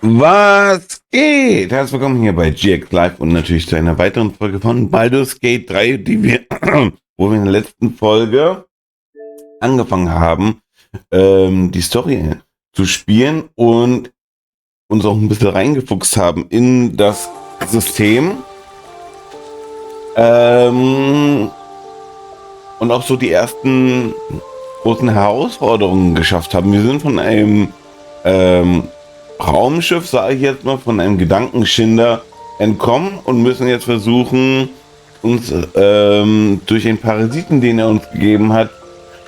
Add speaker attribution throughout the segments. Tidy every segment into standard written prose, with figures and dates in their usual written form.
Speaker 1: Was geht? Herzlich willkommen hier bei GX Live und natürlich zu einer weiteren Folge von Baldurs Gate 3, wo wir in der letzten Folge angefangen haben, die Story zu spielen und uns auch ein bisschen reingefuchst haben in das System. Und auch so die ersten großen Herausforderungen geschafft haben. Wir sind von einem Raumschiff, sage ich jetzt mal, von einem Gedankenschinder entkommen und müssen jetzt versuchen, uns durch den Parasiten, den er uns gegeben hat,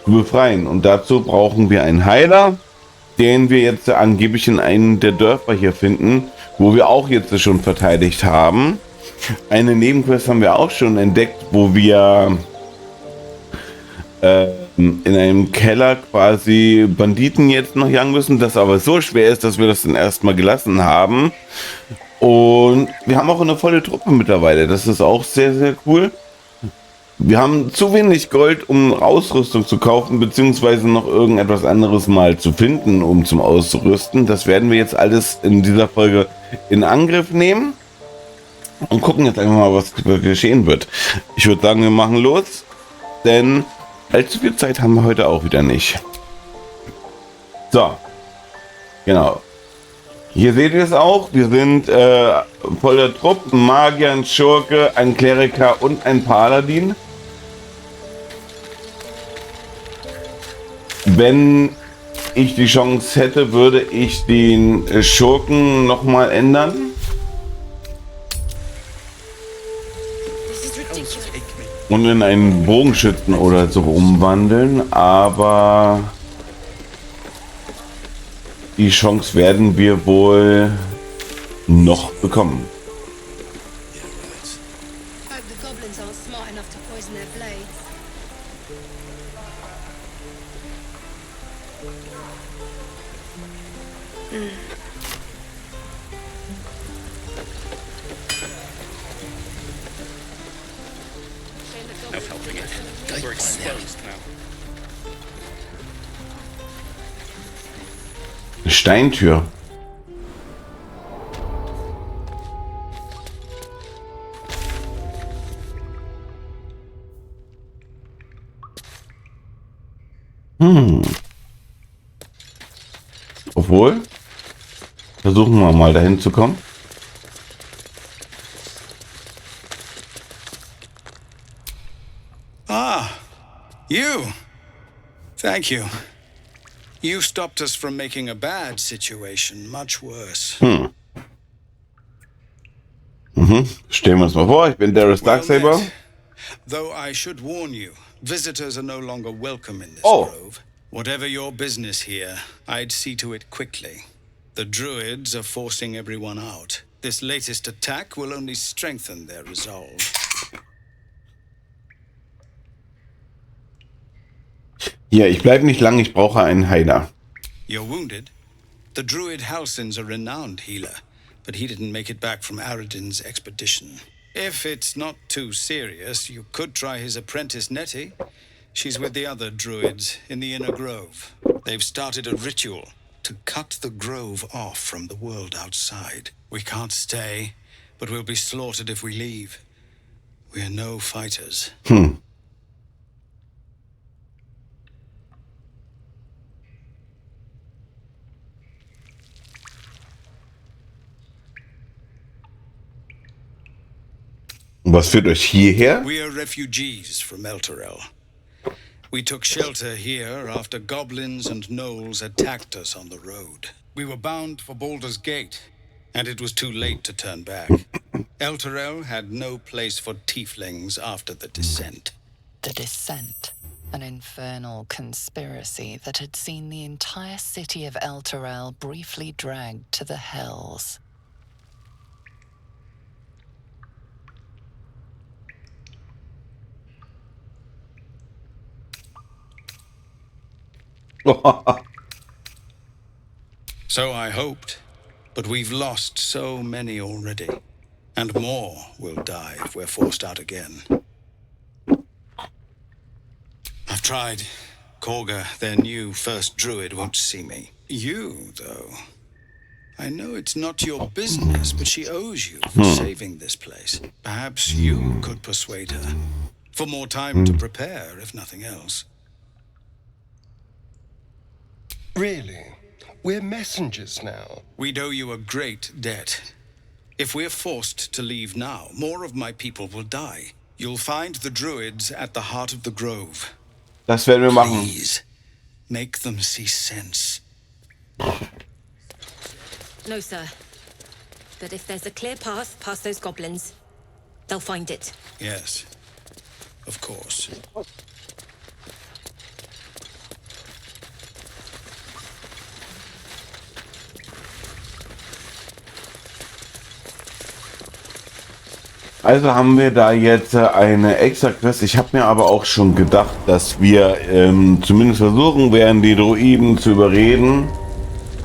Speaker 1: zu befreien. Und dazu brauchen wir einen Heiler, den wir jetzt angeblich in einem der Dörfer hier finden, wo wir auch jetzt schon verteidigt haben. Eine Nebenquest haben wir auch schon entdeckt, wo wir in einem Keller quasi Banditen jetzt noch jagen müssen, das aber so schwer ist, dass wir das dann erstmal gelassen haben. Und wir haben auch eine volle Truppe mittlerweile. Das ist auch sehr, sehr cool. Wir haben zu wenig Gold, um Ausrüstung zu kaufen, beziehungsweise noch irgendetwas anderes mal zu finden, um zum Ausrüsten. Das werden wir jetzt alles in dieser Folge in Angriff nehmen und gucken jetzt einfach mal, was geschehen wird. Ich würde sagen, wir machen los, denn allzu viel Zeit haben wir heute auch wieder nicht. So, genau. Hier seht ihr es auch. Wir sind voller Trupp, ein Magier, ein Schurke, ein Kleriker und ein Paladin. Wenn ich die Chance hätte, würde ich den Schurken nochmal ändern. Und in einen Bogenschützen oder so umwandeln, aber die Chance werden wir wohl noch bekommen. Steintür. Obwohl, versuchen wir mal dahin zu kommen.
Speaker 2: Ah, you. Thank you. You stopped us from making a bad situation much worse.
Speaker 1: Stellen wir uns mal vor, ich bin Darius Darksaber.
Speaker 2: Though I should warn you, visitors are no longer welcome in this grove. Whatever your business here, I'd see to it quickly. The druids are forcing everyone out. This latest attack will only strengthen their resolve.
Speaker 1: Ja, ich bleibe nicht lang, ich brauche einen Heiler.
Speaker 2: You're wounded? The druid Halsin's a renowned healer, but he didn't make it back from Aradin's expedition. If it's not too serious, you could try his apprentice Nettie. She's with the other druids in the inner grove. They've started a ritual to cut the grove off from the world outside. We can't stay, but we'll be slaughtered if we leave. We're no fighters.
Speaker 1: Was führt euch hierher?
Speaker 2: We are refugees from Elturel. We took shelter here after goblins and gnolls attacked us on the road. We were bound for Baldurs Gate, and it was too late to turn back. Elturel had no place for tieflings after the descent.
Speaker 3: The Descent, an infernal conspiracy that had seen the entire city of Elturel briefly dragged to the hells.
Speaker 2: So I hoped, but we've lost so many already. And more will die if we're forced out again. I've tried. Korga, their new first druid, won't see me. You, though. I know it's not your business, but she owes you for saving this place. Perhaps you could persuade her. For more time to prepare, if nothing else.
Speaker 4: Really? We're messengers now.
Speaker 2: We'd owe you a great debt. If we're forced to leave now, more of my people will die. You'll find the druids at the heart of the grove.
Speaker 1: Das werden wir machen.
Speaker 2: Please, make them see sense.
Speaker 5: No, sir. But if there's a clear path past those goblins, they'll find it.
Speaker 2: Yes, of course.
Speaker 1: Also haben wir da jetzt eine extra Quest. Ich habe mir aber auch schon gedacht, dass wir zumindest versuchen werden, die Druiden zu überreden.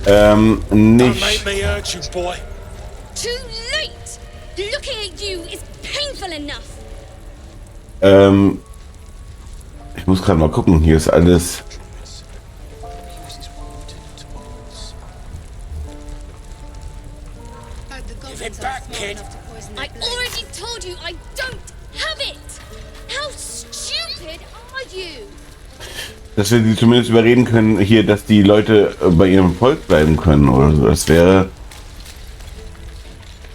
Speaker 1: Nicht.
Speaker 6: Don't make me hurt you, boy.
Speaker 7: Too late! Looking at you is painful enough.
Speaker 1: Ich muss gerade mal gucken, hier ist alles.
Speaker 6: Give it back, kid.
Speaker 7: I already told you I don't have it! How stupid are you?
Speaker 1: Dass wir sie zumindest überreden können, hier, dass die Leute bei ihrem Volk bleiben können oder so. Das wäre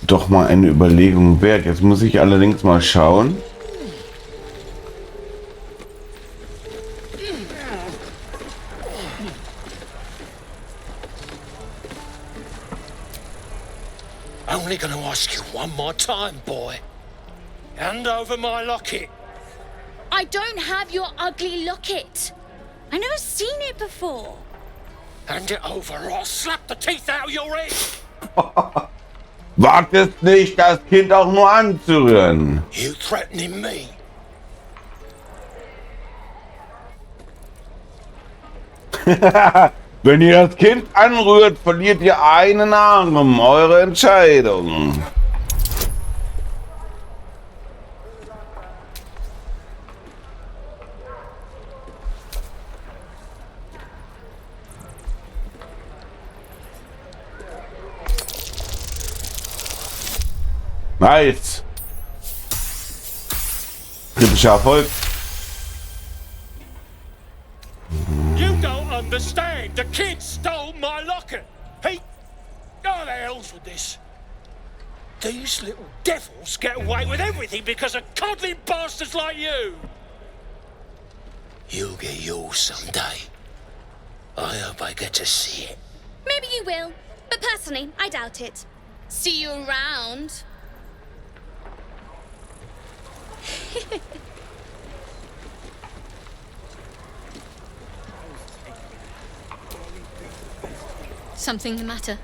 Speaker 1: doch mal eine Überlegung wert. Jetzt muss ich allerdings mal schauen.
Speaker 6: Only gonna ask you one more time, boy. Hand over my locket.
Speaker 7: I don't have your ugly locket. I never seen it before.
Speaker 6: Hand it over or I'll slap the teeth out of your head.
Speaker 1: Wartest nicht, das Kind auch nur anzurühren.
Speaker 6: You threatening me?
Speaker 1: Wenn ihr das Kind anrührt, verliert ihr einen Arm. Eure Entscheidung. Nice. Kritischer Erfolg.
Speaker 6: You don't understand. The kid stole my locket. He... Oh, the hell's with this? These little devils get away with everything because of coddling bastards like you. You'll get yours someday. I hope I get to see it.
Speaker 7: Maybe you will, but personally, I doubt it. See you around. Something the matter?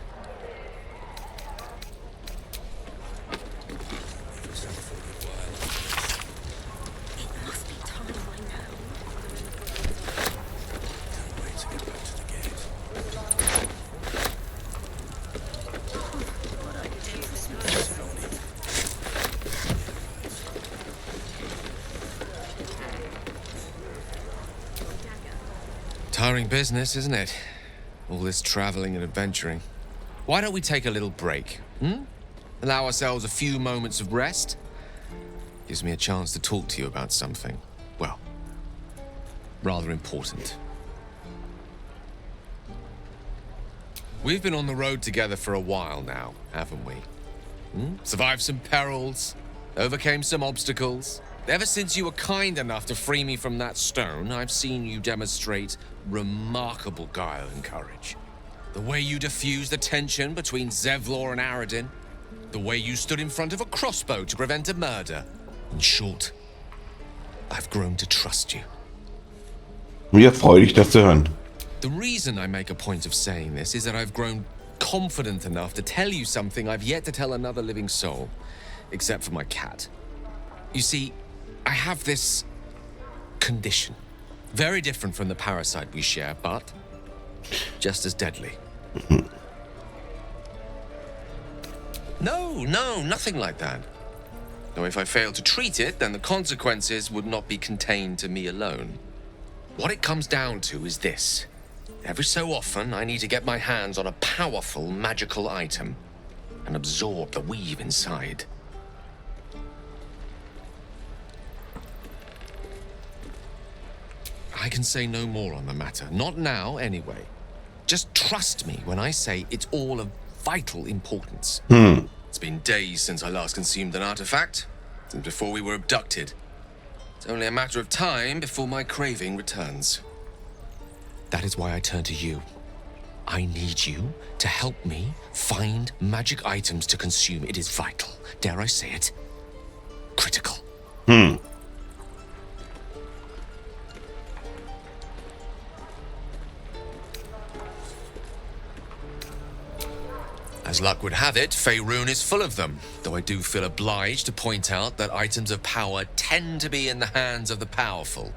Speaker 7: It must be time by now.
Speaker 2: Can't wait to get back to the gate.
Speaker 8: Tiring business, isn't it? All this traveling and adventuring. Why don't we take a little break? Allow ourselves a few moments of rest? Gives me a chance to talk to you about something, well, rather important. We've been on the road together for a while now, haven't we? Survived some perils, overcame some obstacles. Ever since you were kind enough to free me from that stone, I've seen you demonstrate remarkable guile and courage. The way you diffused the tension between Zevlor and Aradin. The way you stood in front of a crossbow to prevent a murder. In short, I've grown to trust you.
Speaker 1: Mir freut dich, das zu hören.
Speaker 8: The reason I make a point of saying this is that I've grown confident enough to tell you something I've yet to tell another living soul, except for my cat. You see, I have this condition. Very different from the parasite we share, but just as deadly. No, nothing like that. Though if I fail to treat it, then the consequences would not be contained to me alone. What it comes down to is this. Every so often, I need to get my hands on a powerful magical item and absorb the weave inside. I can say no more on the matter. Not now, anyway. Just trust me when I say it's all of vital importance. It's been days since I last consumed an artifact, since before we were abducted. It's only a matter of time before my craving returns. That is why I turn to you. I need you to help me find magic items to consume. It is vital. Dare I say it? Critical. As luck would have it, Faerun is full of them, though I do feel obliged to point out that items of power tend to be in the hands of the powerful.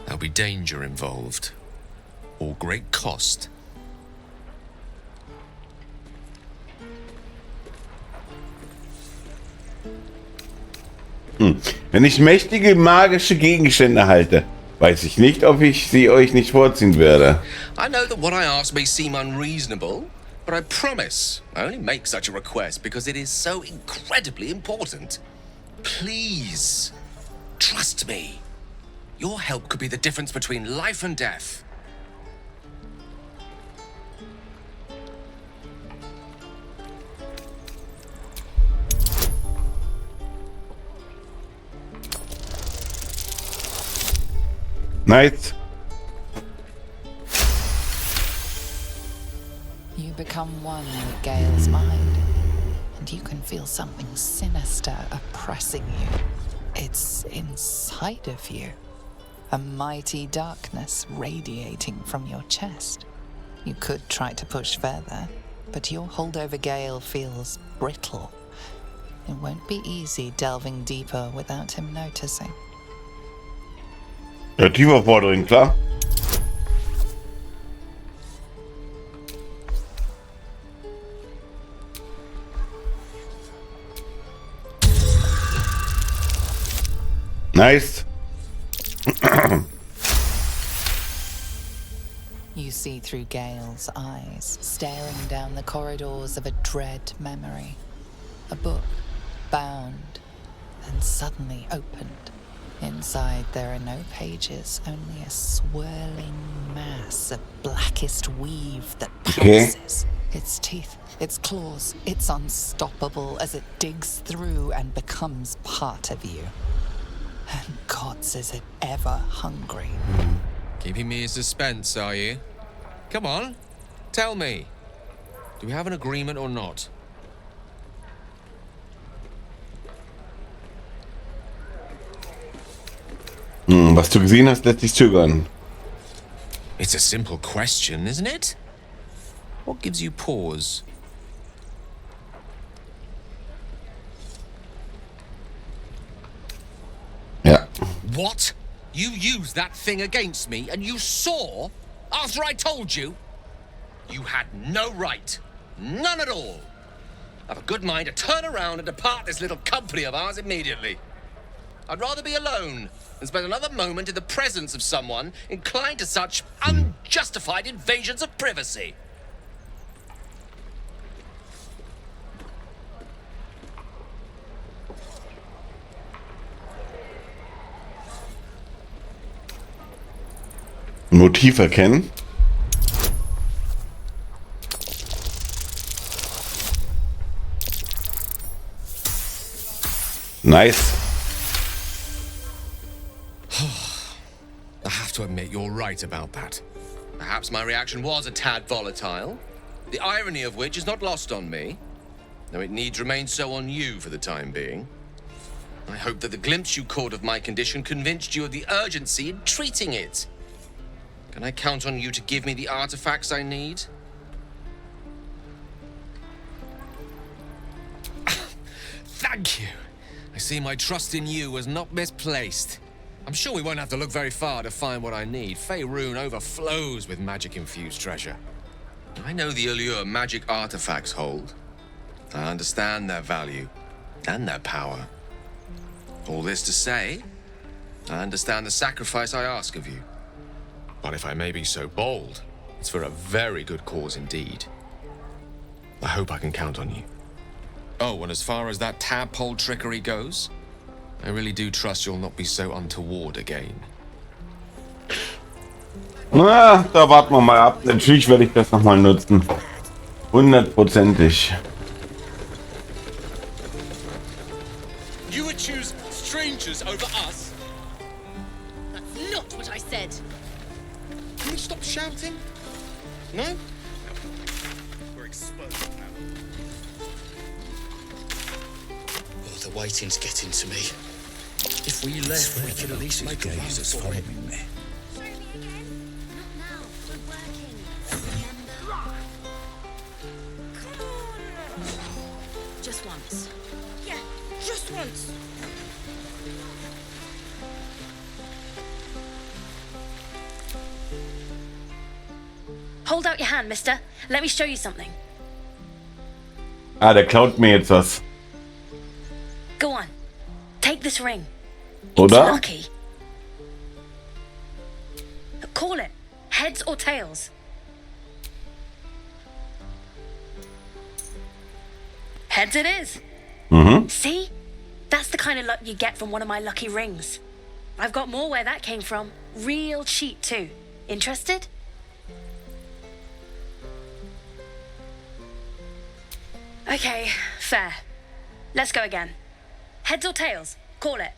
Speaker 8: There'll be danger involved, or great cost.
Speaker 1: Wenn ich mächtige magische Gegenstände halte, weiß ich nicht, ob ich sie euch nicht vorziehen werde.
Speaker 8: I know that what I ask may seem unreasonable, but I promise I only make such a request because it is so incredibly important. Please, trust me. Your help could be the difference between life and death.
Speaker 1: Nice.
Speaker 3: You become one with Gale's mind, and you can feel something sinister oppressing you. It's inside of you. A mighty darkness radiating from your chest. You could try to push further, but your hold over Gale feels brittle. It won't be easy delving deeper without him noticing.
Speaker 1: Ja, tiefer vordringen, klar. Nice.
Speaker 3: You see through Gale's eyes, staring down the corridors of a dread memory. A book, bound, and suddenly opened. Inside there are no pages, only a swirling mass of blackest weave that pounces. Its teeth, its claws, it's unstoppable as it digs through and becomes part of you. And gods, is it ever hungry.
Speaker 8: Keeping me in suspense, are you? Come on, tell me. Do we have an agreement or not?
Speaker 1: Was du gesehen hast, lässt dich zögern.
Speaker 8: It's a simple question, isn't it? What gives you pause?
Speaker 1: Ja.
Speaker 8: What? You used that thing against me and you saw after I told you? You had no right. None at all. I've a good mind to turn around and depart this little company of ours immediately. I'd rather be alone than spend another moment in the presence of someone inclined to such unjustified invasions of privacy.
Speaker 1: Motiv erkennen. Nice.
Speaker 8: I have to admit you're right about that. Perhaps my reaction was a tad volatile, the irony of which is not lost on me, though it needs remain so on you for the time being. I hope that the glimpse you caught of my condition convinced you of the urgency in treating it. Can I count on you to give me the artifacts I need? Thank you. I see my trust in you was not misplaced. I'm sure we won't have to look very far to find what I need. Faerun overflows with magic-infused treasure. I know the allure magic artifacts hold. I understand their value and their power. All this to say, I understand the sacrifice I ask of you. But if I may be so bold, It's for a very good cause indeed. I hope I can count on you. Oh, and as far as that tadpole trickery goes, I really do trust you'll not be so untoward again.
Speaker 1: Na, da warten wir mal ab. Natürlich werde ich das nochmal nutzen. 100%ig.
Speaker 9: You would choose strangers over us?
Speaker 7: That's not what I said.
Speaker 9: Can you stop shouting? No? We're exposed now.
Speaker 2: Oh, the waiting's getting to me.
Speaker 9: If we left, we could at least make a run for it.
Speaker 5: Show me again. Not now. We're working. Remember? Come on. Just once.
Speaker 7: Yeah, just once.
Speaker 10: Hold out your hand, mister. Let me show you something.
Speaker 1: Ah, der klaut mir jetzt was.
Speaker 10: Go on. Take this ring.
Speaker 1: Oder?
Speaker 10: It's lucky. Call it. Heads or tails? Heads it is. See? That's the kind of luck you get from one of my lucky rings. I've got more where that came from. Real cheap too. Interested? Okay, fair. Let's go again. Heads or tails? Call it.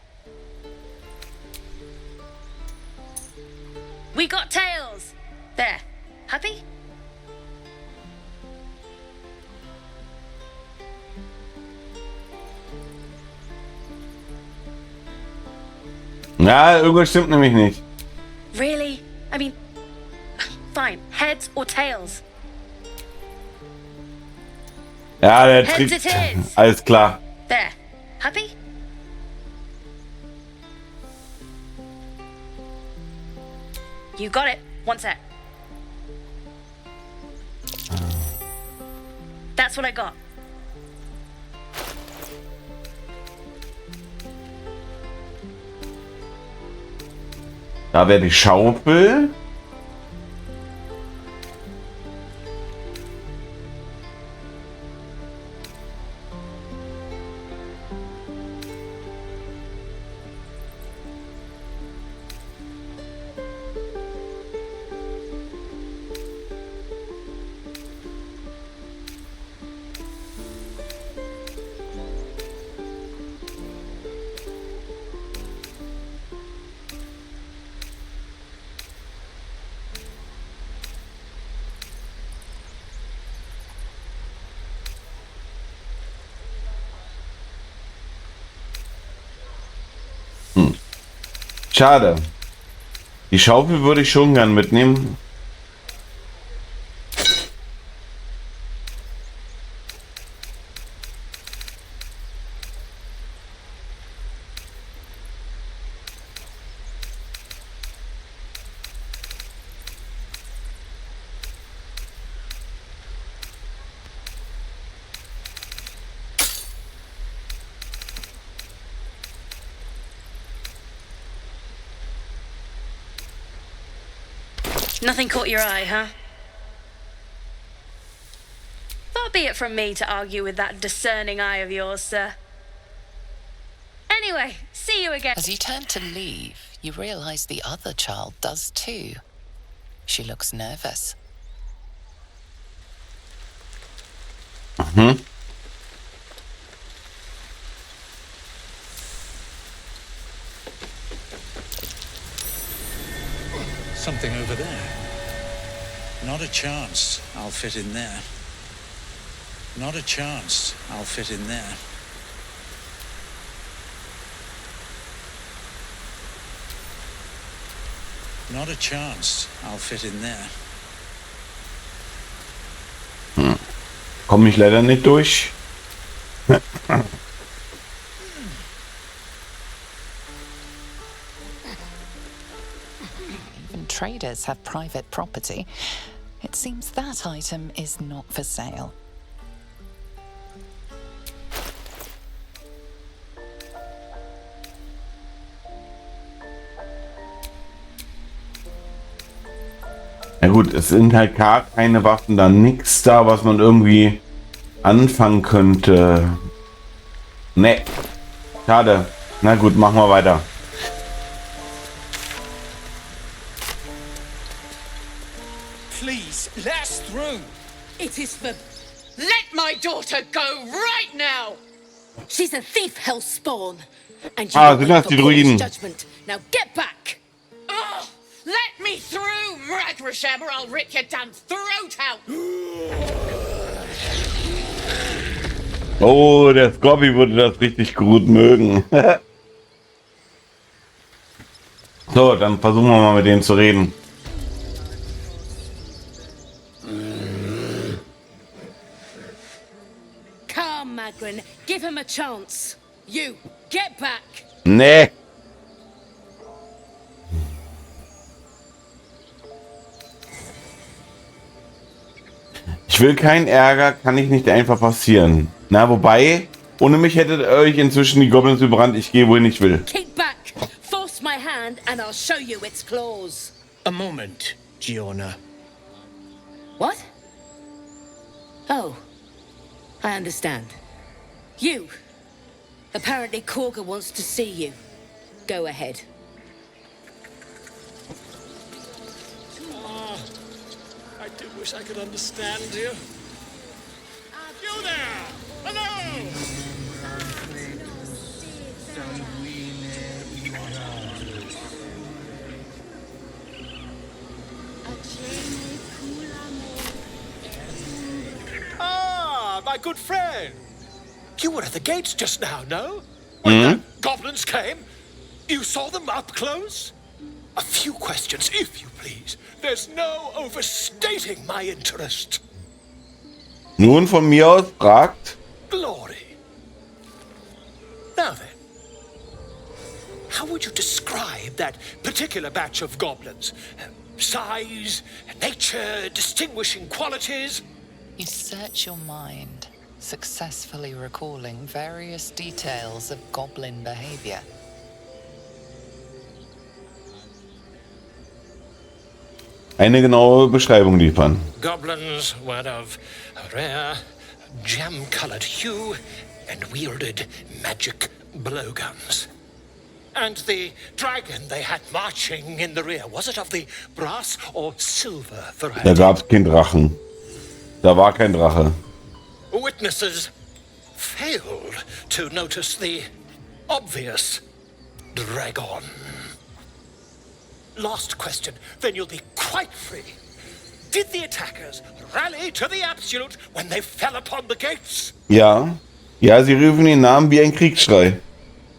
Speaker 10: We got tails! There. Happy?
Speaker 1: Ja, irgendwas stimmt nämlich nicht.
Speaker 10: Really? I mean, fine. Heads or tails?
Speaker 1: Ja, der
Speaker 10: Heads
Speaker 1: trickt.
Speaker 10: it is.
Speaker 1: Alles klar.
Speaker 10: There. Happy? You got it. One sec. That's what I got.
Speaker 1: Da wäre die Schaufel. Schade. Die Schaufel würde ich schon gern mitnehmen.
Speaker 10: Nothing caught your eye, huh? Far be it from me to argue with that discerning eye of yours, sir. Anyway, see you again.
Speaker 3: As you turn to leave, you realize the other child does too. She looks nervous.
Speaker 6: Something over there. Not a chance I'll fit in there. Not a chance I'll fit in there. Not a chance I'll fit in there.
Speaker 1: Komme ich leider nicht durch.
Speaker 3: Even traders have private property. It seems that item is not for sale.
Speaker 1: Ja gut, es sind halt gar keine Waffen da, nix da, was man irgendwie anfangen könnte. Ne, schade. Na gut, machen wir weiter.
Speaker 6: Please, let us through.
Speaker 11: It is for... Let my daughter go right now! She's a thief, hellspawn. And you
Speaker 1: Sind
Speaker 11: wait
Speaker 1: das
Speaker 11: for
Speaker 1: die
Speaker 11: Paul's
Speaker 1: Druiden?
Speaker 11: judgment. Now get back! Oh, let me through, Ragrasham, or I'll rip your damn throat out!
Speaker 1: Oh, der Scorpi würde das richtig gut mögen. So, dann versuchen wir mal mit denen zu reden.
Speaker 11: Come, Magrin, give him a chance. You, get back!
Speaker 1: Nee. Ich will keinen Ärger, kann ich nicht einfach passieren. Na, wobei, ohne mich hättet ihr euch inzwischen die Goblins überrannt. Ich gehe, wohin ich will.
Speaker 11: Kick back! Force my hand and I'll show you its claws.
Speaker 6: A moment, Giona.
Speaker 11: What? Oh, I understand. You. Apparently Korga wants to see you. Go ahead.
Speaker 6: Oh, I do wish I could understand you. You there! Hello! Ah, my good friend. You were at the gates just now, no? When the goblins came? You saw them up close? A few questions, if you please. There's no overstating my interest.
Speaker 1: Nun von mir aus fragt.
Speaker 6: Glory. Now then, how would you describe that particular batch of goblins? Size, nature, distinguishing qualities?
Speaker 3: You search your mind, successfully recalling various details of goblin behavior.
Speaker 1: Eine genaue Beschreibung liefern.
Speaker 6: Goblins were of a rare, jam-colored hue and wielded magic blowguns. And the dragon they had marching in the rear, was it of the brass or silver
Speaker 1: Da
Speaker 6: variety?
Speaker 1: gab's keinen Drachen. Da war kein Drache.
Speaker 6: Witnesses failed to notice the obvious dragon. Last question, then you'll be quite free. Did the attackers rally to the absolute when they fell upon the gates?
Speaker 1: Ja. Ja, sie riefen den Namen wie ein Kriegsschrei.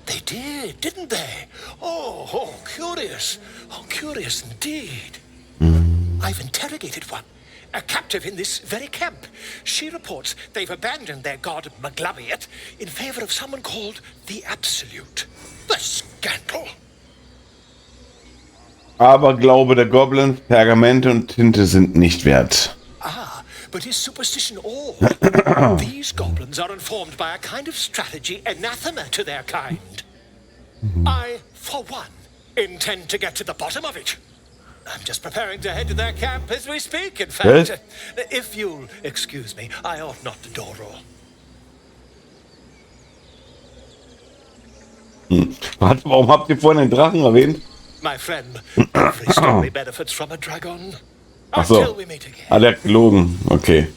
Speaker 6: They did, didn't they? Oh, curious. Oh, curious indeed. I've interrogated one, a captive in this very camp. She reports they've abandoned their god Maglabiet in favor of someone called the Absolute. The scandal.
Speaker 1: Aber Glaube der Goblins, Pergamente und Tinte sind nicht wert.
Speaker 6: Ah, but is superstition all? These goblins are informed by a kind of strategy anathema to their kind. I, for one, intend to get to the bottom of it. I'm just preparing to head to their camp as we speak, in fact.
Speaker 1: Yes?
Speaker 6: If you'll excuse me, I ought not to door roll.
Speaker 1: Was, warum habt ihr vorhin den Drachen erwähnt?
Speaker 6: My friend, every story benefits from a dragon.
Speaker 1: Ach so.
Speaker 6: Until we meet again.
Speaker 1: Ah, der hat gelogen. Okay.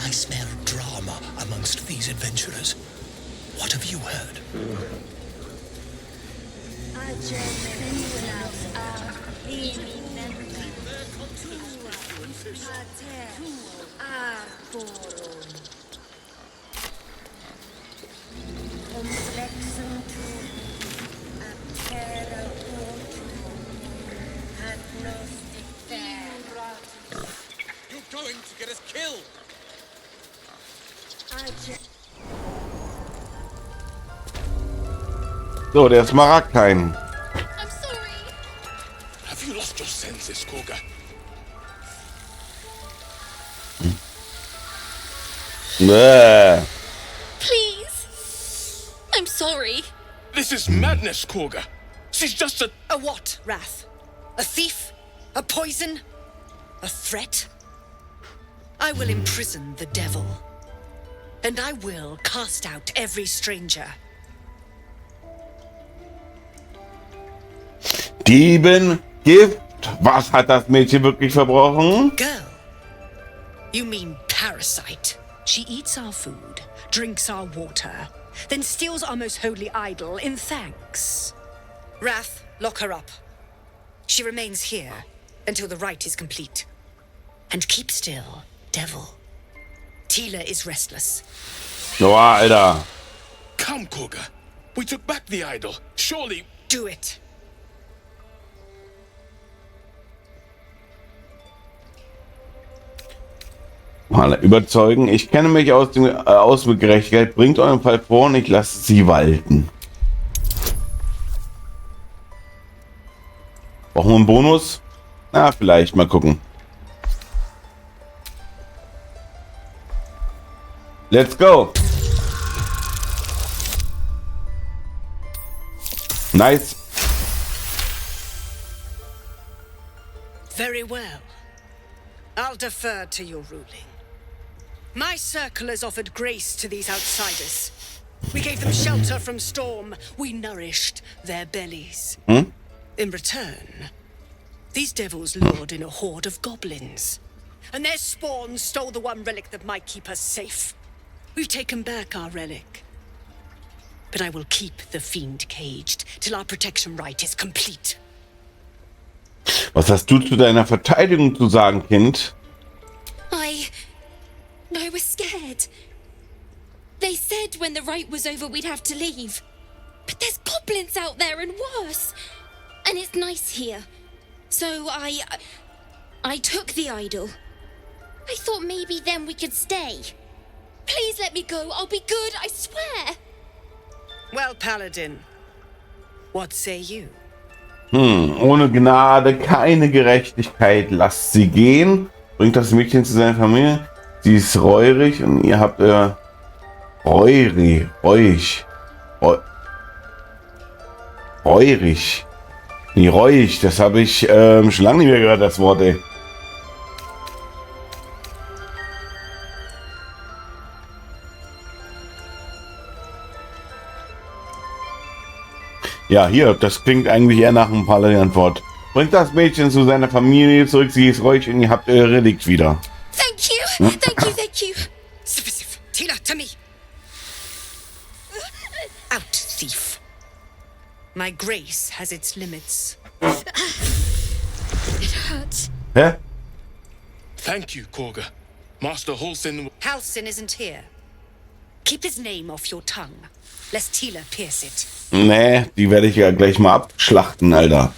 Speaker 6: I smell drama amongst these adventurers. What have you heard?
Speaker 9: You're going to get us killed!
Speaker 1: So, der Smaragdhain.
Speaker 7: I'm sorry.
Speaker 9: Have you lost your senses, Korga?
Speaker 7: Please. I'm sorry.
Speaker 9: This is madness, Korga. She's just a...
Speaker 11: A what, Wrath? A thief? A poison? A threat? I will imprison the devil. And I will cast out every stranger.
Speaker 1: Dieben, Gift. Was hat das Mädchen wirklich verbrochen?
Speaker 11: Girl? You mean parasite. She eats our food, drinks our water, then steals our most holy idol in thanks. Wrath, lock her up. She remains here until the rite is complete. And keep still, devil. Tila is restless.
Speaker 1: Boah, Alter.
Speaker 9: Come, Koga. We took back the idol. Surely...
Speaker 11: Do it.
Speaker 1: Mal überzeugen. Ich kenne mich aus mit Gerechtigkeit. Bringt euren Fall vor und ich lasse sie walten. Brauchen wir einen Bonus? Na, vielleicht. Mal gucken. Let's go. Nice.
Speaker 11: Very well. I'll defer to your ruling. My circle has offered grace to these outsiders. We gave them shelter from storm. We nourished their bellies. In return, these devils lured in a horde of goblins. And their spawn stole the one relic that might keep us safe. We've taken back our relic. But I will keep the fiend caged till our protection rite is complete.
Speaker 1: Was hast du zu deiner Verteidigung zu sagen, Kind?
Speaker 7: I was scared. They said when the rite was over we'd have to leave. But there's goblins out there and worse. And it's nice here. So I took the idol. I thought maybe then we could stay. Please let me go. I'll be good, I swear.
Speaker 11: Well, Paladin, what say you?
Speaker 1: Ohne Gnade, keine Gerechtigkeit. Lasst sie gehen. Bringt das Mädchen zu seiner Familie. Sie ist reurig und ihr habt reurig. Nee, reuig. Das habe ich schon lange nicht mehr gehört, das Wort, ey. Ja, hier, das klingt eigentlich eher nach einem Paladin-Antwort. Bringt das Mädchen zu seiner Familie zurück, sie ist ruhig und ihr habt euer Relikt wieder.
Speaker 7: Thank you, thank you.
Speaker 11: Tila, to me. Out, thief. My grace has its limits.
Speaker 7: It hurts.
Speaker 1: Hä?
Speaker 9: Thank you, Koga. Master Halsin...
Speaker 11: Halsin isn't here. Keep his name off your tongue, lest Tila pierce it.
Speaker 1: Nee, die werde ich ja gleich mal abschlachten, Alter.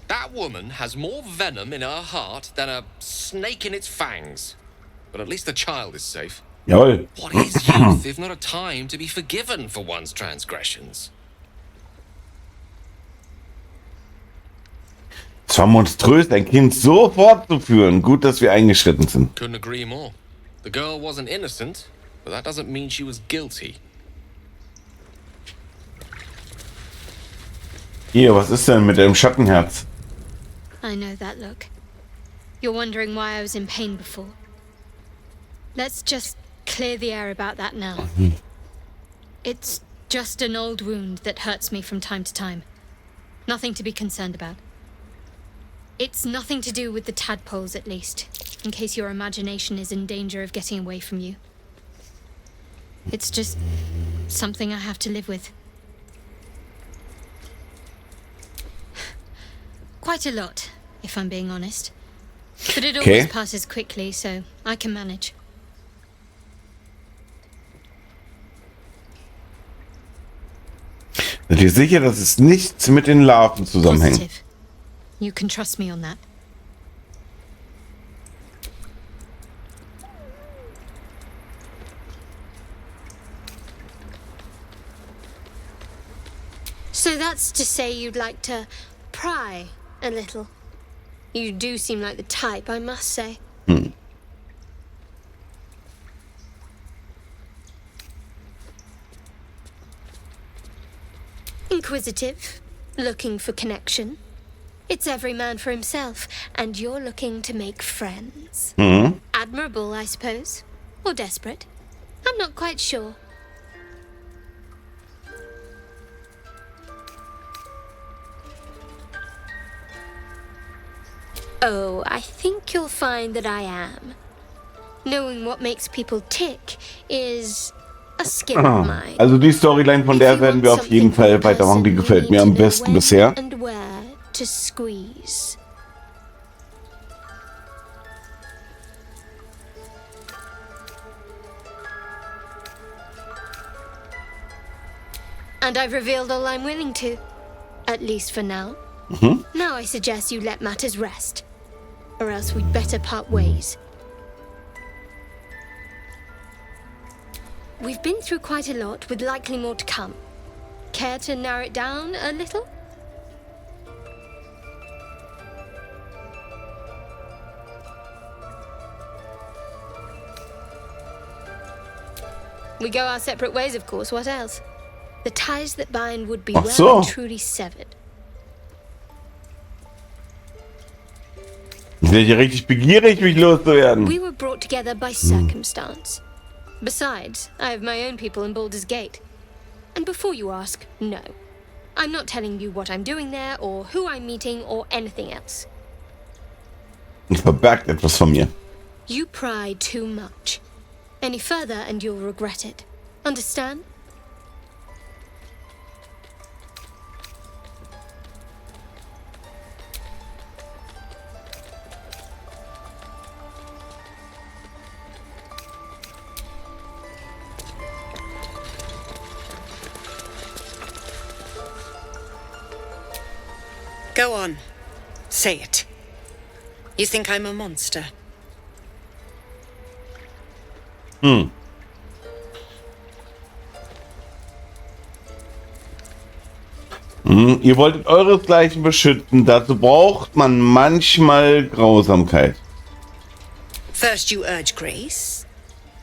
Speaker 8: That woman has more venom in her heart than a snake in its fangs. But at least the child is safe.
Speaker 1: Jawohl.
Speaker 8: What is youth if not a time to be forgiven for one's transgressions?
Speaker 1: Es war monströs, ein Kind so fortzuführen. Gut, dass wir eingeschritten sind.
Speaker 8: Couldn't agree more. The girl wasn't innocent, but that doesn't mean she was guilty.
Speaker 1: Hier, was ist denn mit dem Schattenherz?
Speaker 12: I know that look. You're wondering why I was in pain before. Let's just clear the air about that now. It's just an old wound that hurts me from time to time. Nothing to be concerned about. It's nothing to do with the tadpoles, at least, in case your imagination is in danger of getting away from you. It's just something I have to live with. Quite a lot, if I'm being honest. But it always passes quickly, so I can manage.
Speaker 1: Seid ihr sicher, dass es nichts mit den Larven zusammenhängt?
Speaker 12: Positive. You can trust me on that. So that's to say you'd like to pry a little. You do seem like the type, I must say. Inquisitive, looking for connection. It's every man for himself, and you're looking to make friends. Admirable, I suppose. Or desperate. I'm not quite sure. Oh, I think you'll find that I am. Knowing what makes people tick is a skill of mine.
Speaker 1: Also die Storyline, von der werden wir auf jeden Fall weitermachen. Die gefällt mir am besten bisher.
Speaker 12: And where to squeeze. And I've revealed all I'm willing to. At least for now. Now I suggest you let matters rest. Or else we'd better part ways. We've been through quite a lot, with likely more to come. Care to narrow it down a little? We go our separate ways, of course. What else? The ties that bind would be well and truly severed.
Speaker 1: Ich werde hier richtig begierig, mich loszuwerden.
Speaker 12: We were brought together by circumstance. Besides, I have my own people in Baldurs Gate. And before you ask, no. I'm not telling you what I'm doing there, or who I'm meeting, or anything else.
Speaker 1: Verbergt etwas von mir.
Speaker 12: You pry too much. Any further and you'll regret it. Understand?
Speaker 11: Go on. Say it. You think I'm a monster?
Speaker 1: Ihr wolltet euresgleichen beschützen. Dazu braucht man manchmal Grausamkeit.
Speaker 11: First you urge grace,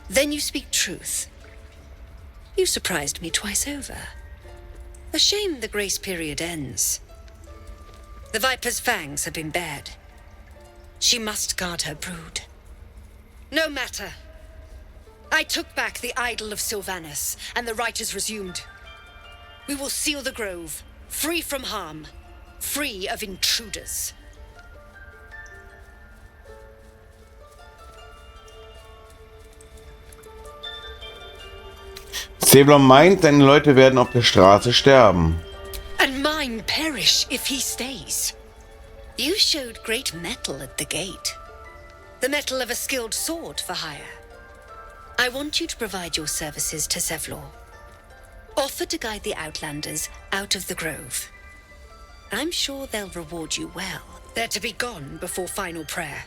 Speaker 11: then you speak truth. You surprised me twice over. A shame the grace period ends. The Viper's fangs have been bared. She must guard her brood. No matter. I took back the idol of Sylvanus, and the rite is resumed. We will seal the grove, free from harm, free of intruders.
Speaker 1: Zebulon meint, seine Leute werden auf der Straße sterben.
Speaker 11: And mine perish if he stays. You showed great mettle at the gate. The mettle of a skilled sword for hire. I want you to provide your services to Zevlor. Offer to guide the Outlanders out of the grove. I'm sure they'll reward you well. They're to be gone before final prayer.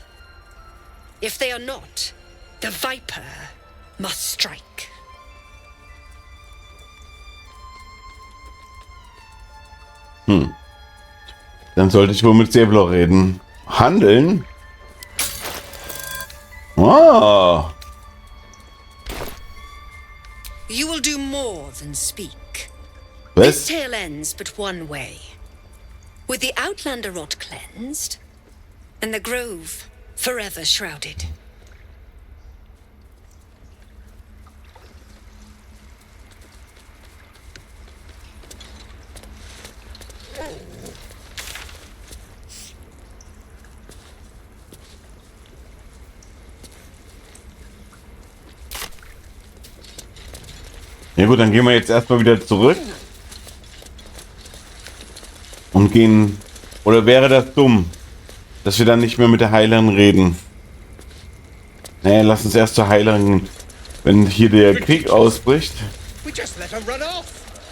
Speaker 11: If they are not, the Viper must strike.
Speaker 1: Dann sollte ich wohl mit Zebulon reden. Handeln? Oh.
Speaker 11: You will do more than speak.
Speaker 1: Was?
Speaker 11: This tale ends but one way. With the Outlander rot cleansed, and the grove forever shrouded.
Speaker 1: Ja gut, dann gehen wir jetzt erstmal wieder zurück. Und gehen... Oder wäre das dumm, dass wir dann nicht mehr mit der Heilerin reden? Naja, lass uns erst zur Heilerin... Wenn hier der Krieg ausbricht,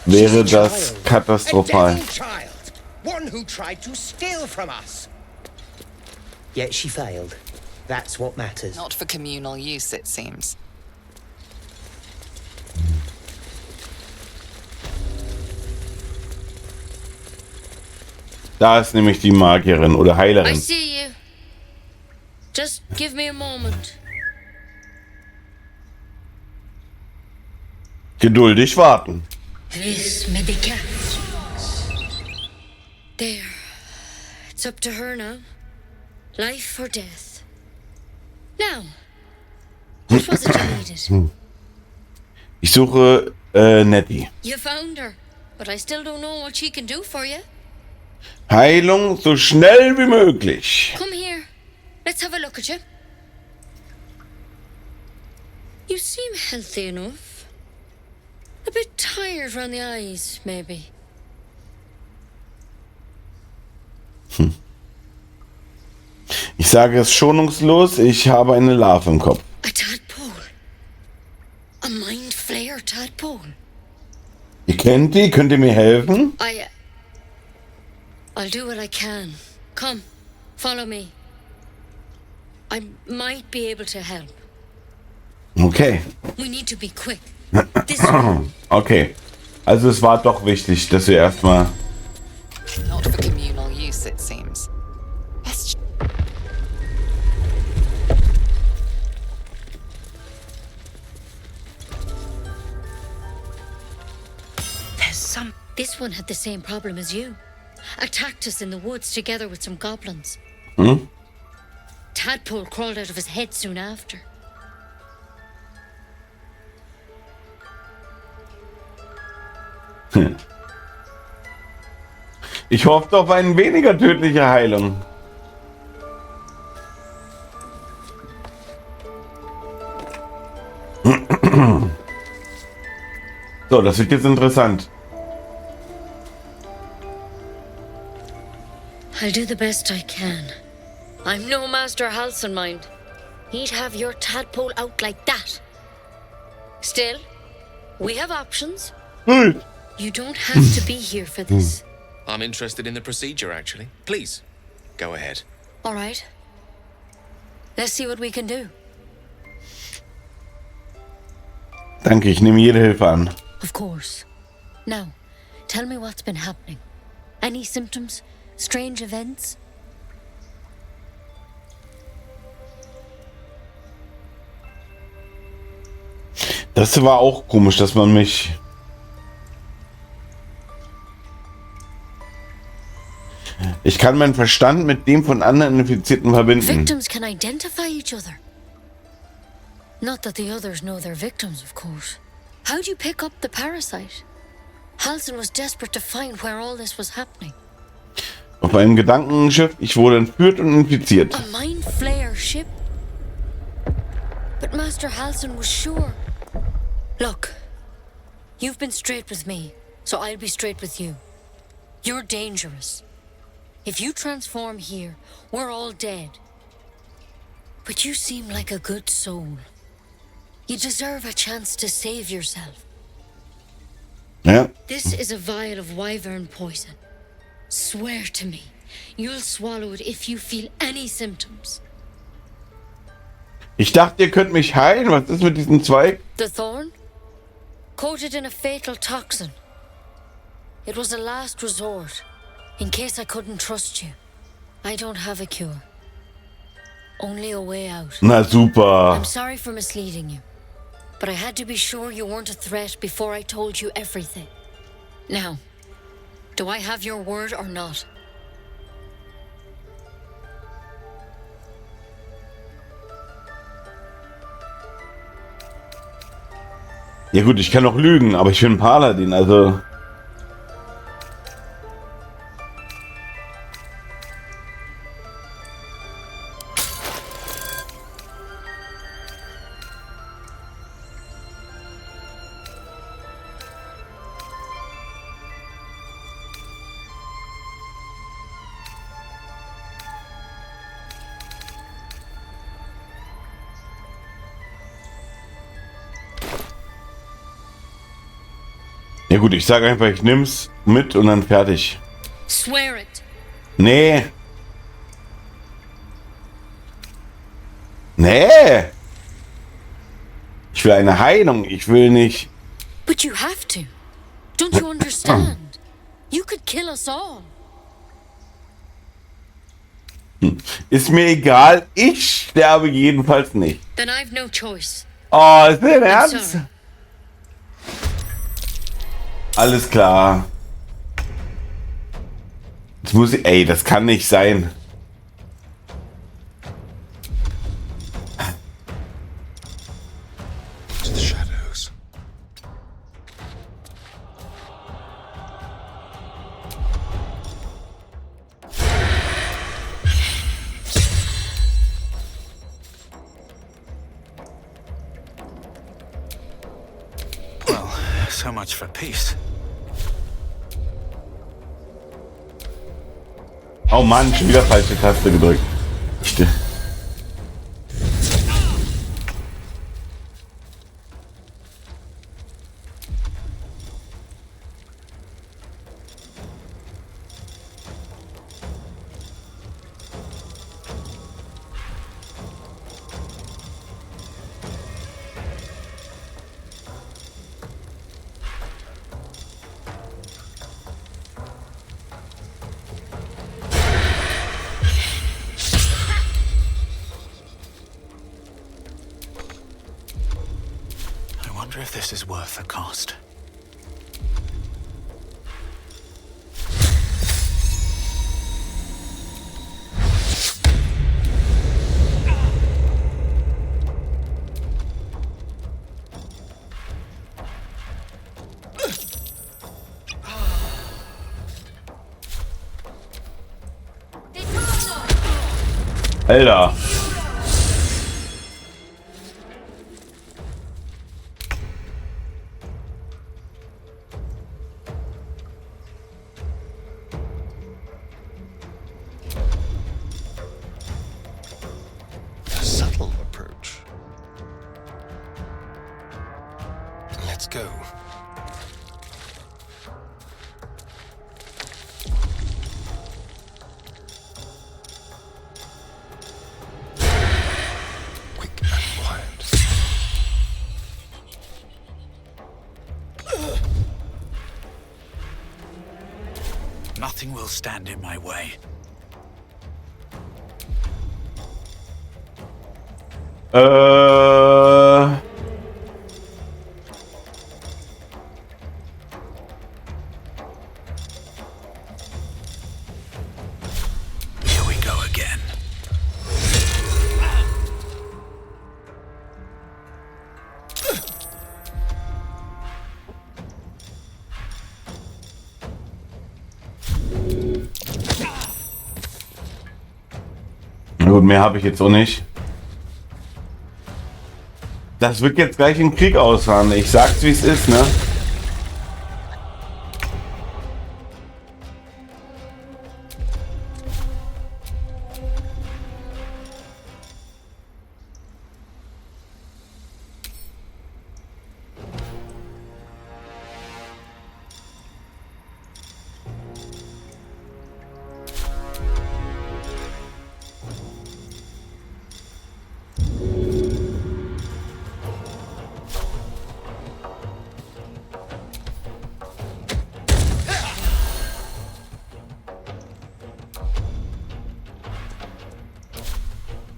Speaker 1: wäre das katastrophal.
Speaker 13: One who tried to steal from us. Yet she failed. That's what matters.
Speaker 3: Not for communal use, it seems.
Speaker 1: Da ist nämlich die Magierin oder
Speaker 14: I
Speaker 1: Heilerin.
Speaker 14: see you. Just give me a moment.
Speaker 1: Geduldig warten.
Speaker 10: This may be cat.
Speaker 14: There. It's up to her now. Life or death. Now, what was it you needed?
Speaker 1: Ich suche Nettie.
Speaker 14: You found her, but I still don't know what she can do for you.
Speaker 1: Heilung so schnell wie möglich.
Speaker 14: Come here. Let's have a look at you. You seem healthy enough. A bit tired around the eyes, maybe.
Speaker 1: Ich sage es schonungslos, ich habe eine Larve im Kopf.
Speaker 14: A tadpole. A mind flayer tadpole.
Speaker 1: Ihr kennt die? Könnt ihr mir helfen?
Speaker 14: I'll do what I can. Come, follow me. I might be able to help.
Speaker 1: Okay.
Speaker 14: We need to be quick.
Speaker 1: Okay. Also es war doch wichtig, dass wir erstmal...
Speaker 3: Not for communal use, it seems. Let's
Speaker 14: There's some... This one had the same problem as you. Attacked us in the woods together with some goblins.
Speaker 1: Hm?
Speaker 14: Tadpole crawled out of his head soon after.
Speaker 1: Ich hoffe auf eine weniger tödliche Heilung. So, das wird jetzt interessant.
Speaker 14: I'll do the best I can. I'm no Master Halson, mind. He'd have your tadpole out like that. Still, we have options. You don't have to be here for this.
Speaker 8: I'm interested in the procedure, actually. Please, go ahead.
Speaker 14: All right. Let's see what we can do.
Speaker 1: Danke, ich nehme jede Hilfe an.
Speaker 14: Of course. Now, tell me what's been happening. Any symptoms? Strange events?
Speaker 1: Das war auch komisch, dass man mich... Ich kann meinen Verstand mit dem von anderen Infizierten verbinden.
Speaker 14: Victims can identify each other. Not that the others know they're victims, of course. How'd you pick up the parasite? Halson was desperate to find where all this was happening.
Speaker 1: Auf einem Gedankenschiff, ich wurde entführt und infiziert.
Speaker 14: A mind flayer ship? But Master Halson was sure. Look, you've been straight with me, so I'll be straight with you. You're dangerous. If you transform here, we're all dead. But you seem like a good soul. You deserve a chance to save yourself.
Speaker 1: Ja.
Speaker 14: This is a vial of wyvern poison. Swear to me, you'll swallow it if you feel any symptoms.
Speaker 1: Ich dachte, ihr könnt mich heilen. Was ist mit diesem Zweig?
Speaker 14: The thorn? Coated in a fatal toxin. It was a last resort, in case I couldn't trust you. I don't have a cure. Only a way out.
Speaker 1: Na super.
Speaker 14: I'm sorry for misleading you, but I had to be sure you weren't a threat before I told you everything. Now, do I have your word or not?
Speaker 1: Ja gut, ich kann auch lügen, aber ich bin ein Paladin, also... Ja gut, ich sage einfach, ich nimm's mit und dann fertig.
Speaker 14: Swear it.
Speaker 1: Nee. Nee. Ich will eine Heilung, ich will nicht...
Speaker 14: But you have to. Don't you understand? You could kill us all.
Speaker 1: Ist mir egal, ich sterbe jedenfalls nicht.
Speaker 14: Then I've no choice.
Speaker 1: Oh, ist dein
Speaker 14: I'm
Speaker 1: Ernst?
Speaker 14: sorry.
Speaker 1: Alles klar. Jetzt muss ich... Ey, das kann nicht sein.
Speaker 9: To the shadows.
Speaker 2: Well, so much for peace.
Speaker 1: Oh Mann, schon wieder falsche Taste gedrückt.
Speaker 2: I wonder if this is worth the cost.
Speaker 1: Alter.
Speaker 4: A subtle approach. Let's go. Quick and quiet.
Speaker 2: Nothing will stand in my way. Here we go again.
Speaker 1: Na gut, mehr habe ich jetzt auch nicht. Das wird jetzt gleich in Krieg ausfahren. Ich sag's, wie es ist, ne?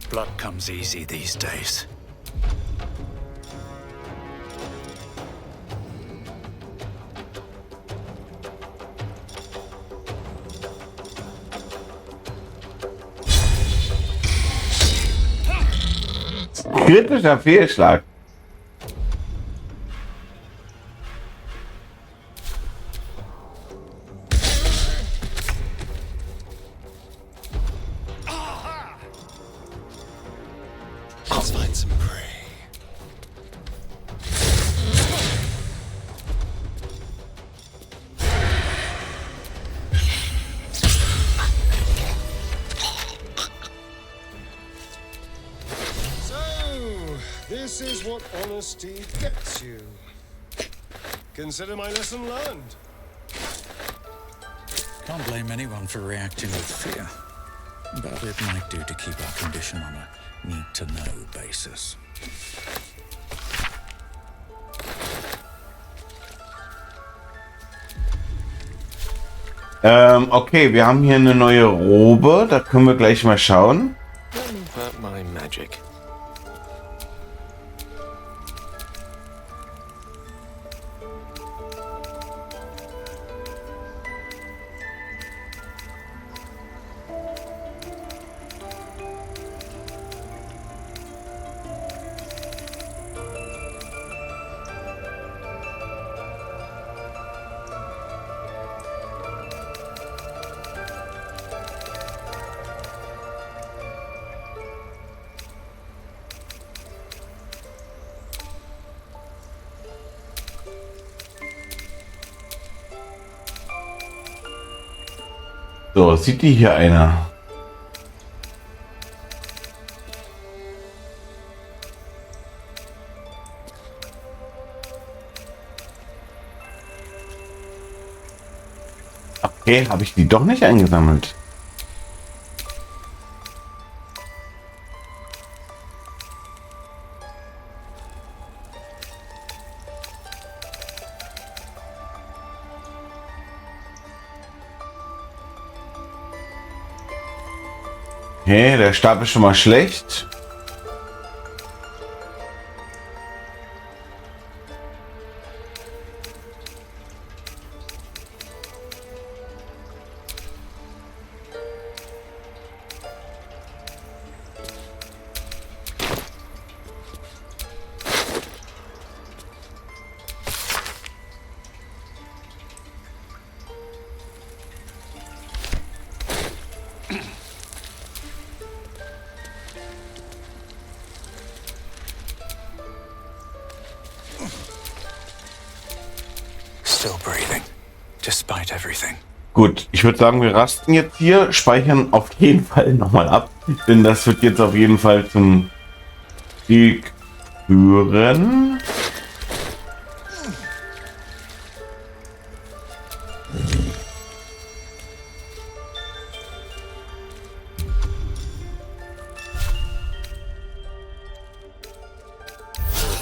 Speaker 2: Blood comes easy these days.
Speaker 1: Kritischer Fehlschlag.
Speaker 4: Let's find some prey. So, this is what honesty gets you. Consider my lesson learned.
Speaker 2: Can't blame anyone for reacting with fear. But it might do to keep our condition on a need-to-know basis.
Speaker 1: Okay, wir haben hier eine neue Robe. Da können wir gleich mal schauen.
Speaker 9: Let me work my magic.
Speaker 1: So, sieht die hier einer? Okay, habe ich die doch nicht eingesammelt. Okay, der Stab ist schon mal schlecht.
Speaker 15: Still breathing, despite everything.
Speaker 1: Gut, ich würde sagen, wir rasten jetzt hier, speichern auf jeden Fall nochmal ab, denn das wird jetzt auf jeden Fall zum Krieg führen.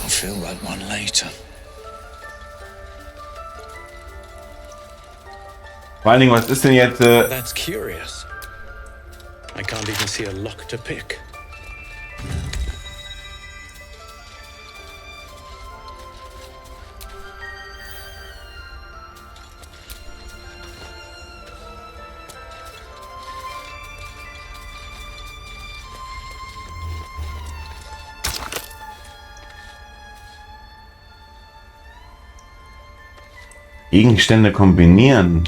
Speaker 15: I'll feel like one later.
Speaker 1: Vor allen Dingen, was ist denn jetzt?
Speaker 16: That's curious. I can't even see a lock to pick.
Speaker 1: Gegenstände kombinieren.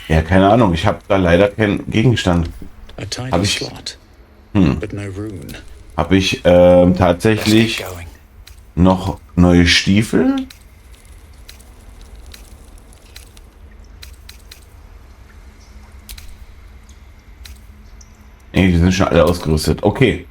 Speaker 1: Ja, keine Ahnung. Ich habe da leider keinen Gegenstand. Habe ich, hab ich tatsächlich noch neue Stiefel? Nee, die sind schon alle ausgerüstet. Okay.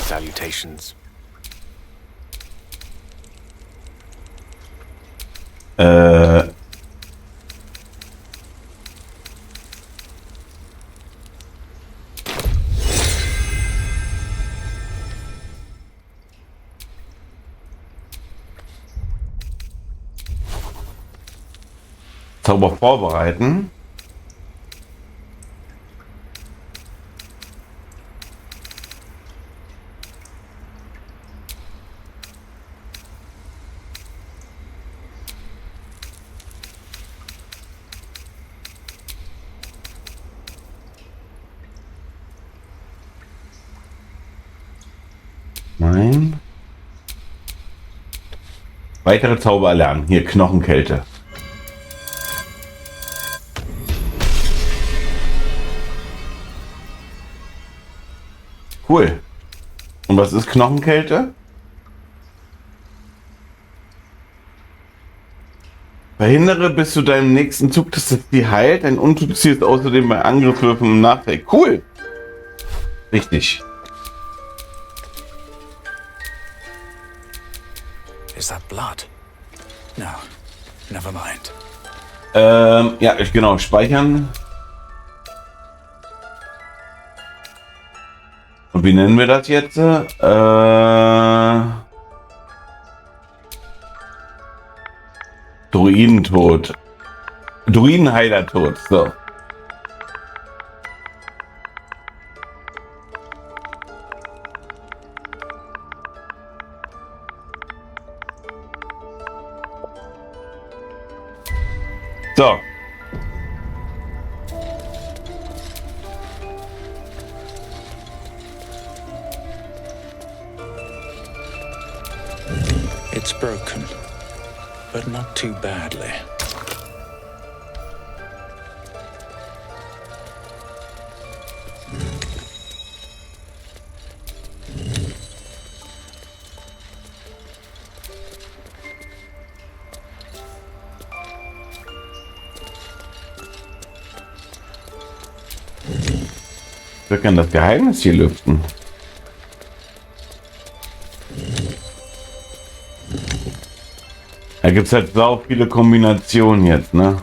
Speaker 15: Salutations.
Speaker 1: Zauber vorbereiten. Nein. Weitere Zauber erlernen. Hier Knochenkälte. Cool. Und was ist Knochenkälte? Verhindere bis zu deinem nächsten Zug, dass es die heilt. Ein Unzug zielt außerdem bei Angriffswürfen im Nachteil. Cool. Richtig.
Speaker 15: Is that blood? No, never mind.
Speaker 1: Ja, genau, speichern. Und wie nennen wir das jetzt? Druidentod. Druidenheilertod, so. So.
Speaker 15: It's broken, but not too badly.
Speaker 1: Wir können das Geheimnis hier lüften. Da gibt es halt sau viele Kombinationen jetzt, ne?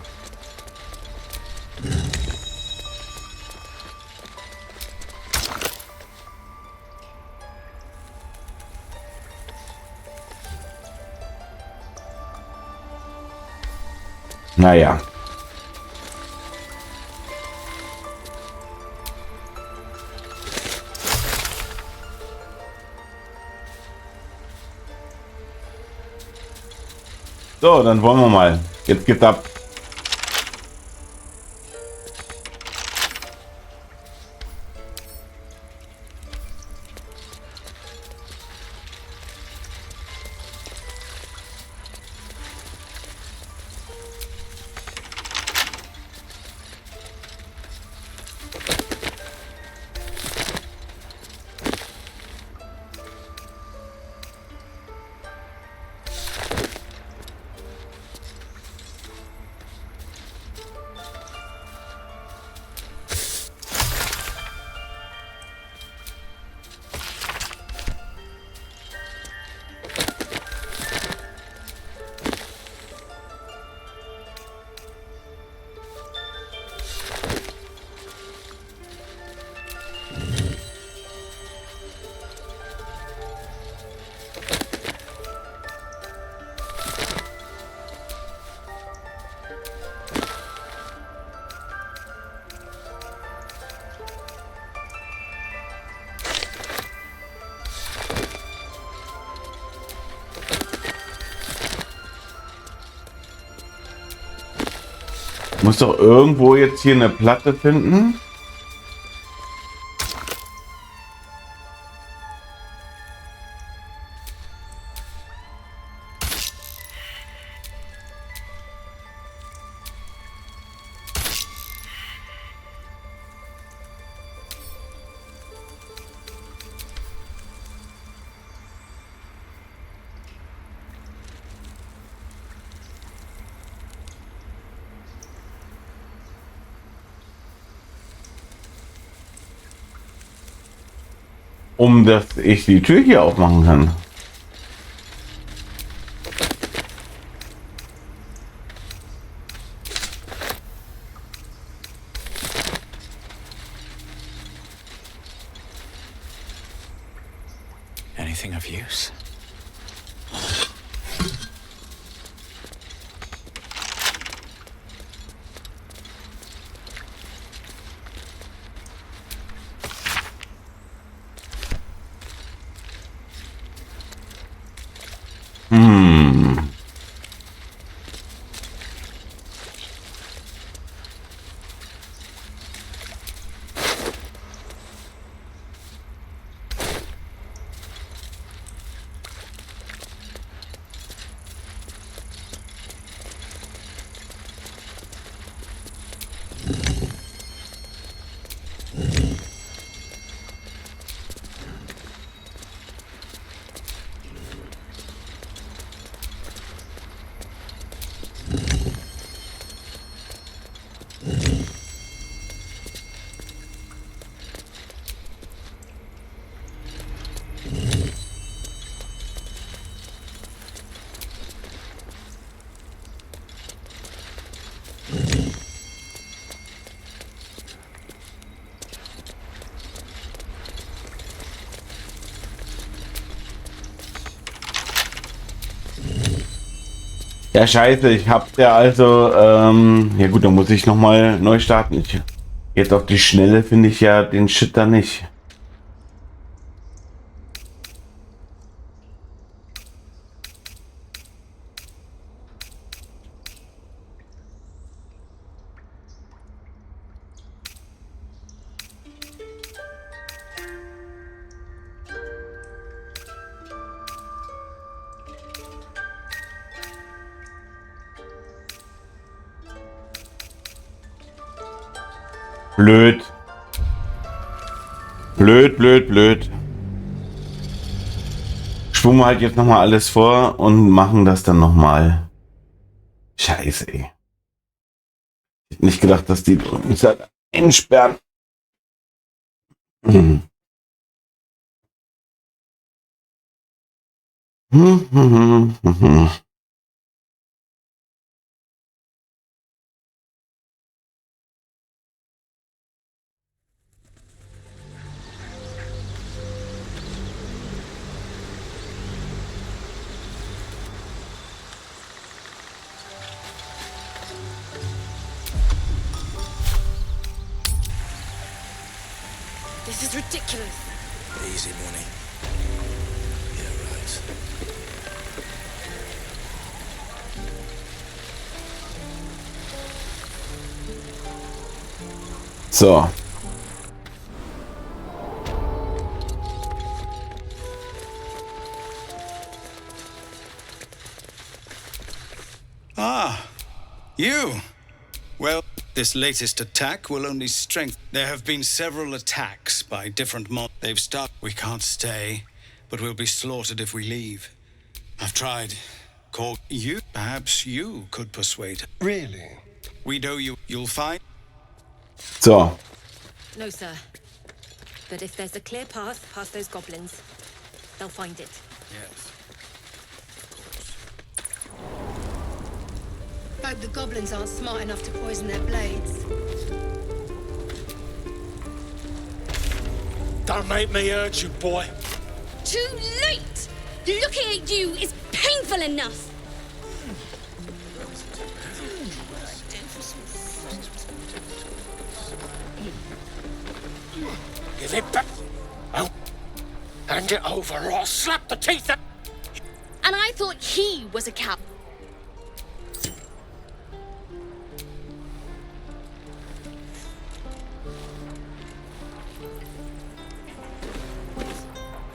Speaker 1: Naja. So, dann wollen wir mal. Jetzt geht's ab. Muss doch irgendwo jetzt hier eine Platte finden. Dass ich die Tür hier aufmachen kann.
Speaker 15: Anything of use?
Speaker 1: Ja, scheiße, ich hab ja also, ja gut, dann muss ich nochmal neu starten. Jetzt auf die Schnelle finde ich ja den Shit da nicht. Blöd. Blöd. Schwimmen halt jetzt nochmal alles vor und machen das dann nochmal. Scheiße, ey. Ich hätte nicht gedacht, dass die uns halt einsperren. Hm. Hm.
Speaker 11: This is ridiculous.
Speaker 15: Easy money. Yeah, right.
Speaker 1: So.
Speaker 2: Ah, you. Well, this latest attack will only strengthen. There have been several attacks by different mobs. They've started. We can't stay, but we'll be slaughtered if we leave. I've tried. Call you. Perhaps you could persuade her.
Speaker 4: Really?
Speaker 2: We know you. You'll find.
Speaker 1: So.
Speaker 5: No, sir. But if there's a clear path past those goblins, they'll find it.
Speaker 2: Yes.
Speaker 12: Hope the goblins aren't smart enough to poison their blades.
Speaker 6: Don't make me hurt you, boy.
Speaker 7: Too late! Looking at you is painful enough.
Speaker 6: Give it back. Oh, hand it over or I'll slap the teeth out.
Speaker 7: And I thought he was a coward.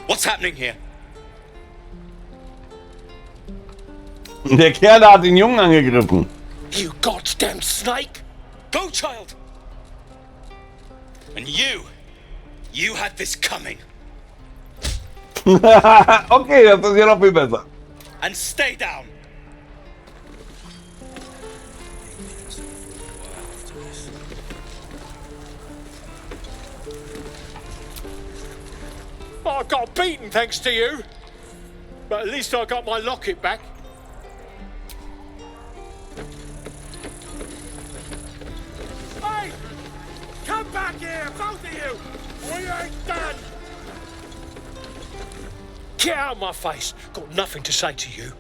Speaker 9: What's happening here?
Speaker 1: Der Kerl hat den Jungen angegriffen.
Speaker 6: You goddamn snake!
Speaker 9: Go, child! And you had this coming.
Speaker 1: Okay, das ist ja noch viel besser.
Speaker 9: And stay down.
Speaker 6: I got beaten thanks to you. But at least I got my locket back. Hey! Come back here, both of you! We ain't done! Get out of my face. Got nothing to say to you.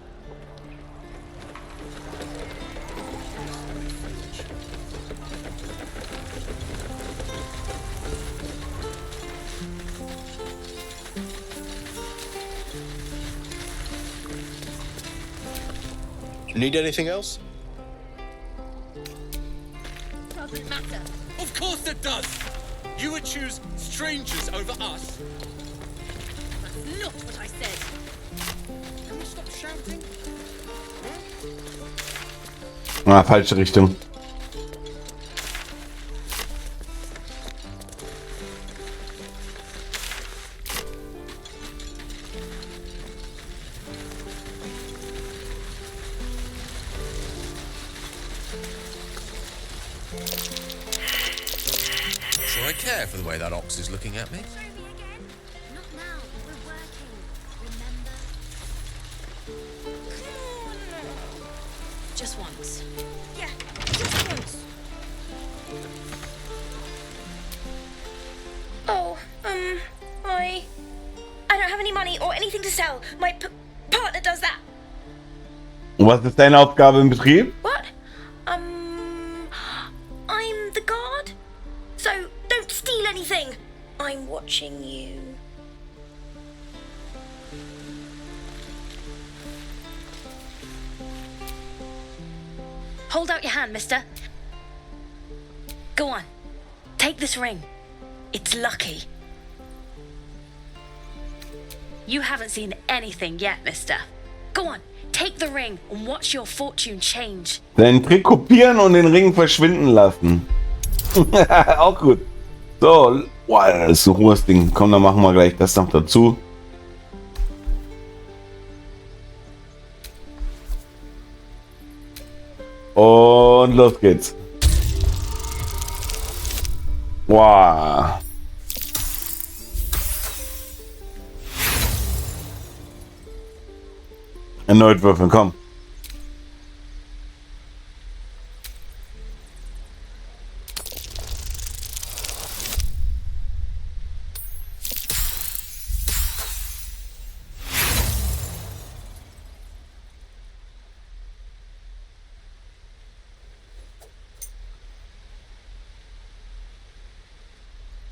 Speaker 4: Need anything else?
Speaker 5: Doesn't matter.
Speaker 9: Of course it does. You would choose strangers over us.
Speaker 5: That's not what I said.
Speaker 4: Can we stop shouting?
Speaker 1: Ah, falsche Richtung.
Speaker 8: Sure I care for the way that ox is looking at me.
Speaker 7: Not now. We're working. Remember?
Speaker 10: Just once.
Speaker 7: Yeah, just once. Oh, I don't have any money or anything to sell. My partner does that.
Speaker 1: Und was ist deine Aufgabe im Betrieb?
Speaker 10: What? I'm the guard. So don't steal anything. I'm watching you. Hold out your hand, mister. Go on. Take this ring. It's lucky. You haven't seen anything yet, mister. Go on. Take the ring and watch your fortune change.
Speaker 1: Den Trick kopieren und den Ring verschwinden lassen. Auch gut. So, wow, das ist ein hohes Ding. Komm, dann machen wir gleich das noch dazu. Und los geht's. Wow. Erneut würfeln, komm.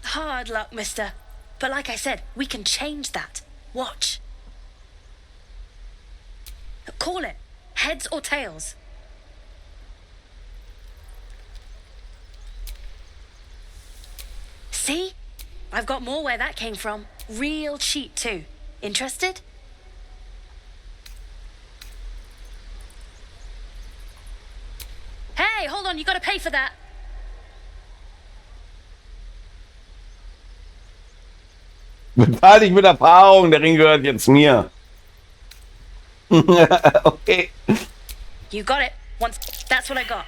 Speaker 10: Hard luck, mister. But like I said, we can change that. Watch. Call it. Heads or tails. See? I've got more where that came from. Real cheat too. Interested? Hey, hold on, you gotta pay for that.
Speaker 1: Bezahl dich mit Erfahrung, der Ring gehört jetzt mir. Okay.
Speaker 10: You got it. Once that's what I got.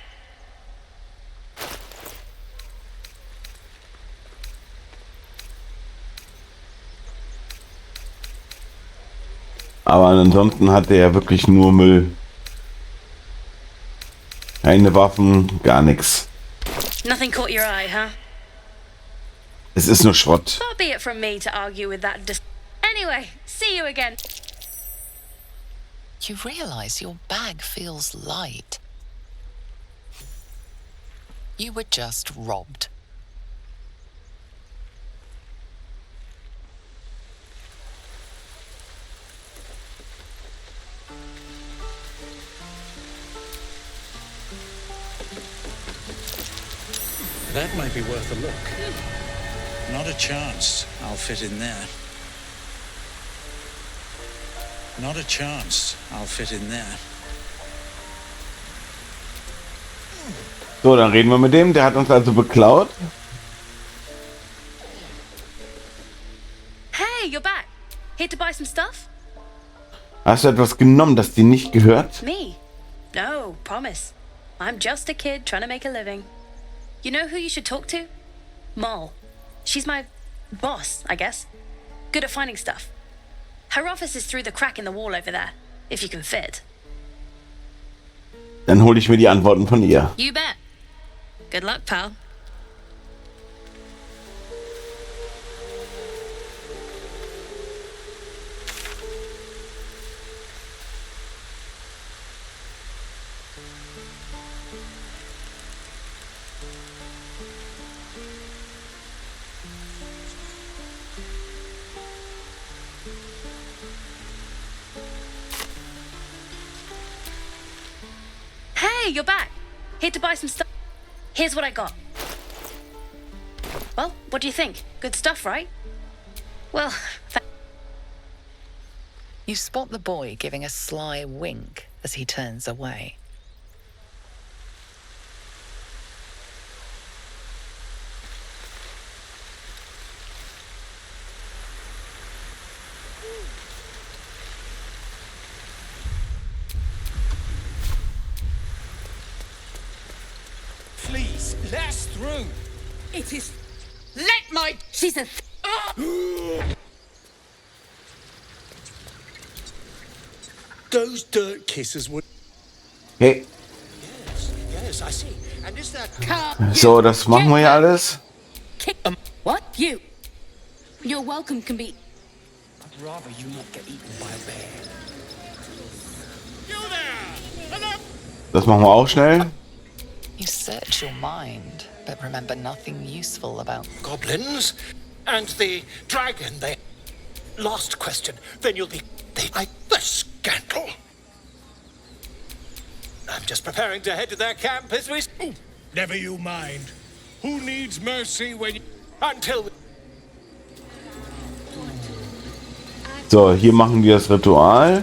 Speaker 1: Aber ansonsten hat er ja wirklich nur Müll. Keine Waffen, gar nichts.
Speaker 10: Nothing caught your eye, huh?
Speaker 1: Es ist nur Schrott.
Speaker 10: Far be it from me to argue with that. Anyway, see you again.
Speaker 3: You realize your bag feels light. You were just robbed.
Speaker 16: That might be worth a look. Not a chance I'll fit in there. Not a chance I'll fit in there.
Speaker 1: So, dann reden wir mit dem. Der hat uns also beklaut.
Speaker 10: Hey, you're back. Here to buy some stuff?
Speaker 1: Hast du etwas genommen, das dir nicht gehört?
Speaker 10: Me? No, promise. I'm just a kid trying to make a living. You know who you should talk to? Moll. She's my boss, I guess. Good at finding stuff. Her office is through the crack in the wall over there, if you can fit.
Speaker 1: Dann hole ich mir die Antworten von ihr.
Speaker 10: You bet. Good luck, pal. Hey, you're back. Here to buy some stuff. Here's what I got. Well, what do you think? Good stuff, right? Well,
Speaker 3: You spot the boy giving a sly wink as he turns away.
Speaker 6: Please, let us through. It is. Let my.
Speaker 10: She's a.
Speaker 6: Those dirt kissers would.
Speaker 1: Hey.
Speaker 6: Yes, I see. And is that.
Speaker 1: So, das machen wir ja alles.
Speaker 10: What? You? Your welcome can be.
Speaker 6: I'd rather you not get eaten by a bear. You there!
Speaker 1: Das machen wir auch schnell.
Speaker 3: You search your mind, but remember nothing useful about
Speaker 6: Goblins and the dragon. They last question. Then you'll be the scandal. I'm just preparing to head to their camp as we.
Speaker 17: Oh, never you mind. Who needs mercy when?
Speaker 6: Until.
Speaker 1: So, hier machen wir das Ritual.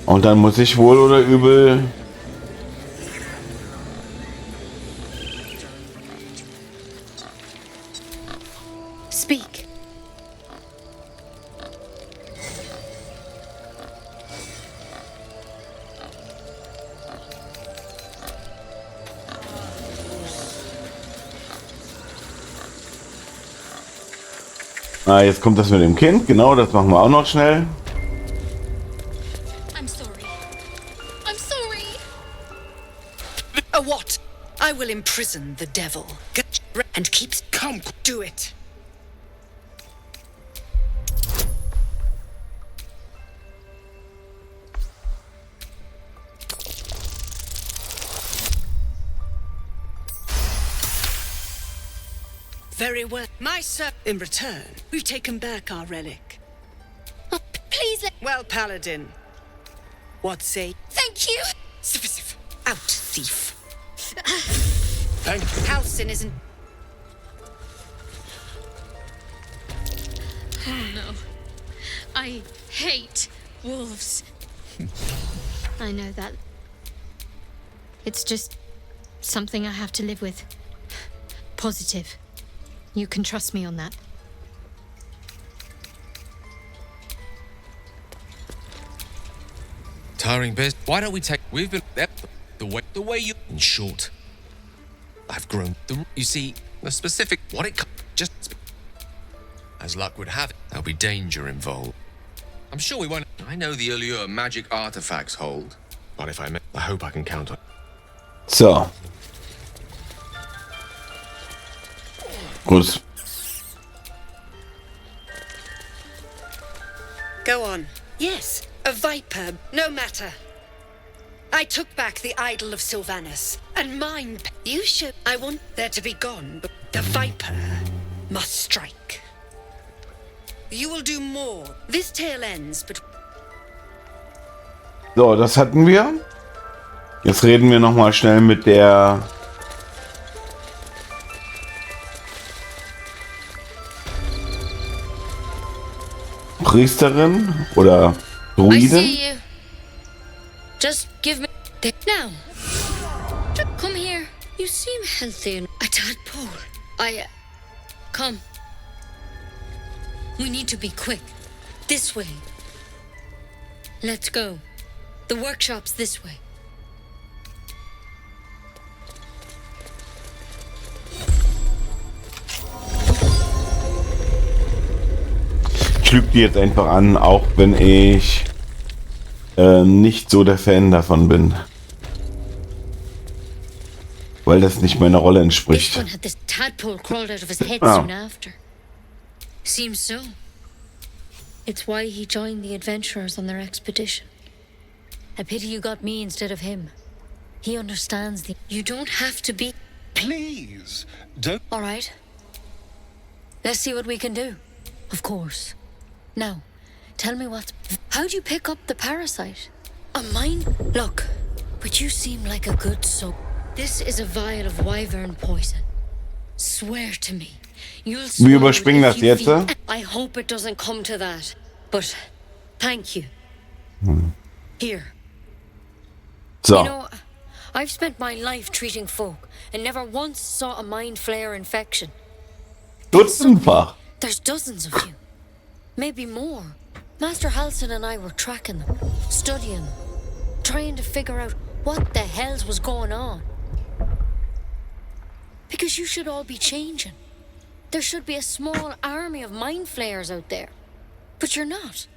Speaker 1: Und dann muss ich wohl oder übel...
Speaker 10: Speak.
Speaker 1: Ah, jetzt kommt das mit dem Kind. Genau, das machen wir auch noch schnell.
Speaker 7: I'm sorry. I'm sorry.
Speaker 11: A what? I will imprison the devil. And keep... Come, do it. Very well. My sir, in return, we've taken back our relic.
Speaker 7: Oh, please let...
Speaker 11: Well, Paladin, what say?
Speaker 7: Thank you.
Speaker 11: Out, thief.
Speaker 17: Thank you.
Speaker 11: Halsin isn't...
Speaker 12: Oh no. I hate wolves. I know that. It's just something I have to live with. Positive. You can trust me on that.
Speaker 8: Tiring biz. Why don't we take? We've been the way you. In short, I've grown. You see, the specific what it just as luck would have it, there'll be danger involved. I'm sure we won't. I know the allure magic artifacts hold, but if I hope I can count on.
Speaker 1: So. Gut.
Speaker 11: Go on. Yes, a viper, no matter. I took back the idol of Sylvanus, and mine. You should. I want there to be gone, but the viper must strike. You will do more. This tale ends, but.
Speaker 1: So, das hatten wir. Jetzt reden wir noch mal schnell mit der Priesterin oder
Speaker 14: I
Speaker 1: Druidin.
Speaker 14: see you. Just give me now. Come here. You seem healthy.
Speaker 11: A tadpole.
Speaker 14: Come. We need to be quick. This way. Let's go. The workshop's this way.
Speaker 1: Ich lüge die jetzt einfach an, auch wenn ich nicht so der Fan davon bin. Weil das nicht meiner Rolle
Speaker 14: This
Speaker 1: entspricht.
Speaker 14: one had this tadpole crawled out of his head
Speaker 1: Oh.
Speaker 14: soon after. Seems so. It's why he joined the adventurers on their expedition. A pity you got me instead of him. He understands the... You don't have to be...
Speaker 17: Please, don't.
Speaker 14: All right. Let's see what we can do. Of course. Now, tell me what... How'd you pick up the parasite? A mine? Look, but you seem like a good soul. This is a vial of wyvern poison. Swear to me. You'll
Speaker 1: Wir überspringen das jetzt.
Speaker 14: I hope it doesn't come to that. But thank you. Here.
Speaker 1: So.
Speaker 14: You know, I've spent my life treating folk and never once saw a mind flayer infection.
Speaker 1: Dutzendfach.
Speaker 14: There's dozens of you. Maybe more. Master Halsin and I were tracking them, studying them, trying to figure out what the hells was going on. Because you should all be changing. There should be a small army of mind flayers out there. But you're not.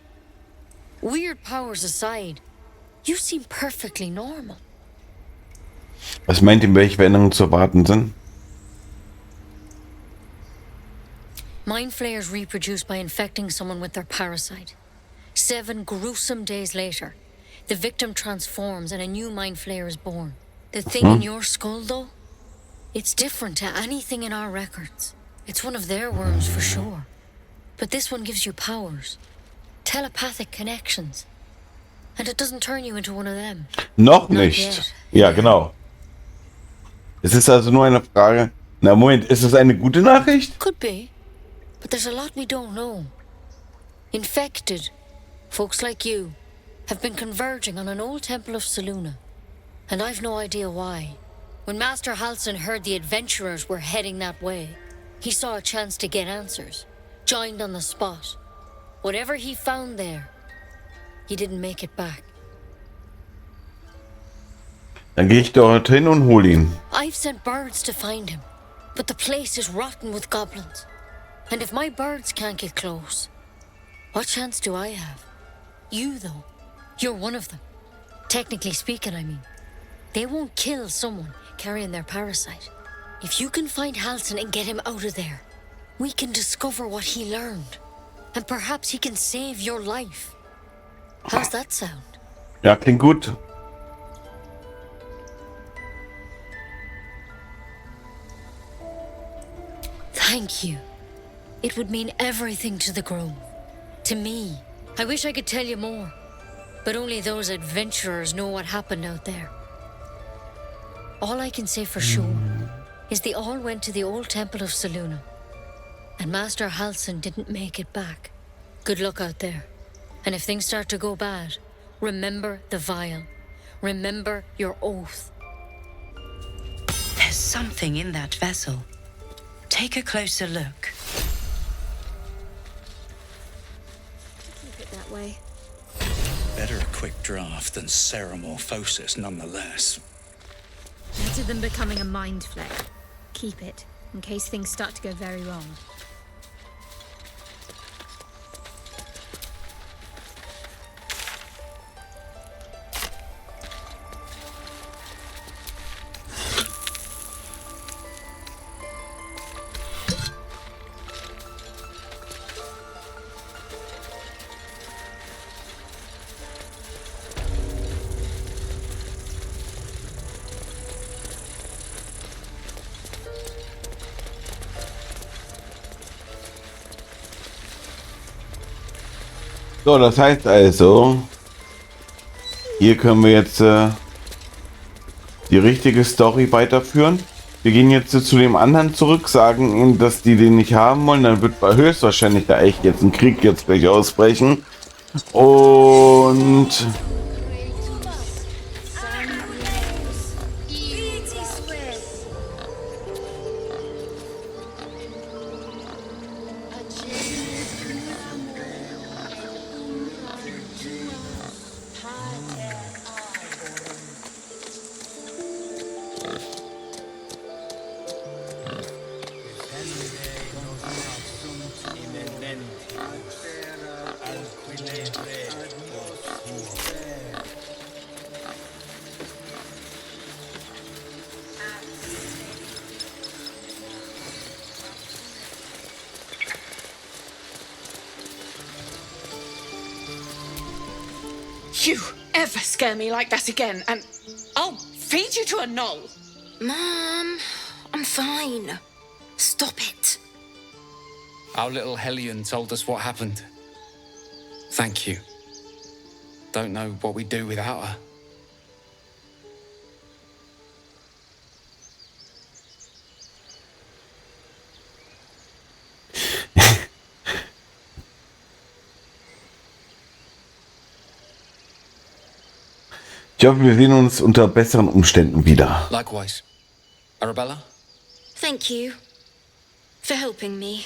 Speaker 14: Weird powers aside, you seem perfectly normal.
Speaker 1: Was meint ihr, welche Veränderungen zu erwarten sind?
Speaker 14: Mind flayers reproduce by infecting someone with their parasite. 7 gruesome days later, The victim transforms and a new mind flayer is born. The thing in your skull, though, it's different to anything in our records. It's one of their worms for sure. But this one gives you powers, telepathic connections. And it doesn't turn you into one of them.
Speaker 1: Noch nicht. Ja, genau. Es ist also nur eine Frage. Na, Moment, ist es eine gute Nachricht?
Speaker 14: Could be. But there's a lot we don't know. Infected, folks like you, have been converging on an old temple of Selûne. And I've no idea why. When Master Halsin heard the adventurers were heading that way, he saw a chance to get answers, joined on the spot. Whatever he found there, he didn't make it back.
Speaker 1: Dann gehe ich dorthin und hole ihn.
Speaker 14: I've sent birds to find him, but the place is rotten with goblins. And if my birds can't get close, what chance do I have? You, though, you're one of them. Technically speaking, I mean. They won't kill someone carrying their parasite. If you can find Halsin and get him out of there, we can discover what he learned. And perhaps he can save your life. How's that sound?
Speaker 1: Ja, klingt gut.
Speaker 14: Thank you. It would mean everything to the Grove. To me. I wish I could tell you more. But only those adventurers know what happened out there. All I can say for sure is they all went to the old temple of Selûne. And Master Halsin didn't make it back. Good luck out there. And if things start to go bad, remember the vial. Remember your oath.
Speaker 18: There's something in that vessel. Take a closer look.
Speaker 12: Keep it that way.
Speaker 16: Better a quick draft than ceremorphosis, nonetheless.
Speaker 12: Better than becoming a mind flayer. Keep it, in case things start to go very wrong.
Speaker 1: So, das heißt also, hier können wir jetzt die richtige Story weiterführen. Wir gehen jetzt zu dem anderen zurück, sagen ihm, dass die den nicht haben wollen. Dann wird höchstwahrscheinlich da echt jetzt ein Krieg jetzt gleich ausbrechen. Und
Speaker 11: You ever scare me like that again, and I'll feed you to a knoll.
Speaker 7: Mom, I'm fine. Stop it.
Speaker 9: Our little Hellion told us what happened. Thank you. Don't know what we'd do without her.
Speaker 1: ich hoffe, wir sehen uns unter besseren Umständen wieder.
Speaker 9: Likewise. Arabella?
Speaker 7: Thank you for helping me.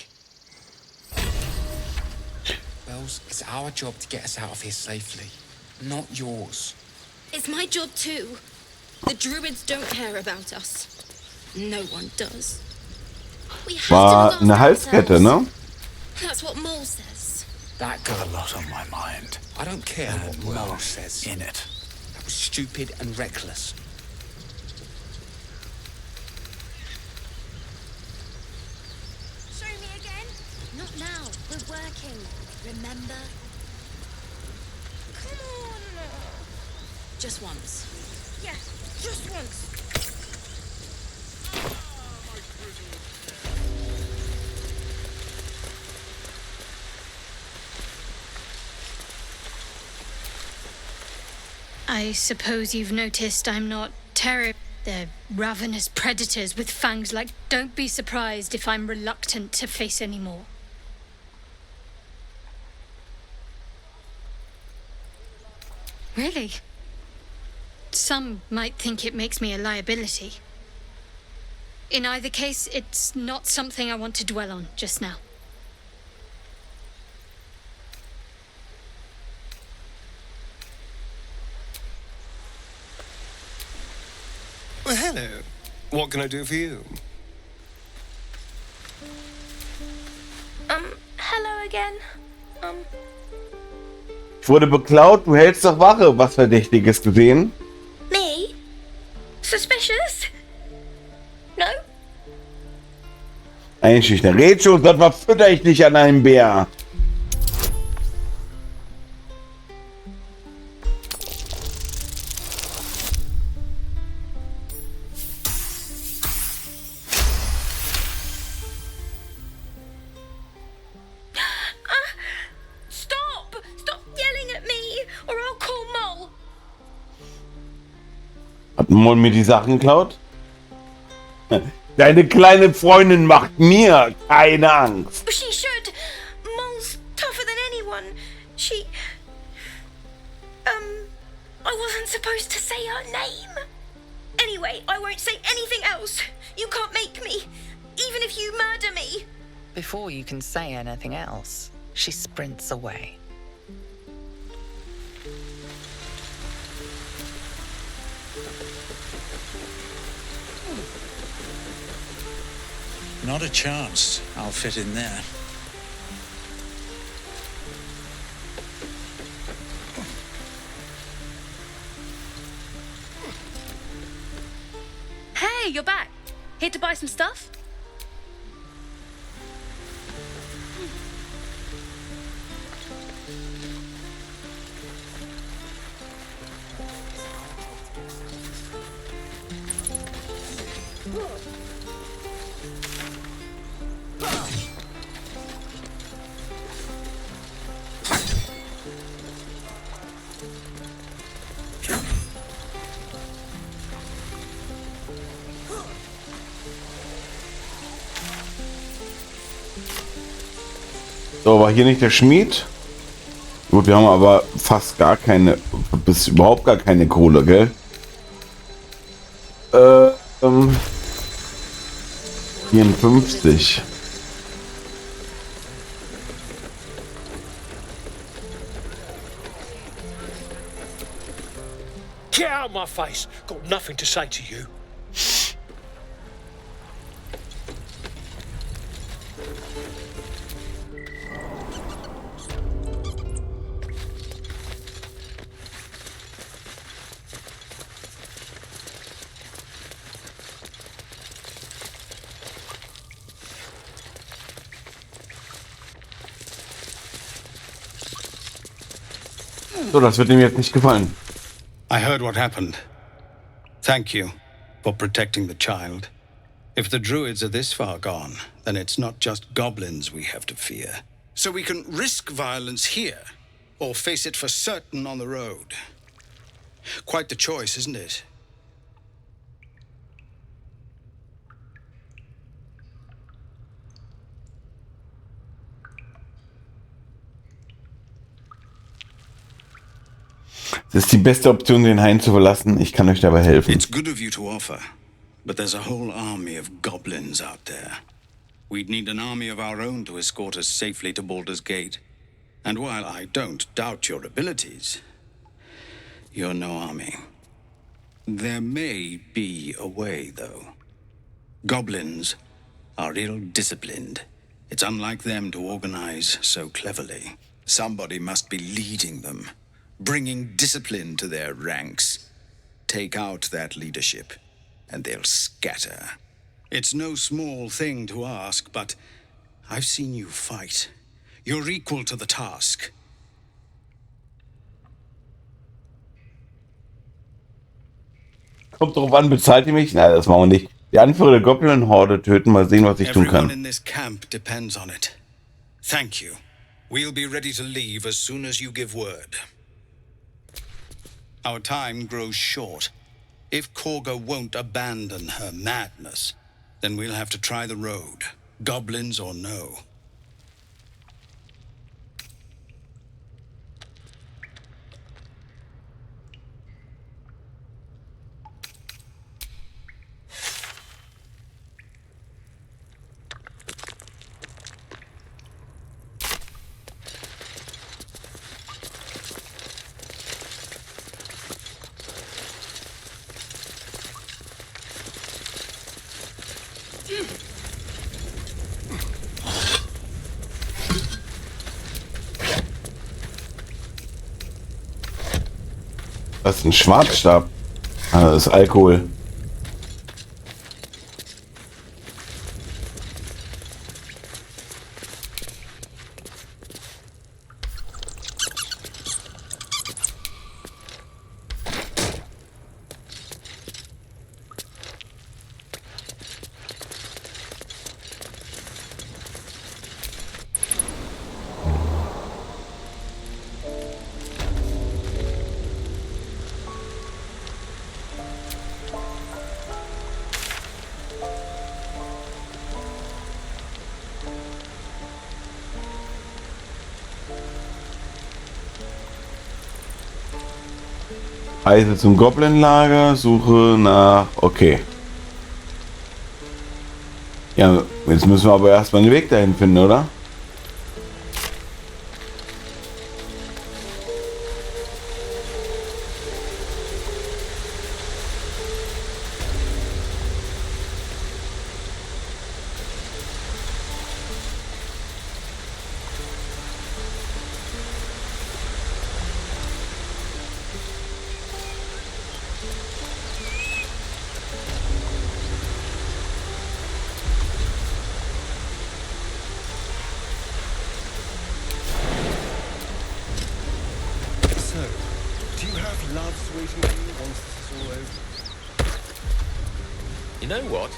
Speaker 9: Wells, it's our job to get us out of here safely, not yours.
Speaker 7: It's my job too. The druids don't care about us. No one does. We have
Speaker 1: War
Speaker 7: to look
Speaker 1: eine
Speaker 7: after
Speaker 1: Halskette,
Speaker 7: ourselves.
Speaker 1: ne?
Speaker 7: That's what Mole says.
Speaker 9: That
Speaker 15: Got a lot on my mind.
Speaker 9: I don't care what Mole says.
Speaker 15: In it.
Speaker 9: That was stupid and reckless.
Speaker 7: Show me again? Not now. We're working. Remember? Come on.
Speaker 10: Just once. Yeah, just once.
Speaker 12: I suppose you've noticed I'm not terrible. They're ravenous predators with fangs like... Don't be surprised if I'm reluctant to face any more. Really? Some might think it makes me a liability. In either case, it's not something I want to dwell on just now.
Speaker 4: Well, hello. What can I do for you?
Speaker 10: Hello again.
Speaker 1: Ich wurde beklaut, du hältst doch Wache. Was Verdächtiges gesehen?
Speaker 10: Me? Suspicious? No?
Speaker 1: Einschüchtern. Red schon, sonst verfütter ich dich an einem Bär.
Speaker 10: Stop! Stop yelling at me, or I'll call Mole.
Speaker 1: Hat Moll mir die Sachen geklaut? Deine kleine Freundin macht mir keine Angst.
Speaker 10: She should. Mole's tougher than anyone. She... I wasn't supposed to say her name. Anyway, I won't say anything else. You can't make me, even if you murder me.
Speaker 3: Before you can say anything else, she sprints away.
Speaker 16: Not a chance I'll fit in there.
Speaker 10: Hey, you're back. Here to buy some stuff?
Speaker 1: So, war hier nicht der Schmied? Gut, wir haben aber fast gar keine, bis überhaupt gar keine Kohle, gell? 54.
Speaker 6: Get out of my face. Got nothing to say to you.
Speaker 1: So, das wird ihm jetzt nicht gefallen.
Speaker 2: I heard what happened. Thank you for protecting the child. If the druids are this far gone, then it's not just goblins we have to fear. So we can risk violence here, or face it for certain on the road. Quite the choice, isn't it?
Speaker 1: Das ist die beste Option, den Hain zu verlassen. Ich kann euch dabei helfen.
Speaker 2: It's good of you to offer, but there's a whole army of goblins out there. We'd need an army of our own to escort us safely to Baldurs Gate. And while I don't doubt your abilities, you're no army. There may be a way, though. Goblins are ill-disciplined. It's unlike them to organize so cleverly. Somebody must be leading them, bringing discipline to their ranks. Take out that leadership, and they'll scatter. It's no small thing to ask, but I've seen you fight. You're equal to the task.
Speaker 1: Kommt drauf an, bezahlt ihr mich? Nein, das machen wir nicht. Die Anführer der Goblin-Horde töten, mal sehen, was ich tun
Speaker 2: Everyone
Speaker 1: kann.
Speaker 2: in this camp depends on it. Thank you. We'll be ready to leave as soon as you give word. Our time grows short. If Korga won't abandon her madness, then we'll have to try the road, goblins or no.
Speaker 1: Das ist ein Schwarzstab. Ah, das ist Alkohol. Reise zum Goblin-Lager, Suche nach... Okay. Ja, jetzt müssen wir aber erstmal einen Weg dahin finden, oder?
Speaker 4: So, do you have loves waiting for you once this is all over?
Speaker 8: You know what?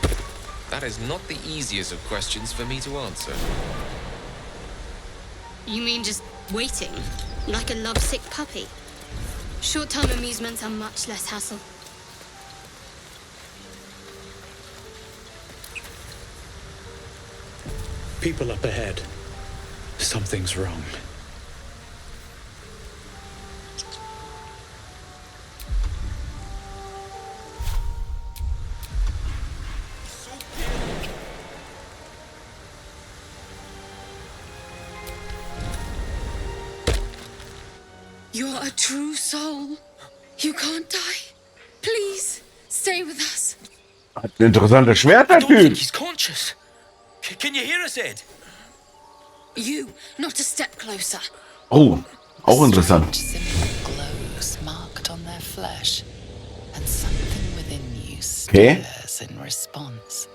Speaker 8: That is not the easiest of questions for me to answer.
Speaker 12: You mean just waiting? Like a lovesick puppy? Short-term amusements are much less hassle.
Speaker 16: People up ahead. Something's wrong.
Speaker 7: You're a true soul. You can't die. Please, stay with us.
Speaker 1: Hat ein interessantes Schwert, der
Speaker 6: I don't think
Speaker 1: Typ.
Speaker 6: he's conscious. Can you hear us, Ed?
Speaker 7: You, not a step closer.
Speaker 1: Oh, auch interessant.
Speaker 3: Glows marked on their flesh, and something within you
Speaker 1: Okay.
Speaker 3: stirs in response.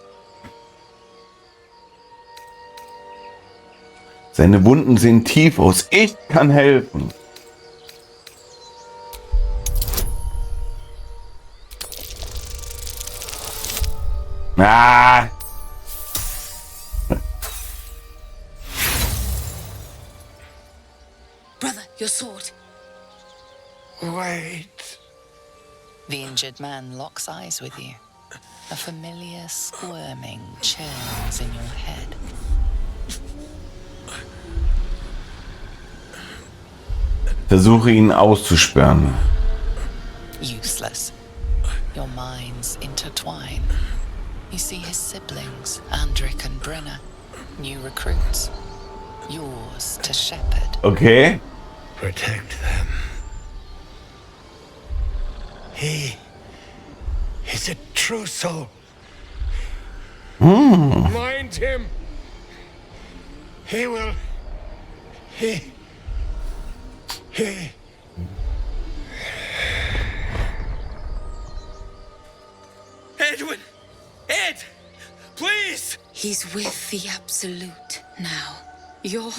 Speaker 1: Seine Wunden sehen tief aus. Ich kann helfen. Ah.
Speaker 7: Brother, your sword.
Speaker 17: Wait.
Speaker 3: The injured man locks eyes with you. A familiar squirming churns in your head.
Speaker 1: Versuche ihn auszusperren.
Speaker 3: Useless. Your minds intertwine. You see his siblings, Andric and Brenna, new recruits. Yours to shepherd.
Speaker 1: Okay.
Speaker 17: Protect them. He is a true soul. Mind him. He will. He.
Speaker 6: Edwin! Ed! Please!
Speaker 7: He's with the Absolute now. You're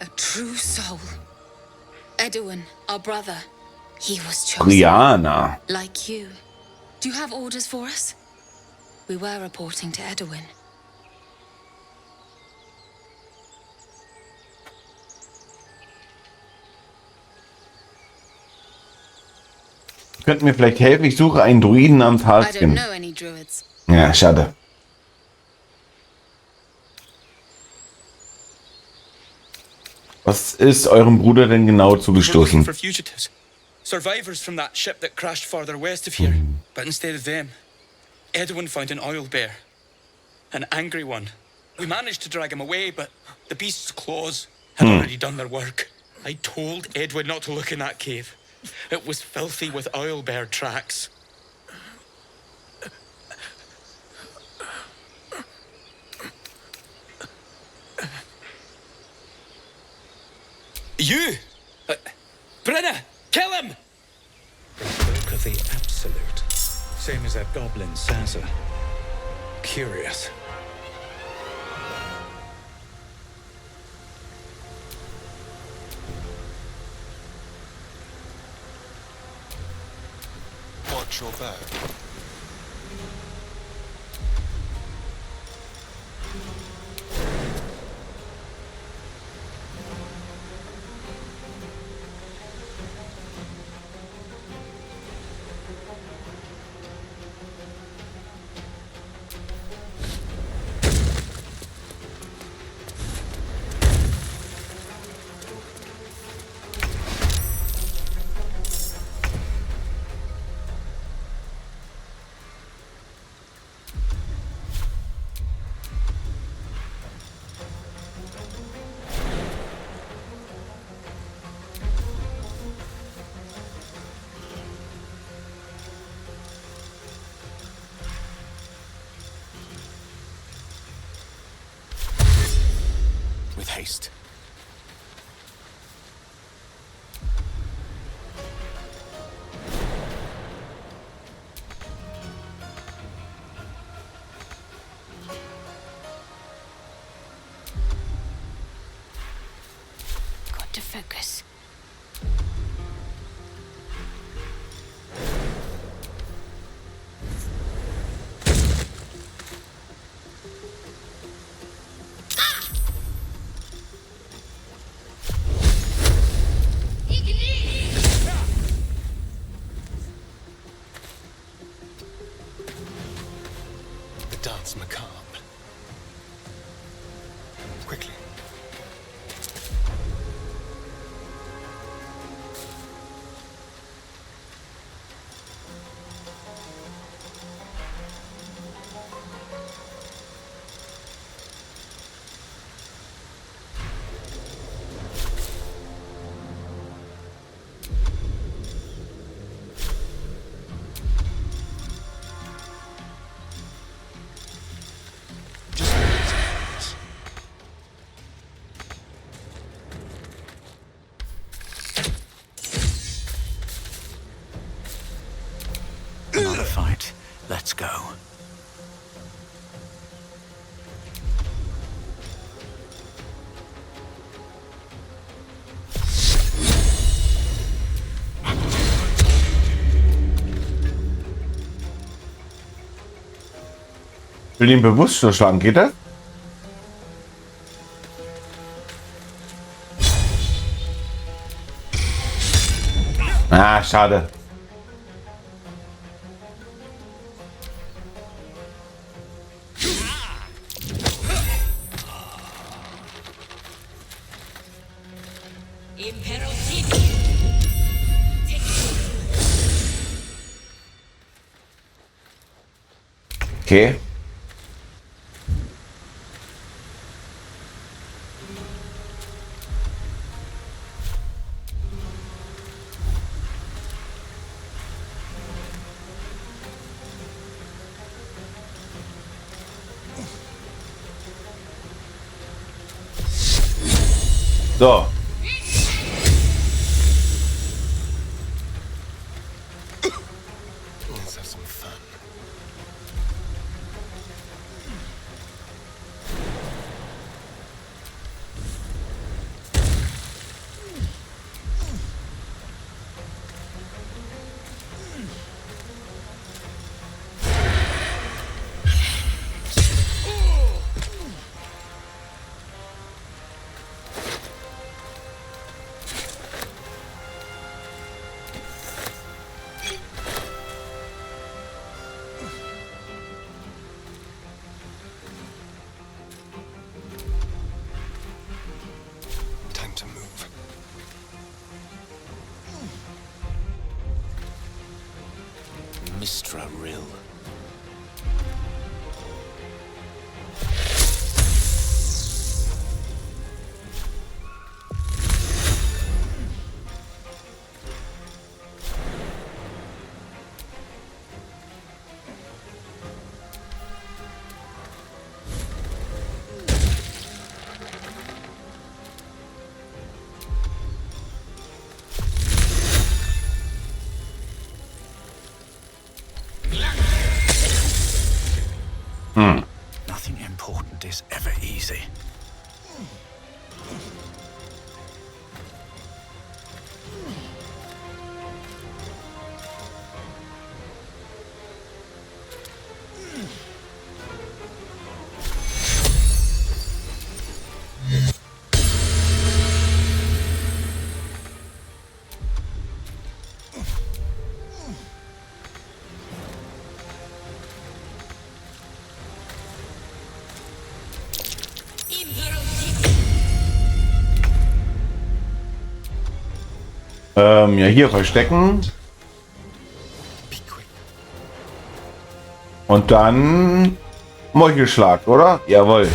Speaker 7: a true soul. Edwin, our brother. He was chosen.
Speaker 1: Brianna.
Speaker 7: Like you. Do you have orders for us? We were reporting to Edwin.
Speaker 1: Könnt mir vielleicht helfen? Ich suche einen Druiden namens
Speaker 7: I don't
Speaker 1: Harskin.
Speaker 7: know any druids.
Speaker 1: Ja, schade. Was ist eurem Bruder denn genau
Speaker 19: We're looking
Speaker 1: zugestoßen?
Speaker 19: for fugitives. Survivors from that ship that crashed farther west of here. But instead of them, Edwin found an oil bear. An angry one. We managed to drag him away, but the beast's claws had already done their work. I told Edwin not to look in that cave. It was filthy with oil bear tracks. You! Brenna! Kill him!
Speaker 16: The book of the Absolute. Same as that goblin, Sazza. Curious.
Speaker 4: Watch your back.
Speaker 15: With haste.
Speaker 14: Got to focus.
Speaker 4: The dance macabre. Quickly.
Speaker 15: Another fight. Let's go.
Speaker 1: Ich will ihn bewusstlos schlagen, geht das? Ah, schade. Okay. So.
Speaker 4: Let's have some fun.
Speaker 15: Mistra Rill. Nothing important is ever easy.
Speaker 1: Ja, hier verstecken. Und dann Meuchelschlag, oder? Jawohl.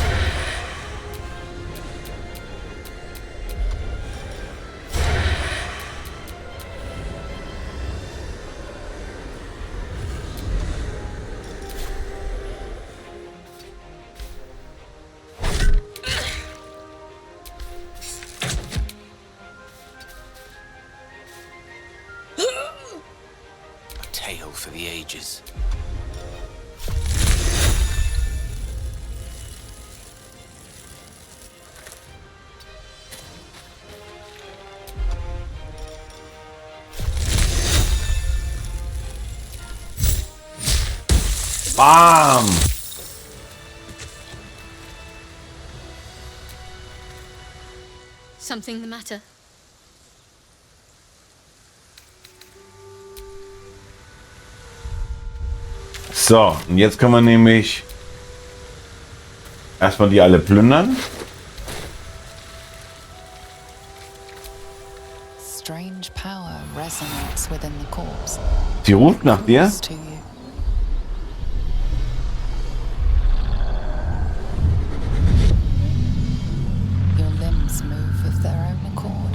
Speaker 15: A tale for the ages.
Speaker 1: Bam!
Speaker 12: Something the matter?
Speaker 1: So, und jetzt können wir nämlich erstmal die alle plündern.
Speaker 3: Strange power resonates within the corpse.
Speaker 1: Sie ruft nach dir.
Speaker 3: Calls to you. Your limbs move of their own accord.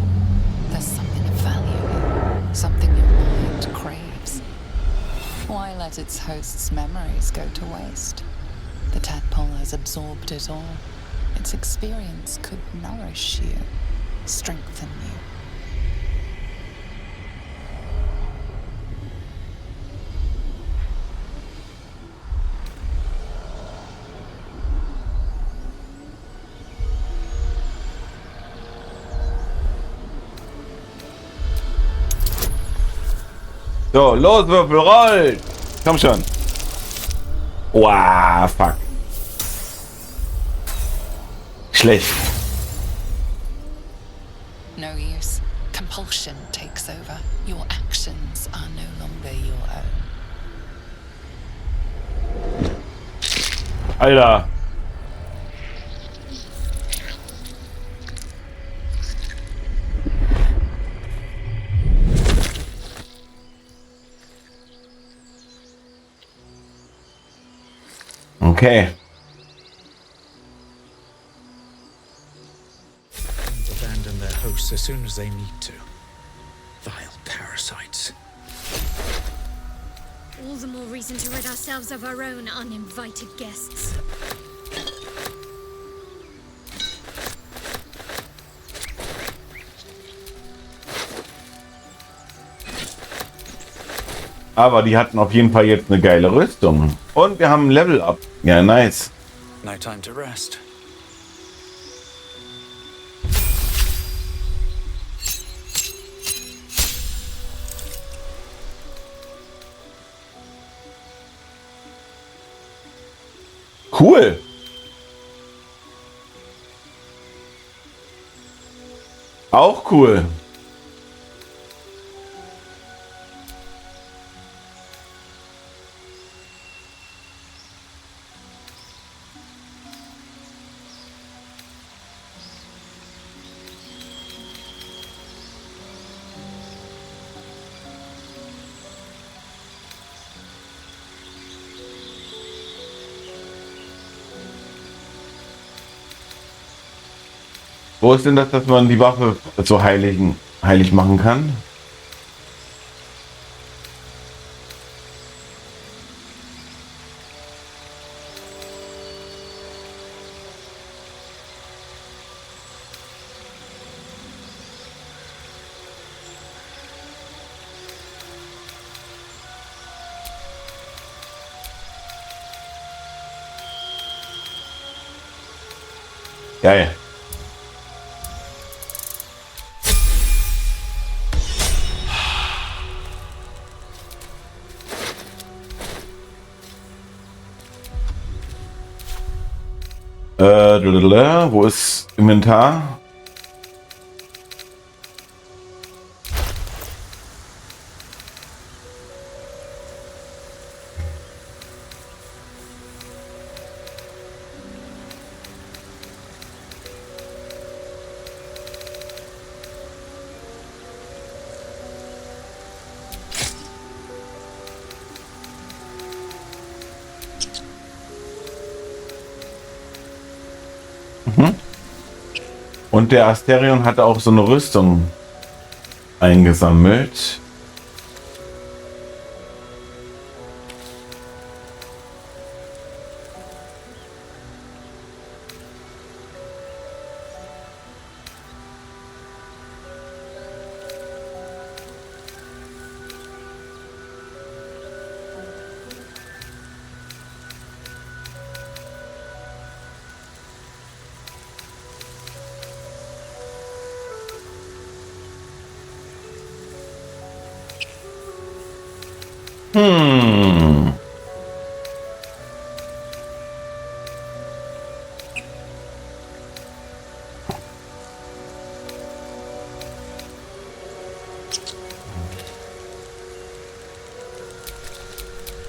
Speaker 3: There's something of value here, something your mind craves. Why let its host's memories go to waste? The tadpole has absorbed it all. Its experience could nourish you, strengthen you.
Speaker 1: So, los, Würfel, rollt! Komm schon. Wow, fuck. Schlecht.
Speaker 3: No use. Compulsion takes over. Your actions are no longer your own.
Speaker 1: Alter. Okay.
Speaker 16: Abandon their hosts as soon as they need to. Vile parasites.
Speaker 12: All the more reason to rid ourselves of our own uninvited guests.
Speaker 1: Aber die hatten auf jeden Fall jetzt eine geile Rüstung. Und wir haben ein Level Up. Ja, nice.
Speaker 15: No time to rest.
Speaker 1: Cool. Auch cool. Wo ist denn das, dass man die Waffe so heilig machen kann? Geil. Wo ist Inventar? Und der Asterion hat auch so eine Rüstung eingesammelt.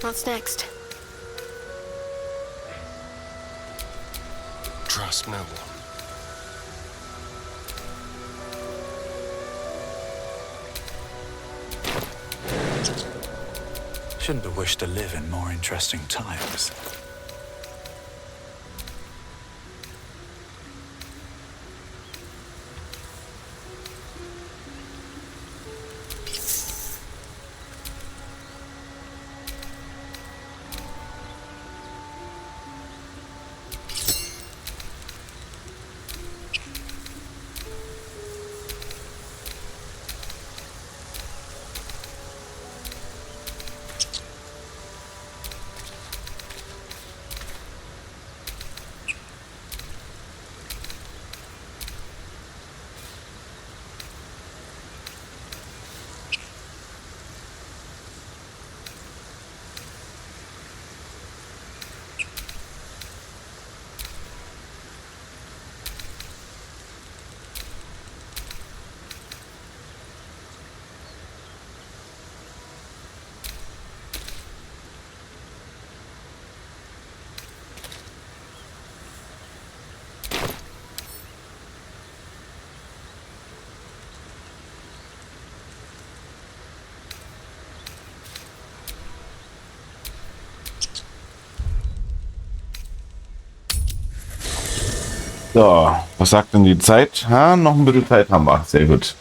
Speaker 20: What's next?
Speaker 21: Trust no one.
Speaker 15: Shouldn't have wished to live in more interesting times.
Speaker 1: So, was sagt denn die Zeit? Ha, noch ein bisschen Zeit haben wir. Sehr gut.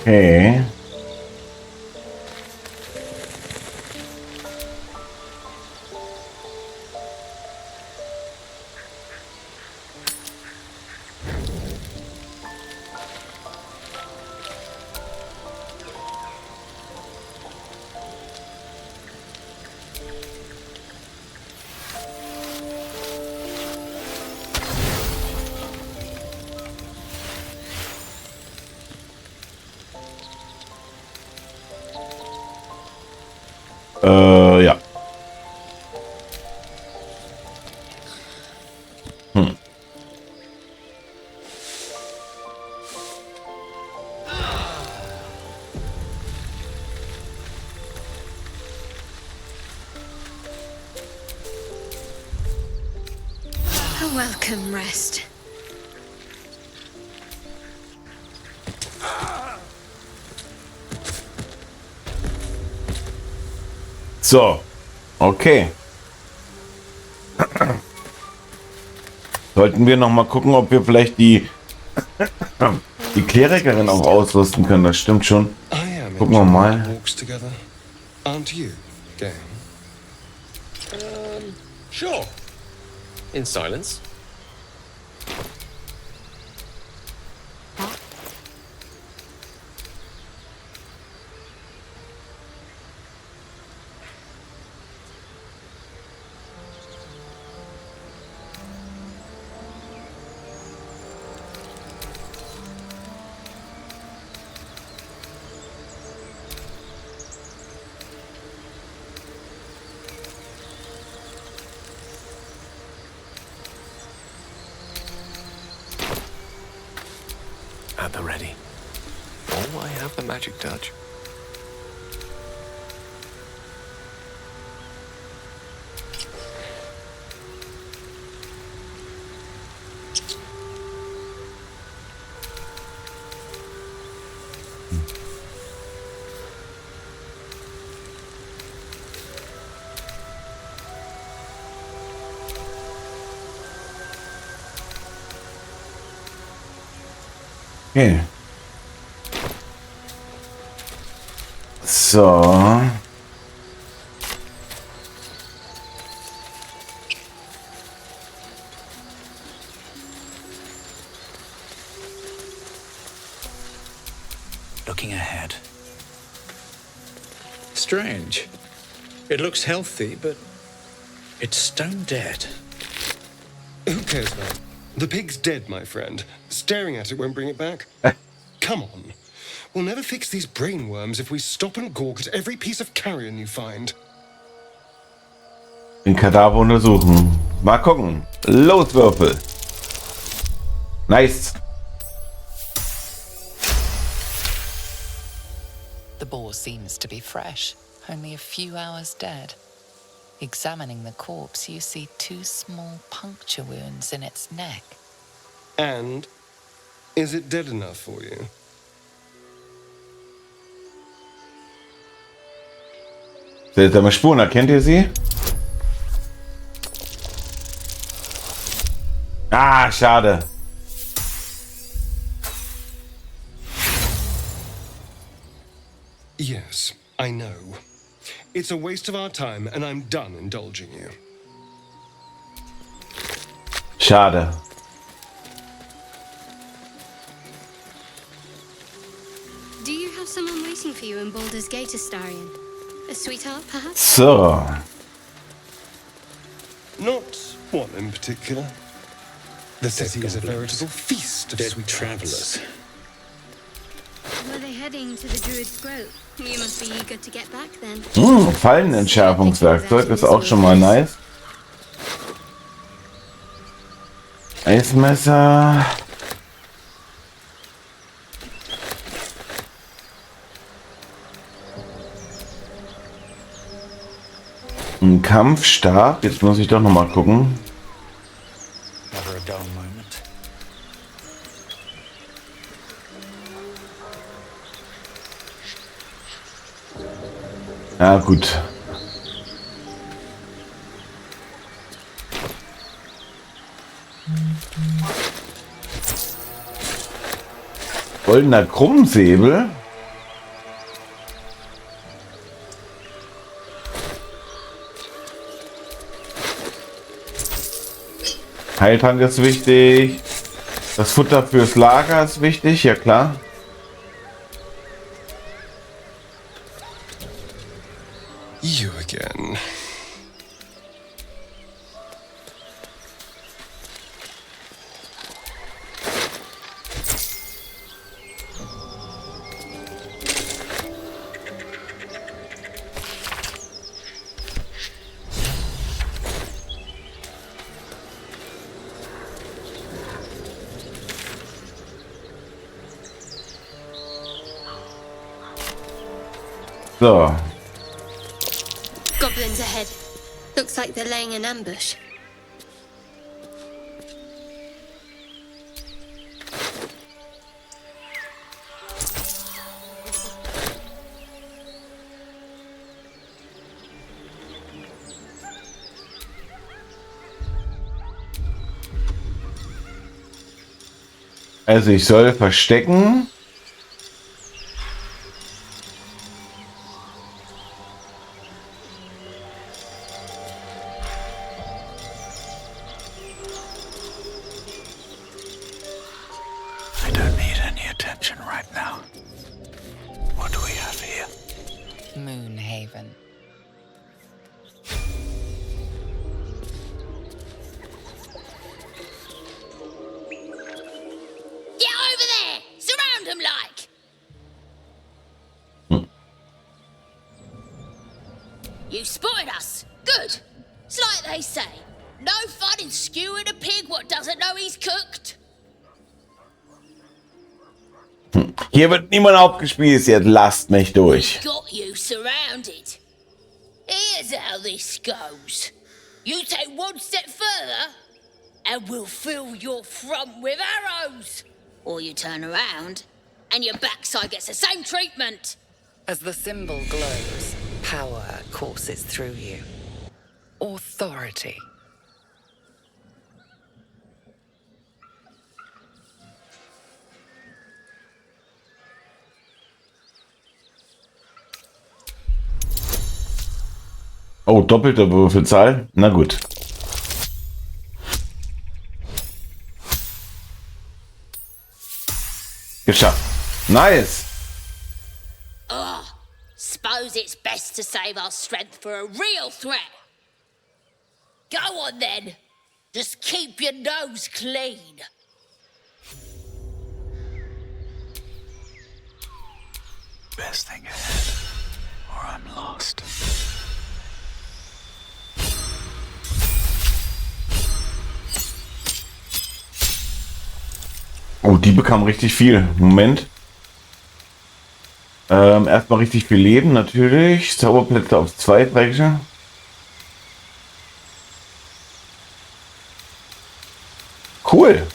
Speaker 1: Okay.
Speaker 12: welcome, Rest.
Speaker 1: So, okay. Sollten wir noch mal gucken, ob wir vielleicht die Klerikerin auch ausrüsten können. Das stimmt schon. Gucken wir mal.
Speaker 4: Aren't you, game?
Speaker 20: Sure. In silence. At the ready. Oh, I have the magic touch.
Speaker 1: Okay. So.
Speaker 15: Looking ahead.
Speaker 16: Strange. It looks healthy, but it's stone dead.
Speaker 4: Who cares, man? The pig's dead, my friend. Staring at it won't bring it back. Come on. We'll never fix these brainworms if we stop and gawk at every piece of carrion you find.
Speaker 1: Den Kadaver untersuchen. Mal gucken. Los, Würfel. Nice.
Speaker 3: The boar seems to be fresh, only a few hours dead. Examining the corpse, you see 2 small puncture wounds in its neck.
Speaker 4: And is it dead enough for you?
Speaker 1: Seltsame Spuren, erkennt ihr sie? Ah, schade.
Speaker 4: Yes, I know. It's a waste of our time, and I'm done indulging you.
Speaker 1: Schade.
Speaker 12: Do you have someone waiting for you in Baldurs Gate, Astarion? A sweetheart, perhaps?
Speaker 1: So.
Speaker 4: Not one in particular. The city is a veritable feast of
Speaker 16: dead
Speaker 4: sweet
Speaker 16: travelers.
Speaker 12: Were they heading to the Druid's Grove? You must be eager to get back then.
Speaker 1: Fallenentschärfungswerkzeug ist auch schon mal nice. Eismesser. Ein Kampfstab. Jetzt muss ich doch noch mal gucken.
Speaker 15: Never a dull moment.
Speaker 1: Ja, gut. Goldener Krummsäbel. Heiltrank ist wichtig. Das Futter fürs Lager ist wichtig, ja klar.
Speaker 4: You again.
Speaker 1: So.
Speaker 12: Goblins ahead. Looks like they're laying an ambush.
Speaker 1: Also ich soll verstecken.
Speaker 15: I don't need any attention right now. What do we have here?
Speaker 3: Moonhaven.
Speaker 7: Get over there! Surround them like! You spotted us. Good. It's like they say. No fun in skewing a pig what doesn't know he's cooked.
Speaker 1: Hier wird niemand aufgespießt, jetzt lasst mich durch.
Speaker 7: Got you surrounded. Here's how this goes. You take one step further, and we'll fill your front with arrows. Or you turn around, and your backside gets the same treatment.
Speaker 3: As the symbol glows, power courses through you. Authority.
Speaker 1: Oh, doppelte Würfelzahl? Na gut. Geschafft. Nice.
Speaker 7: Ugh. Suppose it's best to save our strength for a real threat. Go on then. Just keep your nose clean.
Speaker 15: Best thing ahead, or I'm lost.
Speaker 1: Oh, die bekam richtig viel. Moment. Erstmal richtig viel Leben, natürlich. Zauberplätze auf 2 Träger. Cool.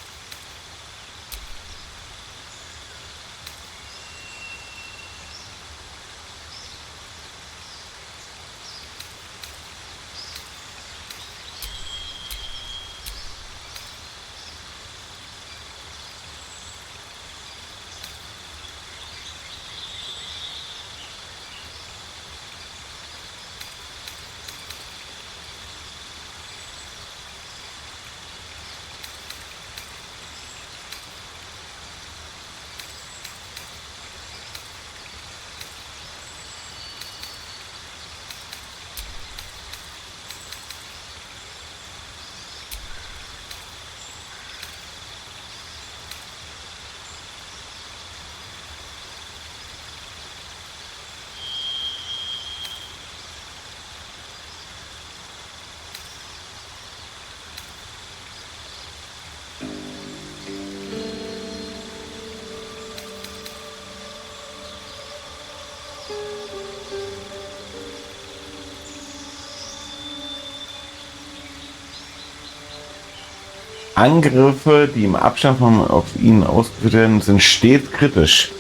Speaker 1: Angriffe, die im Abstand von auf ihn ausgeführt werden, sind stets kritisch.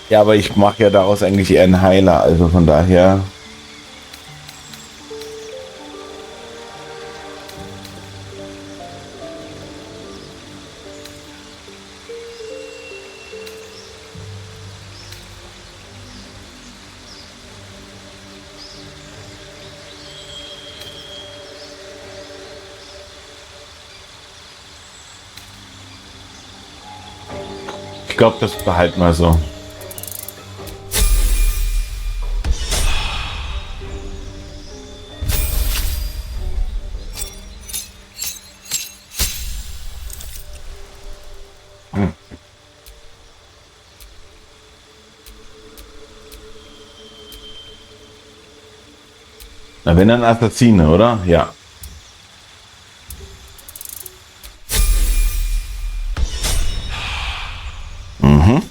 Speaker 1: Ja, aber ich mache ja daraus eigentlich eher einen Heiler, also von daher. Ich glaube, das behalten wir so. Na, wenn dann Assassine, oder? Ja. Mhm.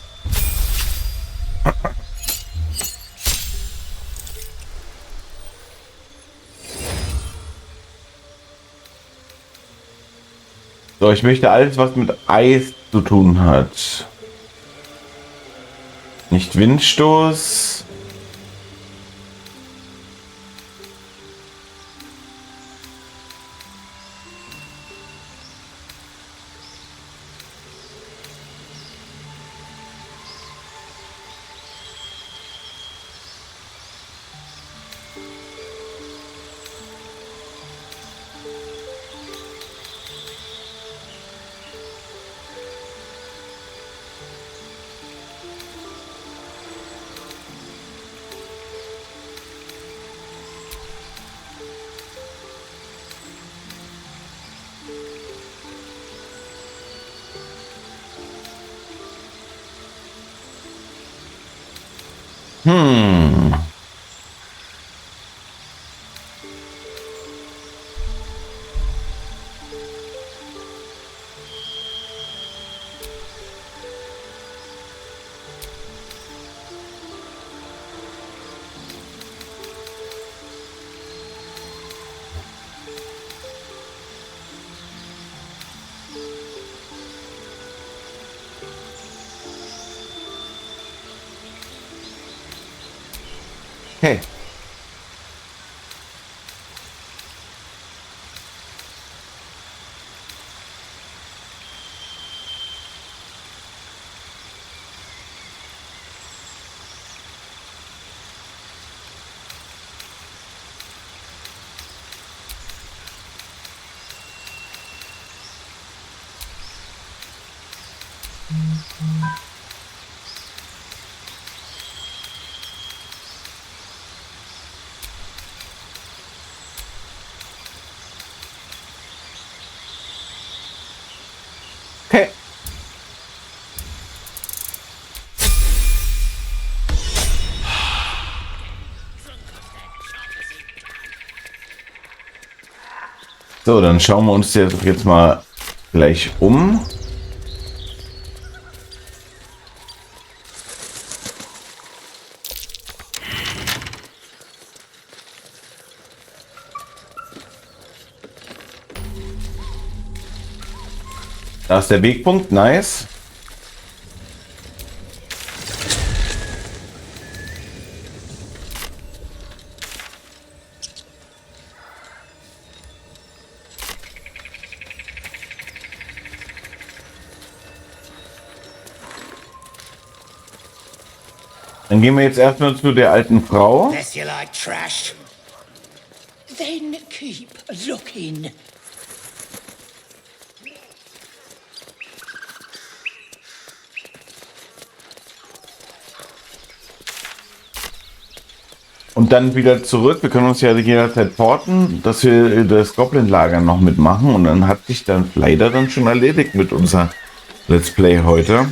Speaker 1: So, ich möchte alles, was mit Eis zu tun hat. Nicht Windstoß. Hm. Okay. Okay. So, dann schauen wir uns jetzt mal gleich um. Da ist der Wegpunkt, nice. Dann gehen wir jetzt erstmal zu der alten Frau.
Speaker 13: Unless you like trash. Then keep looking.
Speaker 1: Und dann wieder zurück. Wir können uns ja jederzeit porten, dass wir das Goblin-Lager noch mitmachen. Und dann hat sich dann leider dann schon erledigt mit unser Let's Play heute.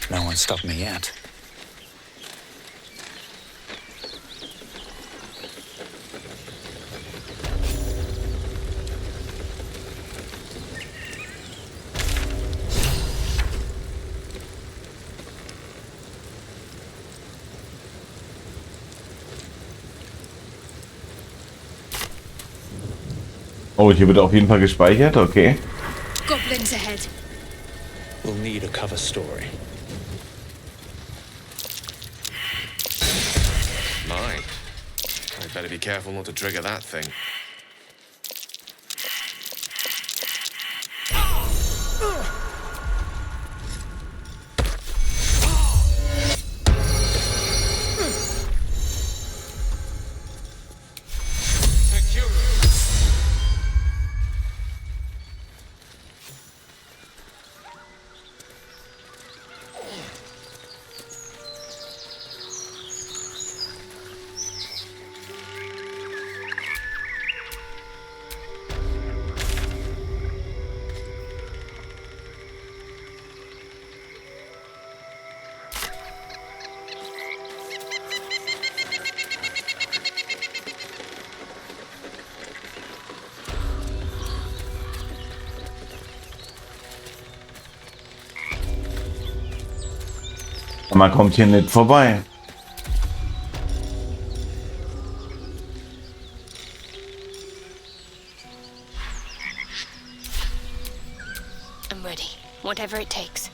Speaker 16: No one stopped me yet.
Speaker 1: Oh, hier wird auf jeden Fall gespeichert, okay.
Speaker 11: Goblins ahead.
Speaker 16: We'll need a cover story.
Speaker 8: Mine. I'd better be careful not to trigger that thing.
Speaker 1: Man kommt hier nicht vorbei.
Speaker 12: I'm ready, whatever it takes.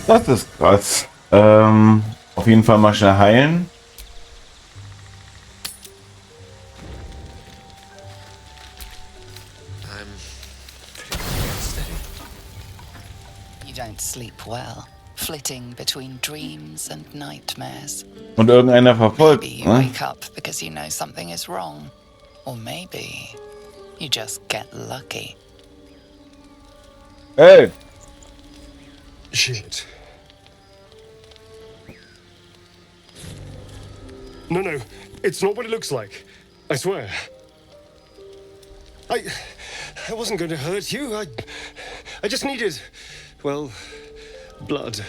Speaker 1: Das ist krass. Auf jeden Fall mal schnell heilen.
Speaker 3: You don't sleep well. flitting between dreams and nightmares.
Speaker 1: Und irgendeiner verfolgt.
Speaker 3: Maybe you wake up because you know something is wrong. Or maybe you just get lucky.
Speaker 1: Hey!
Speaker 4: Shit. No, it's not what it looks like. I swear. I wasn't going to hurt you. I just needed, well, blood.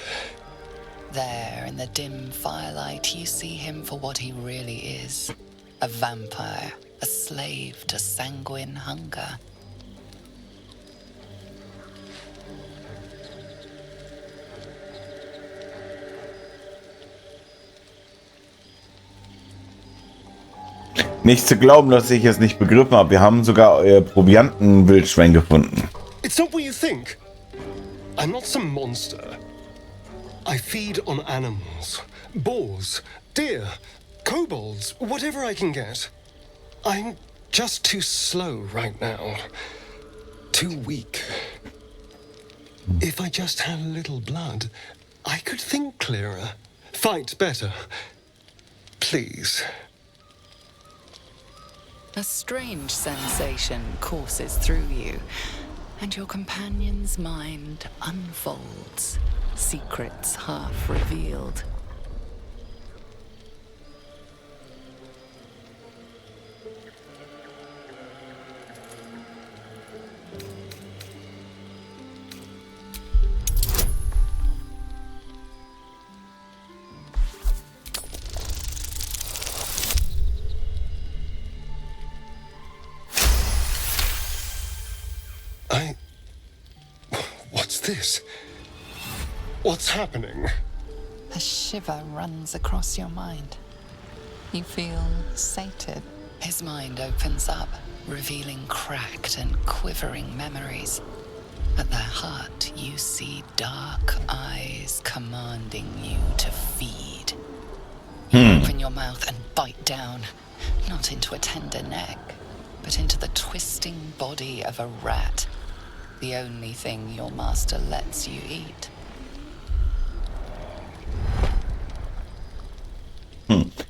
Speaker 3: There, in the dim firelight, you see him for what he really is. A vampire, a slave to sanguine hunger.
Speaker 1: Nicht zu glauben, dass ich es nicht begriffen habe. Wir haben sogar euer Proviantenwildschwein gefunden.
Speaker 4: It's not what you think. I'm not some monster. I feed on animals. Boars, deer, kobolds, whatever I can get. I'm just too slow right now. Too weak. If I just had a little blood, I could think clearer. Fight better. Please.
Speaker 3: A strange sensation courses through you, and your companion's mind unfolds, secrets half revealed.
Speaker 4: What's this? What's happening?
Speaker 3: A shiver runs across your mind. You feel sated. His mind opens up, revealing cracked and quivering memories. At their heart, you see dark eyes commanding you to feed. You open your mouth and bite down, not into a tender neck, but into the twisting body of a rat. The only thing your master lets you eat.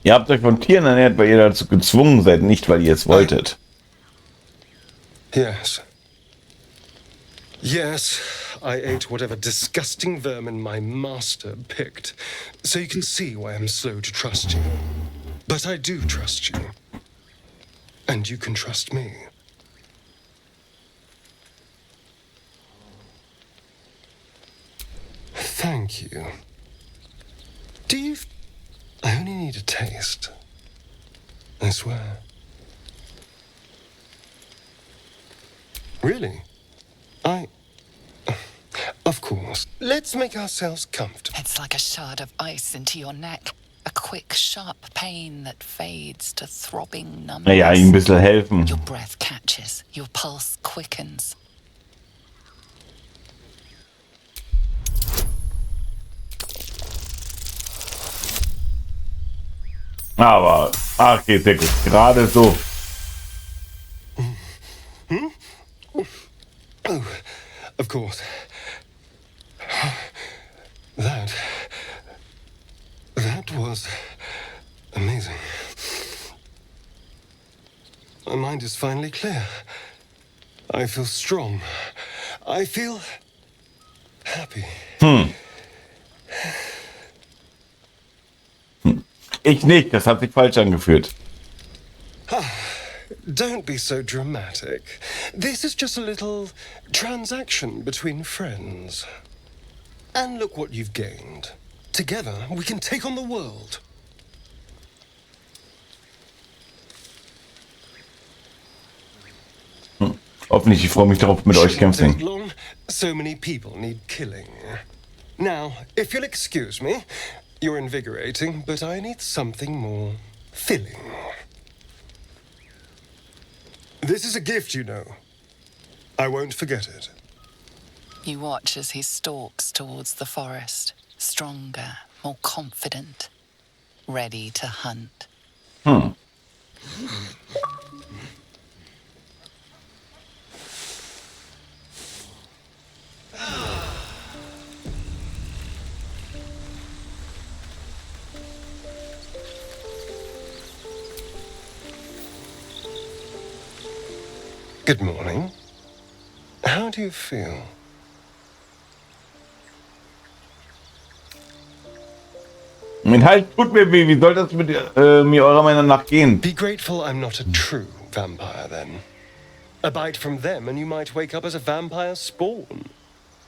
Speaker 1: Ihr habt euch von Tieren ernährt, weil ihr dazu gezwungen seid, nicht weil ihr es wolltet.
Speaker 4: Yes. Yes, I ate whatever disgusting vermin my master picked. So you can see why I'm slow to trust you. But I do trust you. And you can trust me. Thank you. Do you... I only need a taste. I swear. Really? Of course. Let's make ourselves comfortable.
Speaker 3: It's like a shard of ice into your neck. A quick, sharp pain that fades to throbbing numbness.
Speaker 1: Naja, ihm ein bisschen helfen.
Speaker 3: Your breath catches. Your pulse quickens.
Speaker 1: Aber, geht sehr gut. Gerade so.
Speaker 4: Oh, of course. That was amazing. My mind is finally clear. I feel strong. I feel happy.
Speaker 1: Ich nicht, das hat sich falsch angefühlt.
Speaker 4: Don't be so dramatic. This is just a little transaction between friends. And look what you've gained. Together, we can take on the world.
Speaker 1: Hoffentlich, ich freue mich darauf, mit euch kämpfen.
Speaker 4: Long, so many people need killing. Now, if you'll excuse me, you're invigorating, but I need something more filling. This is a gift, you know. I won't forget it.
Speaker 3: You watch as he stalks towards the forest, stronger, more confident, ready to hunt.
Speaker 4: Good morning. How do you feel?
Speaker 1: Mein Hals tut mir weh. Wie soll das mit mir eurer Meinung nach gehen?
Speaker 4: Be grateful I'm not a true vampire, then. A bite from them and you might wake up as a vampire spawn.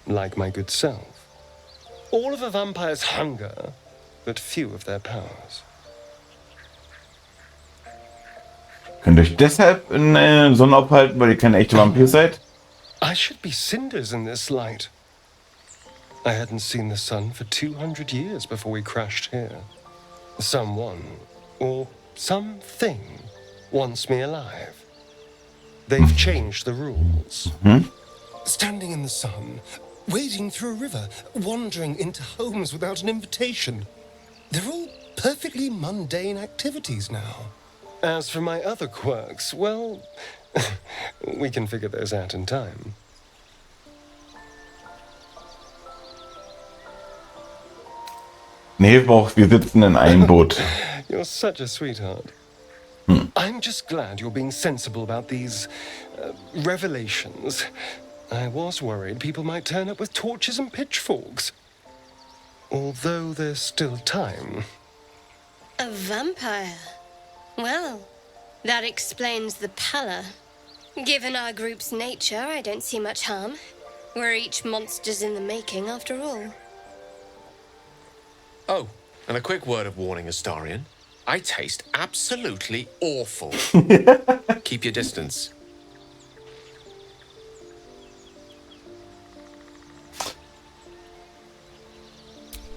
Speaker 4: Like my good self. All of a vampire's hunger, but few of their powers.
Speaker 1: Könnt ihr euch deshalb in Sonne aufhalten, weil ihr kein echter Vampir seid?
Speaker 4: I should be cinders in this light. I hadn't seen the sun for 200 years before we crashed here. Someone, or something, wants me alive. They've changed the rules. Standing in the sun, wading through a river, wandering into homes without an invitation. They're all perfectly mundane activities now. As for my other quirks, well, we can figure those out in time.
Speaker 1: Nee, wir sitzen in einem Boot.
Speaker 4: You're such a sweetheart. I'm just glad you're being sensible about these revelations. I was worried people might turn up with torches and pitchforks. Although there's still time.
Speaker 21: A vampire? Well, that explains the pallor. Given our group's nature, I don't see much harm. We're each monsters in the making, after all.
Speaker 8: Oh, and a quick word of warning, Astarion. I taste absolutely awful. Keep your distance.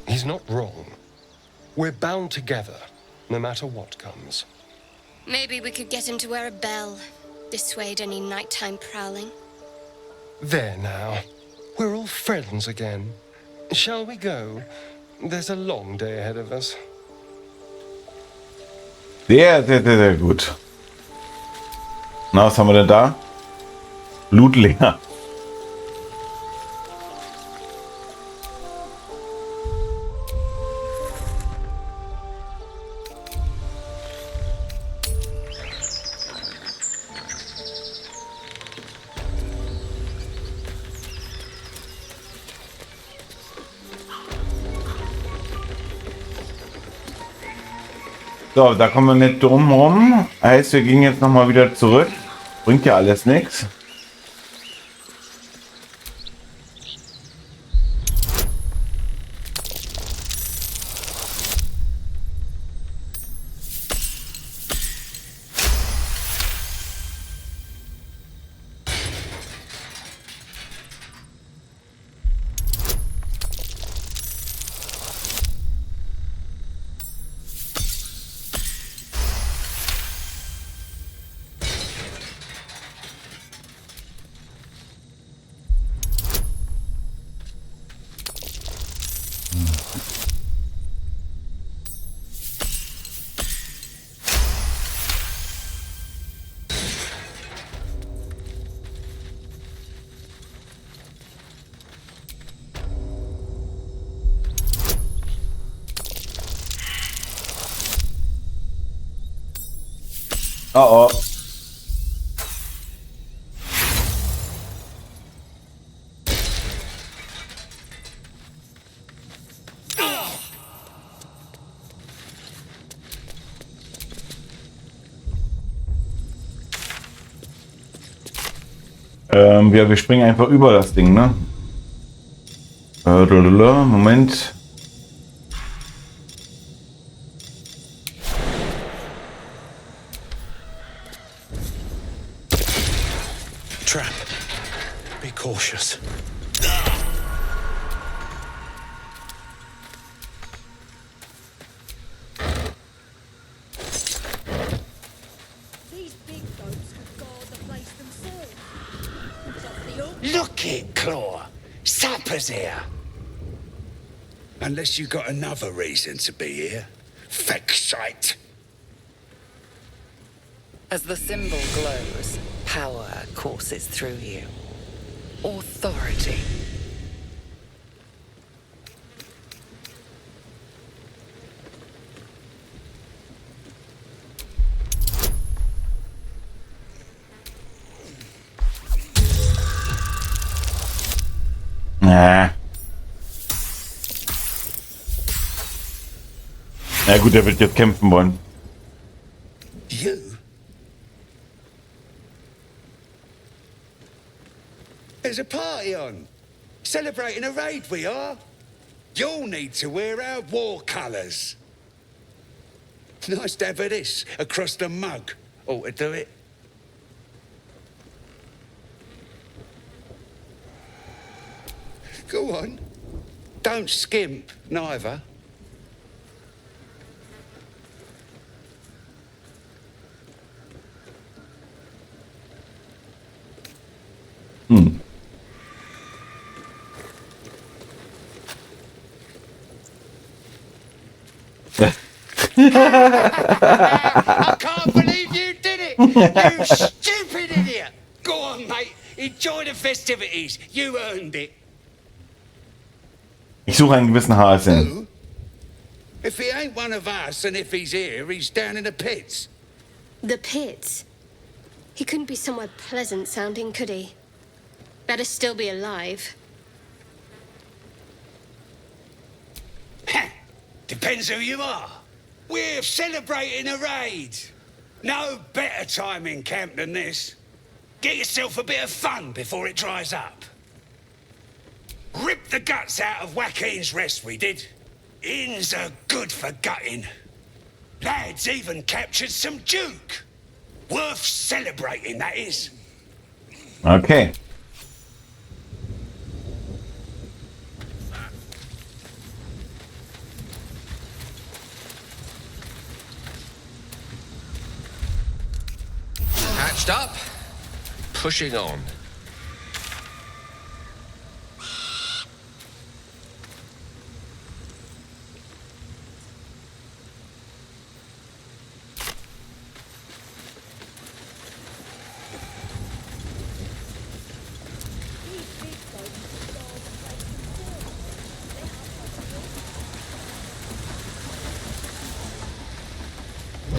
Speaker 4: He's not wrong. We're bound together, no matter what comes.
Speaker 21: Maybe we could get him to wear a bell. Dissuade any nighttime prowling.
Speaker 4: There now. We're all friends again. Shall we go? There's a long day ahead of us.
Speaker 1: Sehr, sehr, sehr, sehr gut. Na, was haben wir denn da? Blut leer. So, da kommen wir nicht drum rum. Heißt, wir gehen jetzt nochmal wieder zurück. Bringt ja alles nichts. Oh oh. Ja, wir springen einfach über das Ding, ne? Moment.
Speaker 6: Trap. Be cautious.
Speaker 11: These big boats could guard the place themselves.
Speaker 22: Look it, Claw. Supper's here. Unless you got another reason to be here. Fexite.
Speaker 3: As the symbol glows, power courses through you. Authority.
Speaker 1: Na gut, der wird jetzt kämpfen wollen.
Speaker 22: You? There's a party on. Celebrating a raid, we are. You'll need to wear our war colours. Nice to have this across the mug. Ought to do it. Go on. Don't skimp, neither.
Speaker 13: I can't believe you did it! You stupid idiot! Go on, mate. Enjoy the festivities. You earned it.
Speaker 1: Ich suche einen gewissen Hasen.
Speaker 22: If he ain't one of us, and if he's here, he's down in the pits.
Speaker 21: The pits? He couldn't be somewhere pleasant sounding, could he? Better still be alive.
Speaker 22: Depends who you are. We're celebrating a raid. No better time in camp than this. Get yourself a bit of fun before it dries up. Rip the guts out of Joaquin's rest, we did. Inns are good for gutting. Lads even captured some Duke. Worth celebrating, that is.
Speaker 1: Okay.
Speaker 8: Hatched up, pushing on.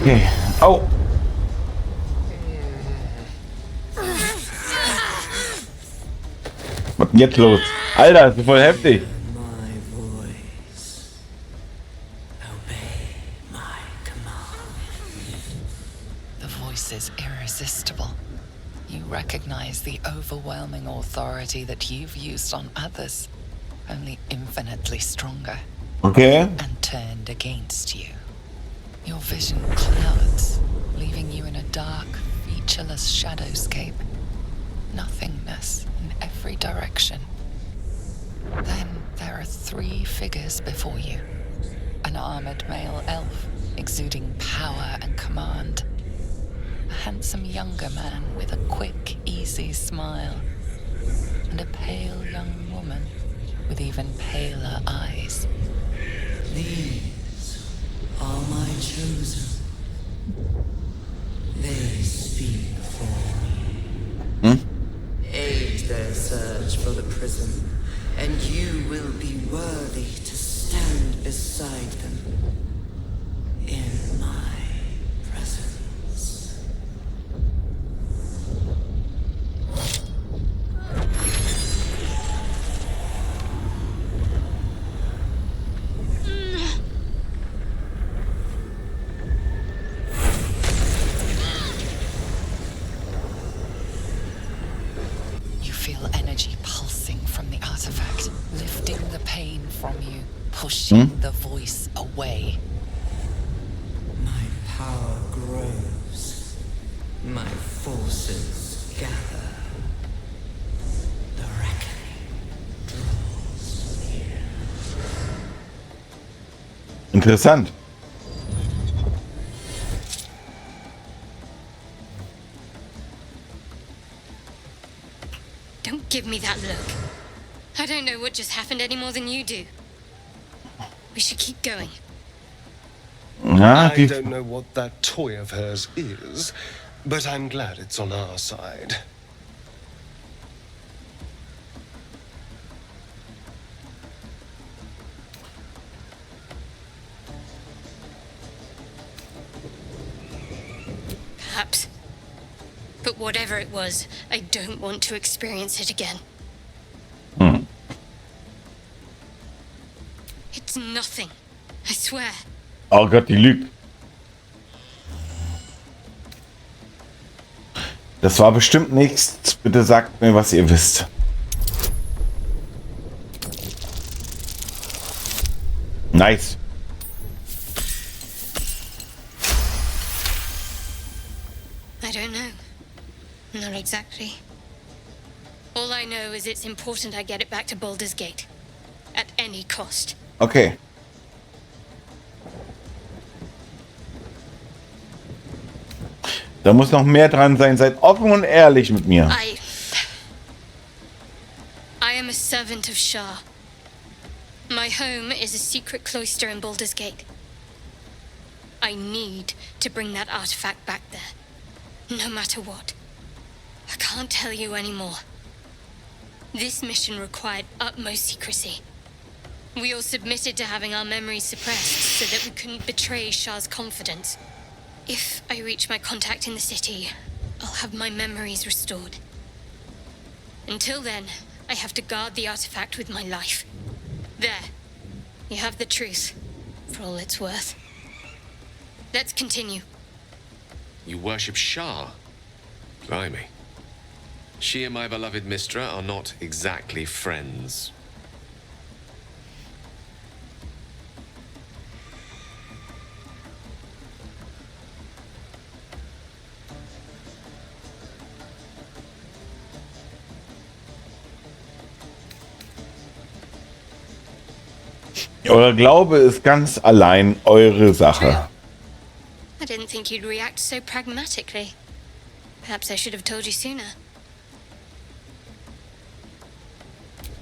Speaker 1: Okay. Oh. Was ist denn jetzt los? Alter, das ist voll heftig.
Speaker 3: The voice is irresistible. You recognize the overwhelming authority that you've used on others, only infinitely stronger.
Speaker 1: Okay.
Speaker 3: And turned against you. Your vision clouds, leaving you in a dark, featureless shadowscape. Nothingness in every direction. Then there are three figures before you. An armored male elf, exuding power and command. A handsome younger man with a quick, easy smile. And a pale young woman with even paler eyes.
Speaker 5: These are my chosen. They speak for me. Aid their search for the prison, and you will be worthy to stand beside them in my presence.
Speaker 3: Pushing the voice away.
Speaker 5: My power grows. My forces gather. The reckoning draws near.
Speaker 1: Interessant.
Speaker 21: Don't give me that look. I don't know what just happened any more than you do. We should keep going.
Speaker 4: I don't know what that toy of hers is, but I'm glad it's on our side.
Speaker 21: Perhaps. But whatever it was, I don't want to experience it again. It's nothing. I swear.
Speaker 1: Oh Gott, die lügt. Das war bestimmt nichts. Bitte sagt mir, was ihr wisst. Nice.
Speaker 12: I don't know. Not exactly. All I know is it's important I get it back to Baldurs Gate. At any cost.
Speaker 1: Okay. Da muss noch mehr dran sein. Seid offen und ehrlich mit mir.
Speaker 12: I am a servant of Shah. My home is a secret cloister in Baldur's Gate. I need to bring that artifact back there. No matter what. I can't tell you anymore. This mission required utmost secrecy. We all submitted to having our memories suppressed so that we couldn't betray Shah's confidence. If I reach my contact in the city, I'll have my memories restored. Until then, I have to guard the artifact with my life. There. You have the truth, for all it's worth. Let's continue.
Speaker 8: You worship Shah? Blimey. She and my beloved Mistra are not exactly friends.
Speaker 1: Euer Glaube ist ganz allein eure Sache.
Speaker 12: I didn't think you'd react so pragmatically. Perhaps I should have told you sooner.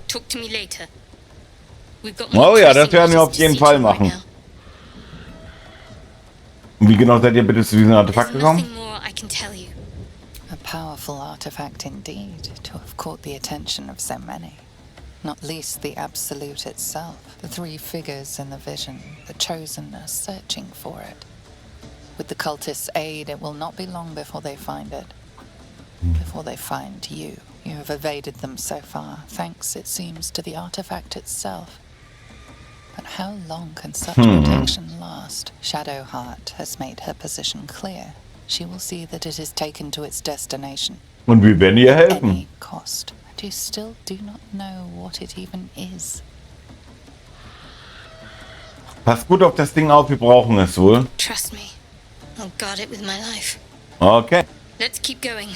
Speaker 12: Talk to me later. We've got more
Speaker 1: Oh ja, das
Speaker 12: pressing
Speaker 1: werden wir
Speaker 12: matters
Speaker 1: auf
Speaker 12: to
Speaker 1: jeden
Speaker 12: see
Speaker 1: Fall
Speaker 12: to right
Speaker 1: machen.
Speaker 12: now.
Speaker 1: Wie genau seid ihr bitte zu diesem Artefakt gekommen?
Speaker 12: Nothing more I can tell you.
Speaker 3: A powerful artifact indeed, to have caught the attention of so many. Not least the Absolute itself, the three figures in the vision, the Chosen are searching for it. With the cultists' aid, it will not be long before they find it. Before they find you. You have evaded them so far, thanks, it seems, to the artifact itself. But how long can such protection last? Shadowheart has made her position clear. She will see that it is taken to its destination.
Speaker 1: Und wie werden ihr helfen?
Speaker 3: Any cost. And you still do not know what it even is.
Speaker 1: Passt gut auf das Ding auf, wir brauchen es wohl.
Speaker 12: Trust me. I'll guard it with my life.
Speaker 1: Okay.
Speaker 12: Let's keep going.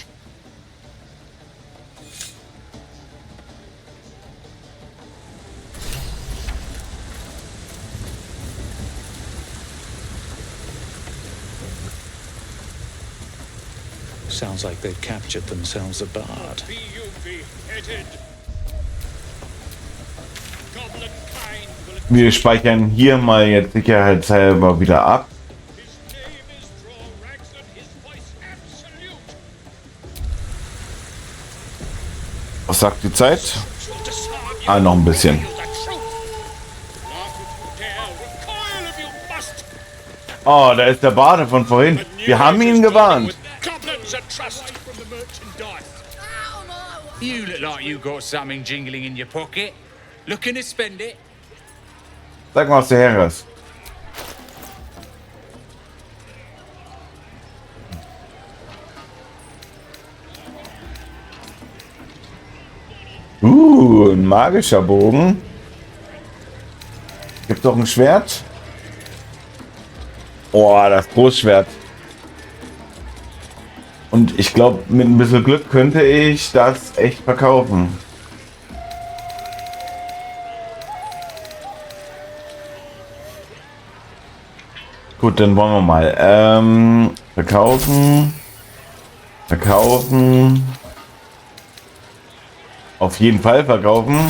Speaker 16: Sounds like they've captured themselves a bard.
Speaker 17: Be you beheaded. Goblin kind will
Speaker 1: Wir speichern hier mal jetzt sicherheitshalber wieder ab. Was sagt die Zeit? Ah, noch ein bisschen. Oh, da ist der Bade von vorhin. Wir haben ihn gewarnt.
Speaker 13: You look like you got something jingling in your pocket. Looking to spend it?
Speaker 1: Sag mal, was du her hast. Ein magischer Bogen. Gibt's doch ein Schwert? Oh, das Großschwert. Und ich glaube, mit ein bisschen Glück könnte ich das echt verkaufen. Gut, dann wollen wir mal. Verkaufen. Verkaufen. Auf jeden Fall verkaufen.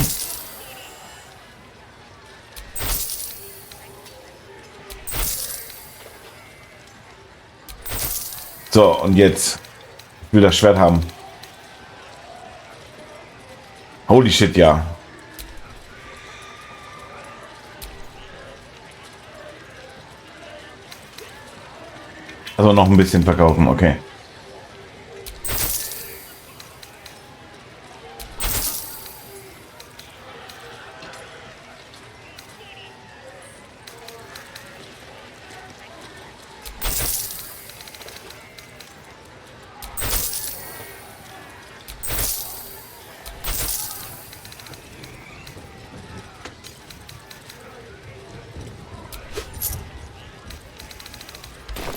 Speaker 1: So, und jetzt. Ich will das Schwert haben. Holy shit, ja. Also noch ein bisschen verkaufen, okay.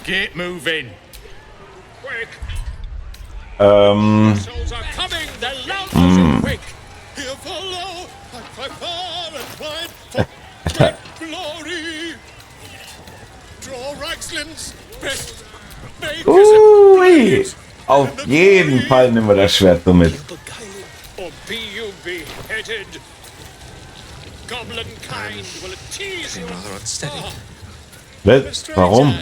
Speaker 6: Get moving. Quick.
Speaker 1: Ähm.
Speaker 6: Souls are coming. The loudness are quick. Here follow. I far and wide for great glory. Draw Raxlin's best makers
Speaker 1: Ui. Auf jeden Fall nehmen wir das Schwert so mit.
Speaker 6: or be you beheaded. Goblin kind will tease you.
Speaker 8: Rather unsteady.
Speaker 1: Was? Warum?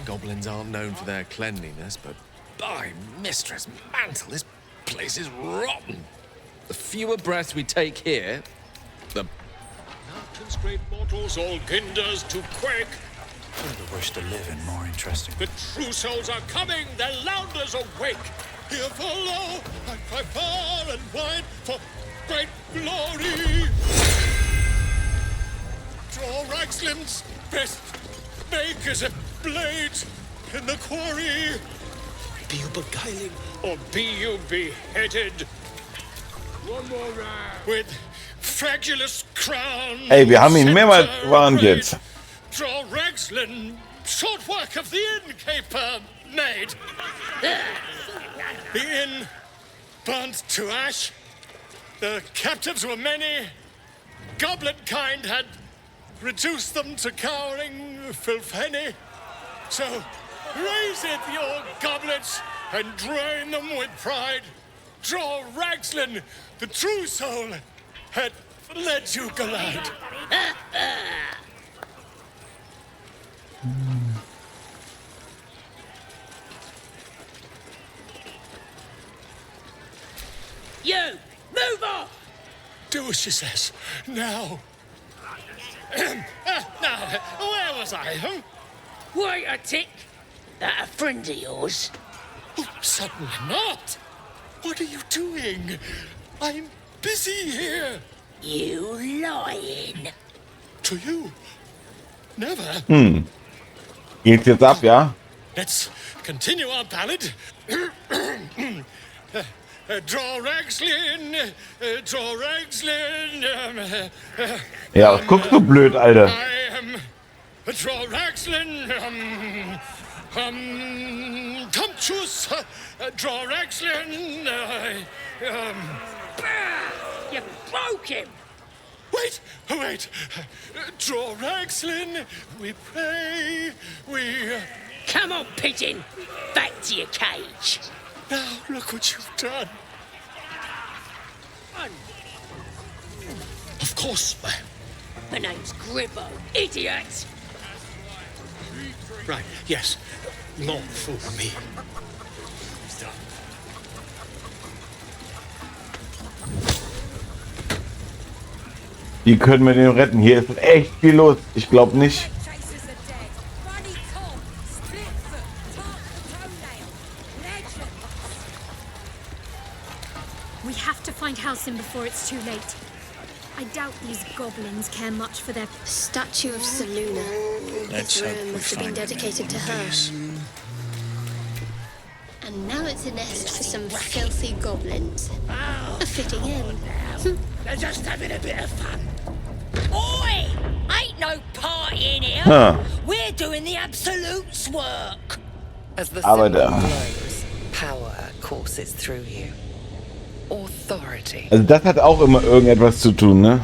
Speaker 8: Goblins aren't known for their cleanliness, but by Mistress Mantle, this place is rotten. The fewer breaths we take here, the...
Speaker 6: Mountain's great mortals, all ginders to quake.
Speaker 15: I wish to live in more interesting.
Speaker 6: The true souls are coming, the louders awake. Here follow, I cry far and wide for great glory. Draw Raxlin's best makers of blades in the quarry. Be you beguiling or be you beheaded? One more round. With fragulous crown.
Speaker 1: Ey, wir haben ihn mehrmals gewarnt jetzt.
Speaker 6: Draw Raxlin, short work of the innkeeper made. The inn burnt to ash. The captives were many. Goblin kind had reduced them to cowering filthenny. So raise it, your goblets, and drain them with pride. Draw Raxlin, the true soul, had led you glide.
Speaker 13: You! Move off!
Speaker 6: Do as she says. Now. Now, where was I?
Speaker 13: Wait a tick. That a friend of yours?
Speaker 6: Oh, certainly not. What are you doing? I'm busy here.
Speaker 13: You lying.
Speaker 6: To you? Never.
Speaker 1: Geht's jetzt ab, ja?
Speaker 6: Let's continue our ballad. Draw Raxlin, draw Raxlin.
Speaker 1: Ja, was guckst du blöd, Alter?
Speaker 6: I am draw Raxlin. Tumptuous, draw Raxlin.
Speaker 13: You broke him.
Speaker 6: Wait. Draw Raxlin. We pray. We.
Speaker 13: Come on, pigeon. Back to your cage.
Speaker 6: Now look what you've done. Of course, ma'am.
Speaker 13: My name's Gribbo, idiot.
Speaker 6: Right, yes. Long for me.
Speaker 1: Wie können wir den retten? Hier ist echt viel los. Ich glaube nicht.
Speaker 12: We have to find Halcyon before it's too late. I doubt these goblins care much for their
Speaker 21: statue of Seluna.
Speaker 15: Let's
Speaker 21: This
Speaker 15: hope
Speaker 21: room
Speaker 15: we
Speaker 21: must have been
Speaker 15: find
Speaker 21: dedicated to her.
Speaker 15: Yes.
Speaker 21: And now it's a nest for some filthy goblins. A fitting end.
Speaker 13: They're just having a bit of fun. Oi! Ain't no party in here.
Speaker 1: Huh.
Speaker 13: We're doing the Absolute's work.
Speaker 3: As the
Speaker 1: Aber
Speaker 3: symbol
Speaker 1: da.
Speaker 3: glows, power courses through you. Authority.
Speaker 1: Also das hat auch immer irgendetwas zu tun, ne?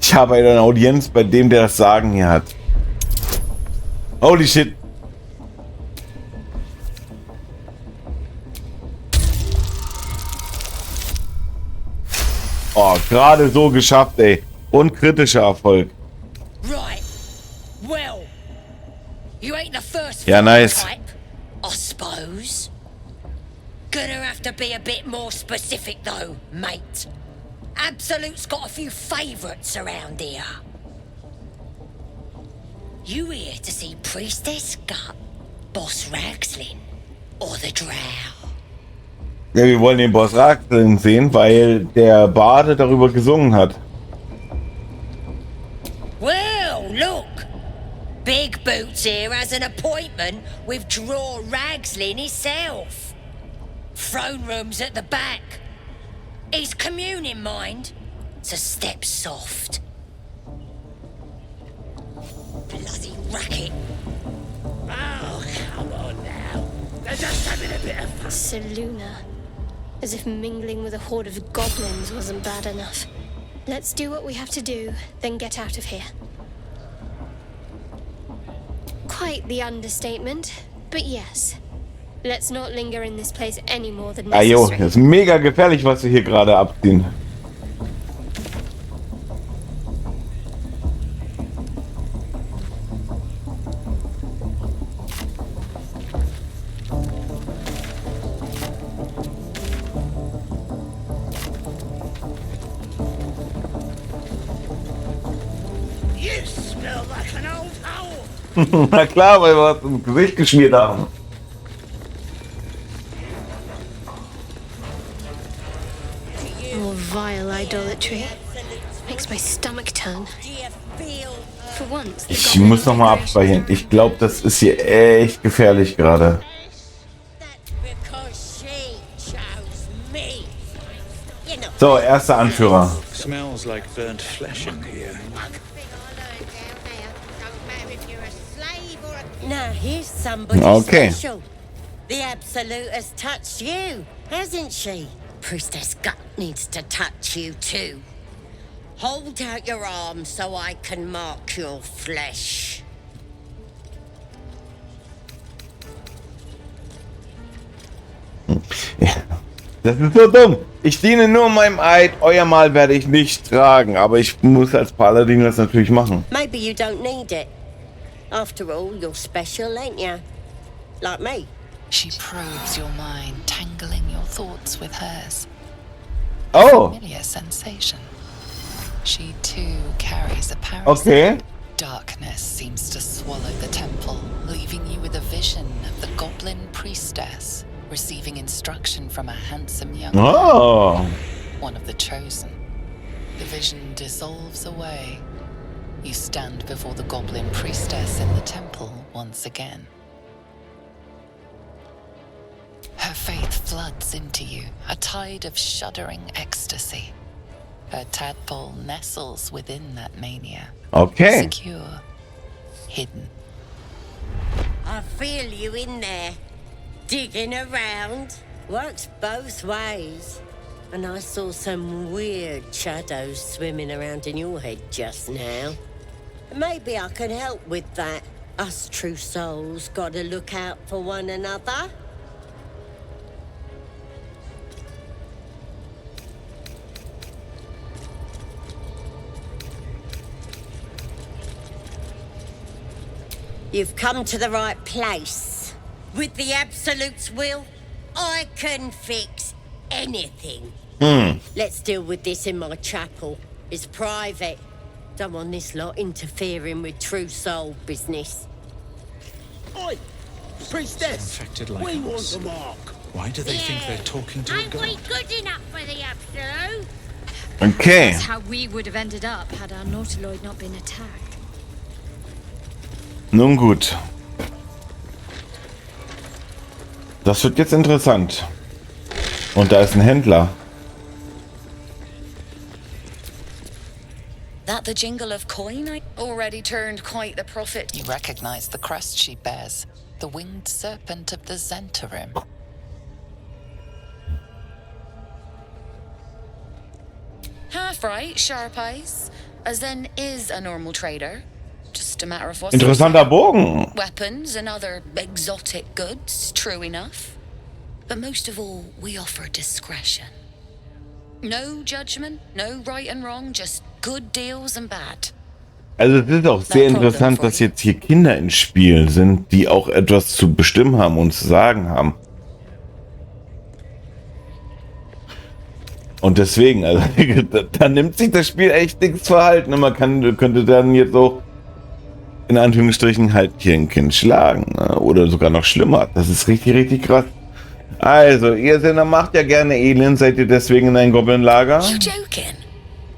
Speaker 1: Ich habe eine Audienz bei dem, der das Sagen hier hat. Holy shit. Oh, gerade so geschafft, ey. Und kritischer Erfolg.
Speaker 13: Right. Well, you ain't the first
Speaker 1: Ja, nice.
Speaker 13: type, I suppose. Gonna have to be a bit more specific though, mate. Absolute's got a few favourites around here. You here to see Priestess Gut, Boss Raxlin, or the Drow?
Speaker 1: Ja, wir wollen den Boss Raxlin sehen, weil der Bade darüber gesungen hat.
Speaker 13: Well, look. Big Boots here has an appointment with Draw Raxlin himself. Throne room's at the back. Is communing, mind? So step soft. Bloody racket. Oh, come on now. They're just having a bit of fun.
Speaker 21: Seluna. As if mingling with a horde of goblins wasn't bad enough. Let's do what we have to do, then get out of here. Quite the understatement, but yes. Let's not linger in this place any more than
Speaker 1: Ah, jo,
Speaker 21: necessary.
Speaker 1: das ist mega gefährlich, was wir hier gerade abziehen.
Speaker 22: You smell like an old hole.
Speaker 1: Na klar, weil wir was ins Gesicht geschmiert haben.
Speaker 21: More vile idolatry. Makes my stomach turn. For once, the
Speaker 1: Ich muss noch mal abspeichern. Ich glaube, das ist hier echt gefährlich gerade. So, erster Anführer.
Speaker 16: Smells like burnt flesh in here.
Speaker 13: Now here's somebody
Speaker 1: Okay.
Speaker 13: special. The Absolute has touched you, hasn't she? Priestess Gut needs to touch you too. Hold out your arm so I can mark your flesh.
Speaker 1: Das ist so dumm. Ich diene nur meinem Eid. Euer Mal werde ich nicht tragen. Aber ich muss als Paladin das natürlich machen.
Speaker 13: Maybe you don't need it. After all, you're special, ain't you? Like me.
Speaker 3: She probes your mind, tangling your thoughts with hers.
Speaker 1: Oh.
Speaker 3: Familiar sensation. She too carries a parasite.
Speaker 1: Okay.
Speaker 3: Darkness seems to swallow the temple, leaving you with a vision of the goblin priestess receiving instruction from a handsome young
Speaker 1: Oh.
Speaker 3: man, one of the chosen. The vision dissolves away. You stand before the goblin priestess in the temple once again. Her faith floods into you, a tide of shuddering ecstasy. Her tadpole nestles within that mania.
Speaker 1: Okay.
Speaker 3: Secure, hidden.
Speaker 13: I feel you in there. Digging around. Works both ways. And I saw some weird shadows swimming around in your head just now. Maybe I can help with that. Us true souls gotta look out for one another. You've come to the right place. With the Absolute's will, I can fix anything. Let's deal with this in my chapel. It's private. Don't want this lot interfering with true soul business.
Speaker 22: Oi, priestess.
Speaker 16: Infected like
Speaker 22: We want
Speaker 16: us.
Speaker 22: the mark.
Speaker 16: Why do they think they're talking to a
Speaker 9: Ain't we
Speaker 16: god?
Speaker 9: good enough for the Absolute?
Speaker 1: Okay.
Speaker 12: That's how we would have ended up had our Nautiloid not been attacked.
Speaker 1: Nun gut. Das wird jetzt interessant. Und da ist ein Händler.
Speaker 3: That the jingle of coin? I already turned quite the prophet. You recognize the crest she bears, the winged serpent of the Zentarim. Half right, sharp eyes, as then is a normal trader. Just a matter of what's
Speaker 1: Interessanter Bogen.
Speaker 3: weapons and other exotic goods, true enough. But most of all, we offer discretion. No judgment, no right and wrong, just good deals and bad.
Speaker 1: Also es ist auch sehr interessant, dass jetzt hier Kinder ins Spiel sind, die auch etwas zu bestimmen haben und zu sagen haben. Und deswegen, also da nimmt sich das Spiel echt nichts Verhalten. Man könnte dann jetzt auch in Anführungsstrichen halt hier ein Kind schlagen, ne? Oder sogar noch schlimmer. Das ist richtig, richtig krass. Also, ihr Sinner macht ja gerne Elend, seid ihr deswegen in ein Goblin-Lager?
Speaker 3: You joking?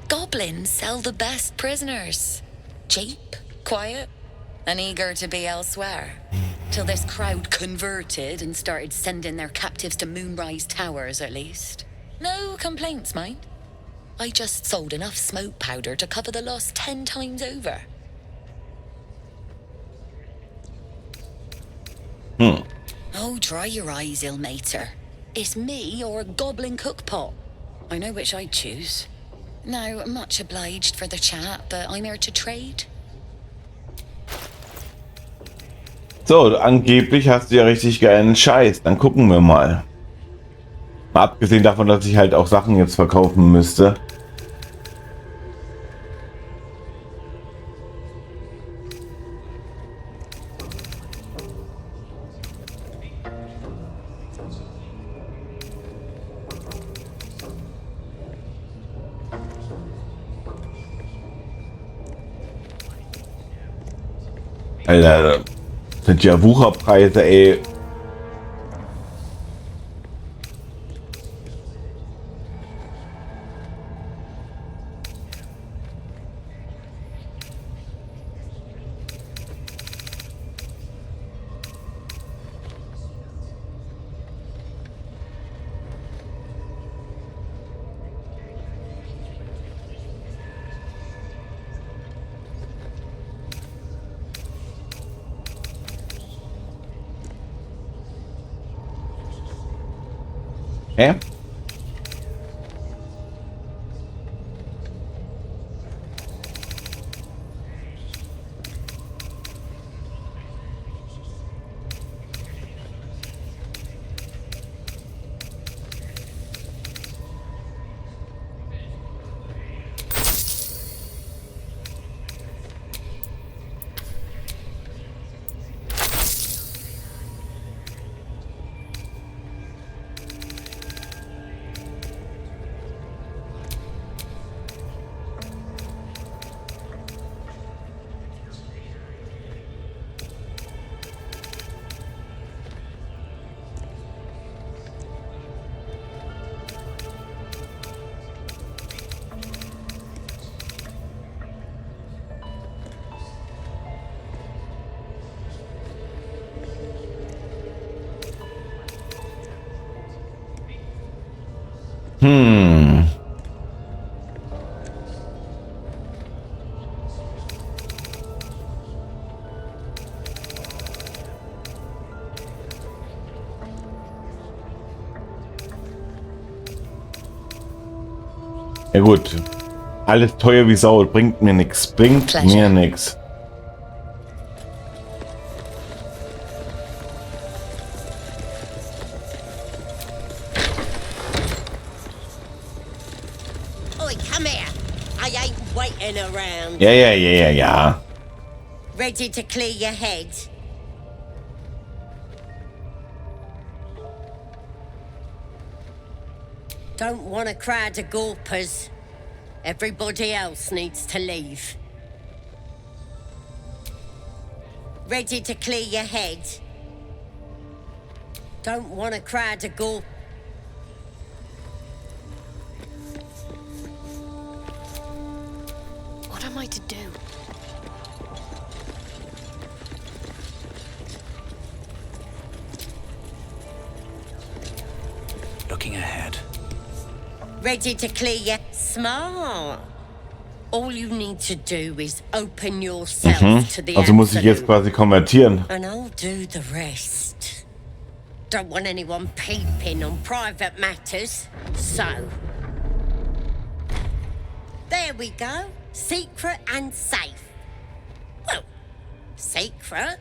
Speaker 3: Goblins sell the best prisoners. Cheap, quiet, and eager to be elsewhere. Till this crowd converted and started sending their captives to Moonrise Towers, at least.
Speaker 14: No complaints, mind. I just sold enough smoke powder to cover the loss 10 times over. Oh, dry your eyes, ill-mater. It's me or a goblin cookpot. I know which I'd choose. Now, much obliged for the chat, but I'm here to trade.
Speaker 1: So, angeblich hast du ja richtig geilen Scheiß. Dann gucken wir mal. Mal abgesehen davon, dass ich halt auch Sachen jetzt verkaufen müsste. Alter, das sind ja Wucherpreise, ey. Hä? Ja gut, alles teuer wie Sau, bringt mir nichts, mir nichts.
Speaker 13: Oi, come here. I ain't waiting around.
Speaker 1: Ja.
Speaker 13: Ready to clear your head? Don't want a crowd of gawpers. Everybody else needs to leave. Ready to clear your head? Don't want a crowd of gawpers.
Speaker 12: What am I to do?
Speaker 15: Looking ahead.
Speaker 13: Ready to clear your... Smart. All you need to do is open yourself to the
Speaker 1: Also muss ich jetzt quasi konvertieren.
Speaker 13: and I'll do the rest. Don't want anyone peeping on private matters, so... There we go. Secret and safe. Well, secret.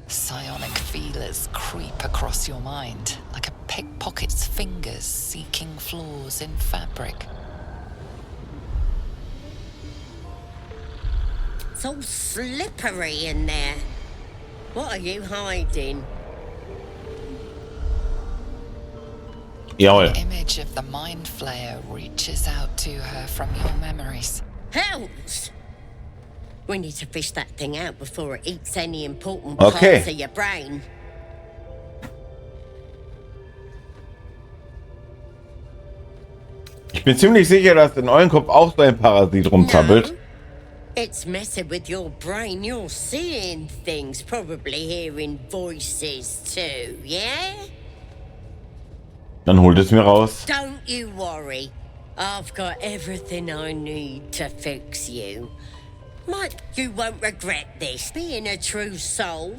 Speaker 3: Psionic feelers creep across your mind like a pickpocket's fingers seeking flaws in fabric.
Speaker 13: It's all slippery in there. What are you hiding?
Speaker 1: Jawohl.
Speaker 3: The image of the mind flayer reaches out to her from your memories.
Speaker 13: Hells! We need to fish that thing out before it eats any important
Speaker 1: Okay.
Speaker 13: parts of your brain.
Speaker 1: Ich bin ziemlich sicher, dass in eurem Kopf auch so ein Parasit rumzappelt.
Speaker 13: It's messing with your brain. You're seeing things, probably hearing voices too, yeah?
Speaker 1: Dann holt es mir raus.
Speaker 13: Don't you worry. I've got everything I need to fix you. Mike, you won't regret this. Being a true soul,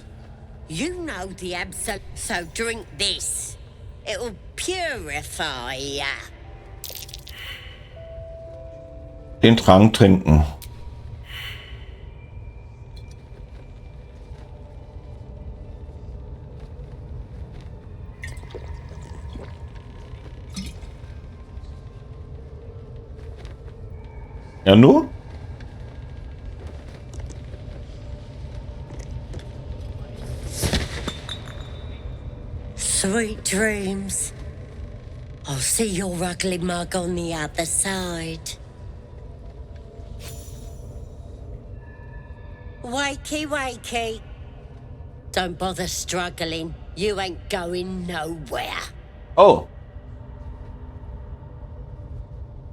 Speaker 13: you know the absolute. So drink this. It'll purify ya.
Speaker 1: Den Trank trinken. Ja, nur?
Speaker 13: Sweet dreams. I'll see your ugly mug on the other side. Wakey, wakey. Don't bother struggling. You ain't going nowhere.
Speaker 1: Oh.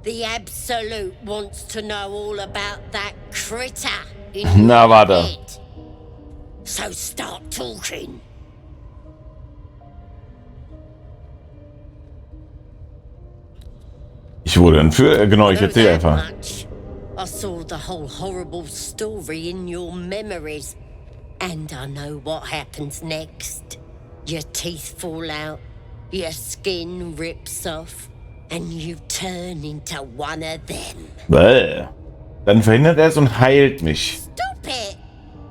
Speaker 13: The Absolute wants to know all about that critter in
Speaker 1: Na,
Speaker 13: your
Speaker 1: warte.
Speaker 13: head. So start talking.
Speaker 1: Ich wurde entführt. Genau, ich erzähle einfach.
Speaker 13: I saw the whole horrible story in your memories. And I know what happens next. Your teeth fall out, your skin rips off, and you turn into one of them.
Speaker 1: Bäh. Dann verhindert er es und heilt mich.
Speaker 13: Stop it!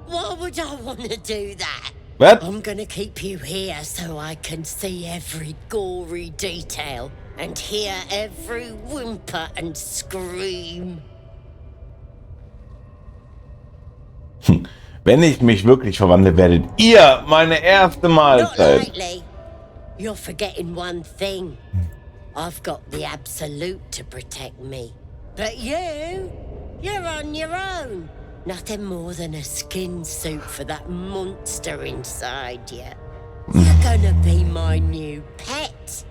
Speaker 13: Why would I want to do that?
Speaker 1: What?
Speaker 13: I'm gonna keep you here so I can see every gory detail and hear every whimper and scream.
Speaker 1: Wenn ich mich wirklich verwandle, werdet ihr meine erste
Speaker 13: Not
Speaker 1: Mahlzeit.
Speaker 13: likely. You're forgetting one thing. I've got the Absolute to protect me. But you're on your own. Nothing more than a skin suit for that monster inside you. You're gonna be my new pet.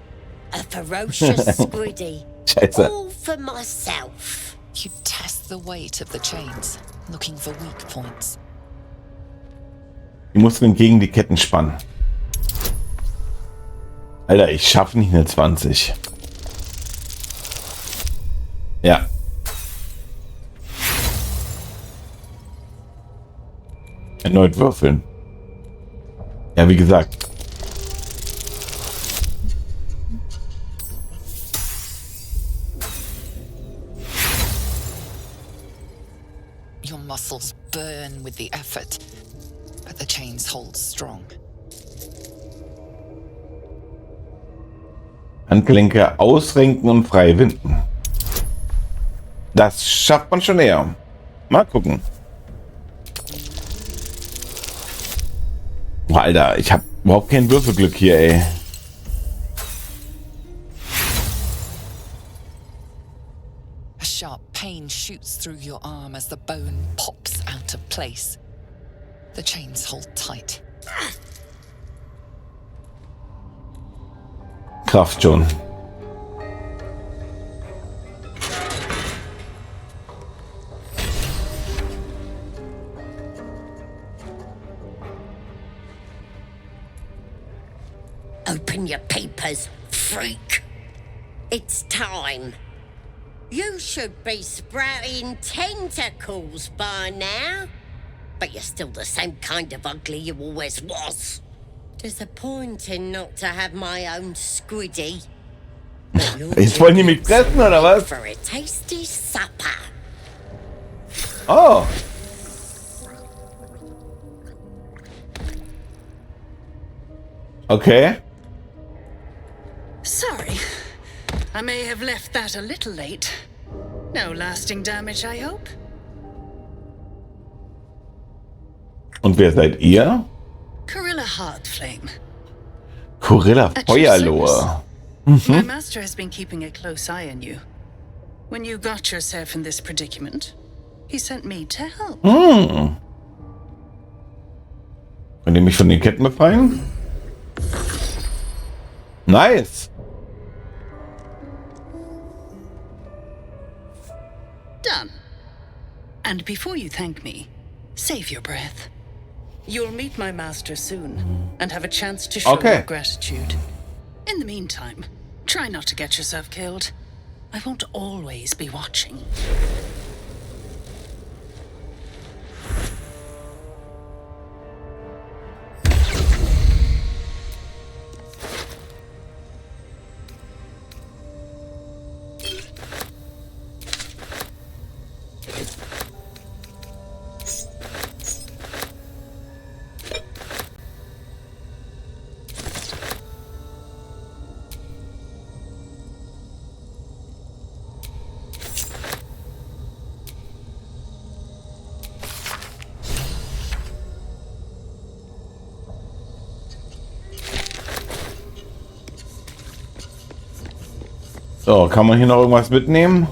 Speaker 13: A ferocious squiddy.
Speaker 1: Scheiße.
Speaker 13: All for myself.
Speaker 3: You test the weight of the chains, looking for weak points.
Speaker 1: Die Muskeln gegen die Ketten spannen. Alter, ich schaffe nicht eine 20. Ja. Erneut würfeln. Ja, wie gesagt.
Speaker 3: Your muscles burn with the effort, but the chains hold strong.
Speaker 1: Handgelenke ausrenken und frei winden. Das schafft man schon eher. Mal gucken. Boah, Alter, ich habe überhaupt kein Würfelglück hier, ey.
Speaker 3: A sharp pain shoots through your arm as the bone pops out of place. The chains hold tight.
Speaker 1: Kraft schon.
Speaker 13: Open your papers, freak. It's time. You should be sprouting tentacles by now. But you're still the same kind of ugly you always was. Disappointing not to have my own squiddy.
Speaker 1: Jetzt wollen die mich fressen, oder was?
Speaker 13: For a tasty supper.
Speaker 1: Oh. Okay.
Speaker 11: Sorry. I may have left that a little late. No lasting damage, I hope.
Speaker 1: Und wer seid ihr?
Speaker 11: Corilla Heartflame.
Speaker 1: Corilla
Speaker 11: At your
Speaker 1: Feuerlohe.
Speaker 11: My master has been keeping a close eye on you. When you got yourself in this predicament, he sent me to help.
Speaker 1: Könnt ihr mich von den Ketten befreien? Nice.
Speaker 11: Done. And before you thank me, save your breath. You'll meet my master soon and have a chance to show your gratitude. In the meantime, Try not to get yourself killed. I won't always be watching.
Speaker 1: So, kann man hier noch irgendwas mitnehmen?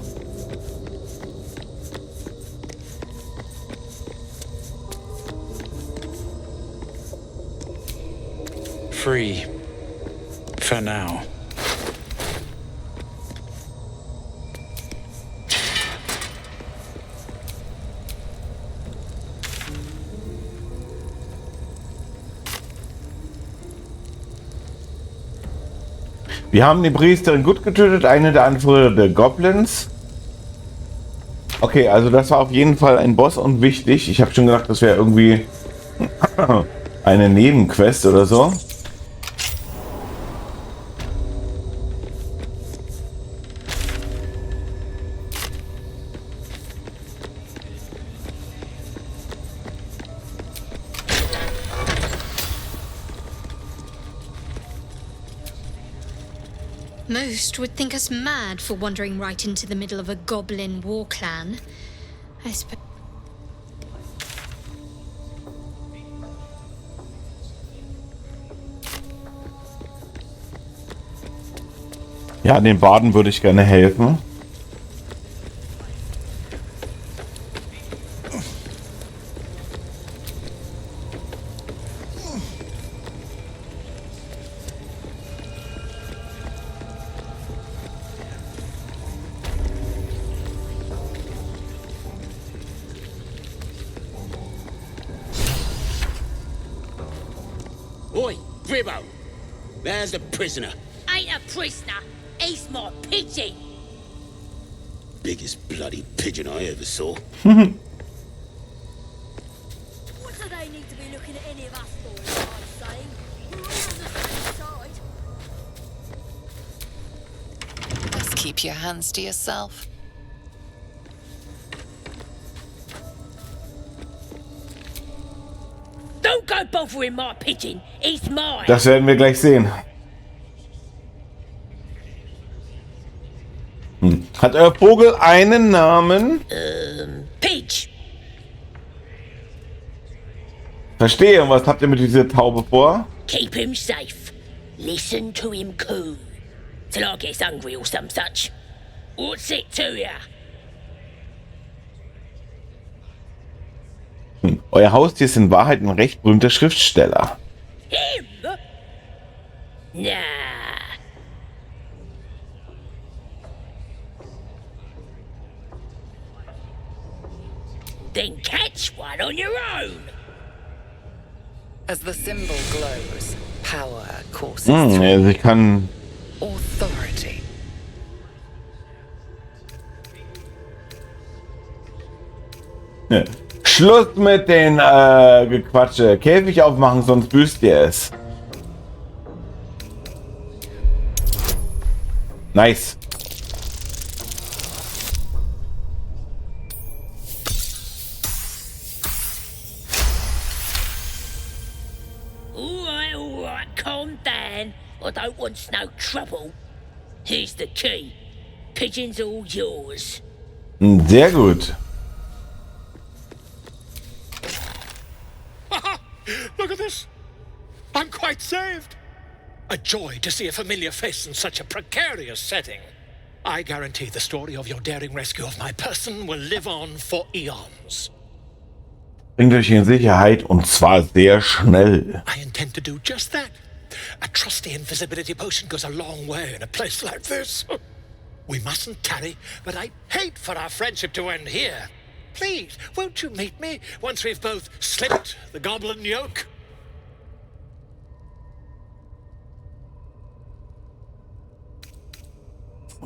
Speaker 16: Free. For now.
Speaker 1: Wir haben die Priesterin gut getötet, eine der Anführer der Goblins. Okay, also das war auf jeden Fall ein Boss und wichtig. Ich habe schon gedacht, das wäre irgendwie eine Nebenquest oder so.
Speaker 12: Most would think us mad for wandering right into the middle of a goblin war clan. I suppose.
Speaker 1: Ja, den Baden würde ich gerne helfen.
Speaker 22: Oi, Gribbo! There's the prisoner.
Speaker 9: Ain't a prisoner. He's my pigeon.
Speaker 22: Biggest bloody pigeon I ever saw.
Speaker 9: What do they need to be looking at any of us for, is what I'm saying? We're all on the same side.
Speaker 3: Best keep your hands to yourself.
Speaker 9: Don't go bothering my pigeon. He's mine.
Speaker 1: Das werden wir gleich sehen. Hat euer Vogel einen Namen?
Speaker 9: Peach.
Speaker 1: Verstehe. Und was habt ihr mit dieser Taube vor?
Speaker 9: Keep him safe. Listen to him coo. Till I gets hungry or some such. What's it to ya?
Speaker 1: Euer Haustier ist in Wahrheit ein recht berühmter Schriftsteller.
Speaker 9: Him? Nah. Then catch one on your own.
Speaker 3: As the symbol glows, power courses through.
Speaker 1: Also ich kann...
Speaker 3: Authority.
Speaker 1: Ja. Schluss mit den Gequatsche. Käfig aufmachen, sonst büßt ihr es. Nice.
Speaker 9: All right, calm down. I don't want no trouble. Here's the key. Pigeon's all yours.
Speaker 1: Sehr gut.
Speaker 6: Look at this. I'm quite saved. A joy to see a familiar face in such a precarious setting. I guarantee the story of your daring rescue of my person will live on for eons.
Speaker 1: Bringt euch in Sicherheit und zwar sehr schnell.
Speaker 6: I intend to do just that. A trusty invisibility potion goes a long way in a place like this. We mustn't tarry, but I'd hate for our friendship to end here. Please, won't you meet me once we've both slipped the goblin yoke?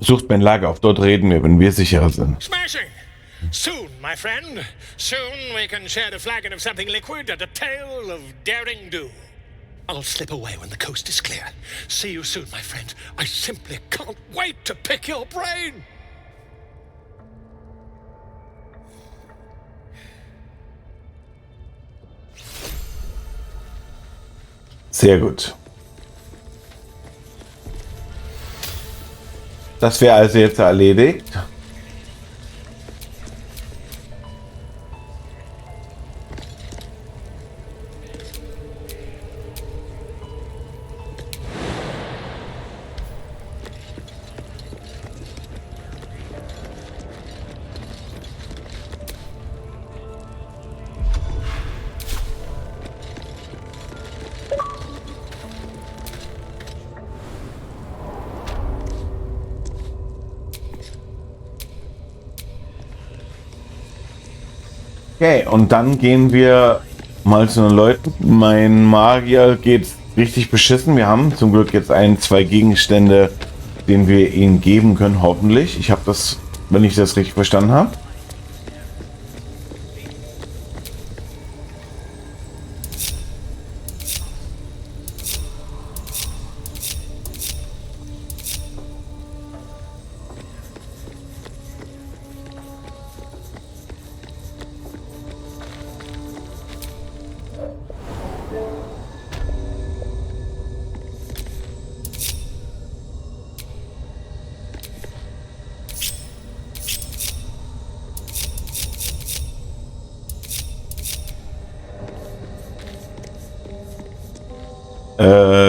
Speaker 1: Sucht mein Lager auf, dort reden wir, wenn wir sicherer sind.
Speaker 6: Smashing! Soon, my friend. Soon we can share the flagon of something liquid and a tale of daring do. I'll slip away when the coast is clear. See you soon, my friend. I simply can't wait to pick your brain!
Speaker 1: Sehr gut. Das wäre also jetzt erledigt. Okay, und dann gehen wir mal zu den Leuten. Mein Magier geht richtig beschissen. Wir haben zum Glück jetzt zwei Gegenstände, den wir ihnen geben können, hoffentlich. Ich habe das, wenn ich das richtig verstanden habe.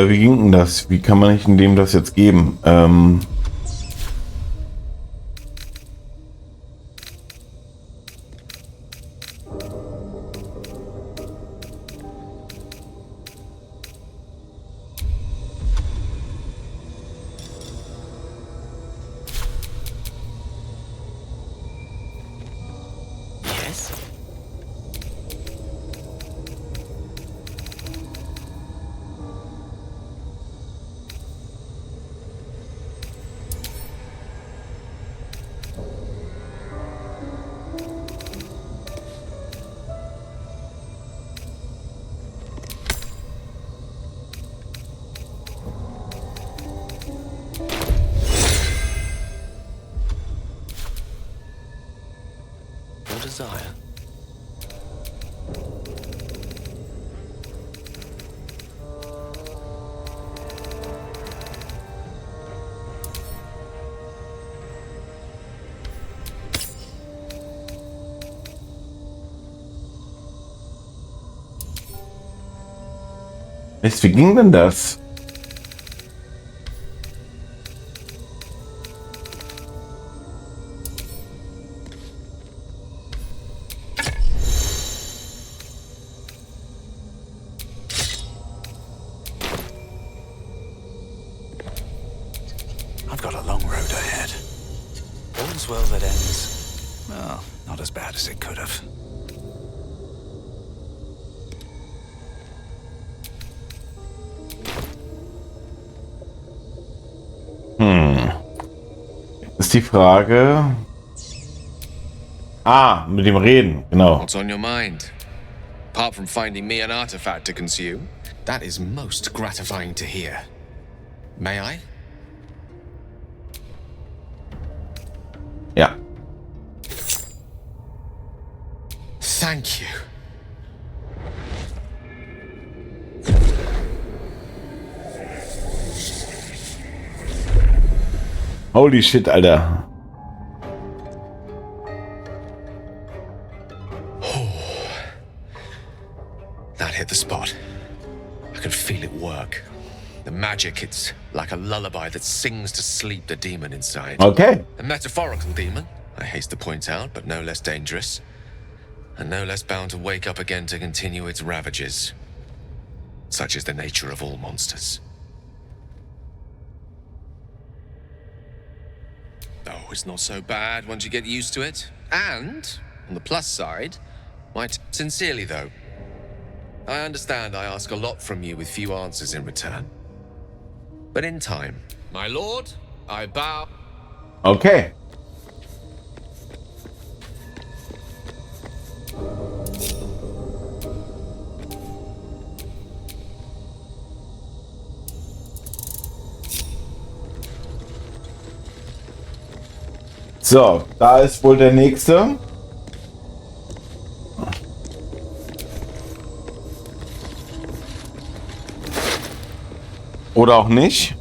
Speaker 1: Wie ging denn das? Wie kann man nicht in dem das jetzt geben?
Speaker 20: Desire.
Speaker 1: Mist, wie ging denn das?
Speaker 15: I've got a long road ahead. All's well that ends. Well, not as bad as it could have.
Speaker 1: Ist die Frage. Mit dem Reden, genau.
Speaker 8: What's on your mind? Apart from finding me an artifact to consume, that is most gratifying to hear. May I?
Speaker 1: Ja.
Speaker 8: Thank you.
Speaker 1: Holy shit, Alter.
Speaker 8: That hit the spot. I can feel it work. The magic, it's like a lullaby that sings to sleep the demon inside.
Speaker 1: Okay.
Speaker 8: A metaphorical demon, I haste to point out, but no less dangerous. And no less bound to wake up again to continue its ravages. Such is the nature of all monsters. Oh, it's not so bad once you get used to it. And, on the plus side, quite sincerely though, I understand I ask a lot from you with few answers in return. But in time, my lord, I bow.
Speaker 1: Okay. So, da ist wohl der nächste. Oder auch nicht.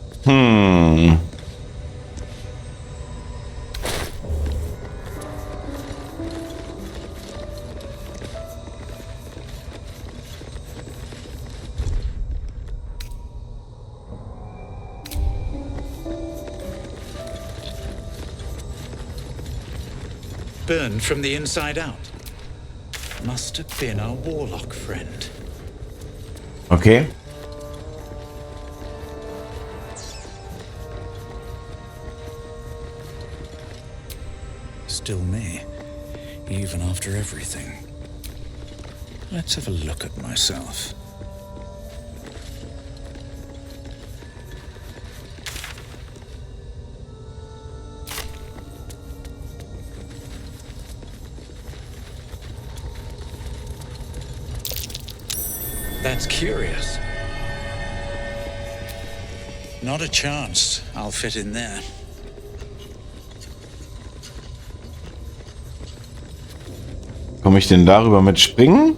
Speaker 16: Burned from the inside out. Must have been our warlock friend.
Speaker 1: Okay.
Speaker 16: Still me, even after everything. Let's have a look at myself. That's curious. Not a chance I'll fit in there.
Speaker 1: Komme ich denn darüber mit springen?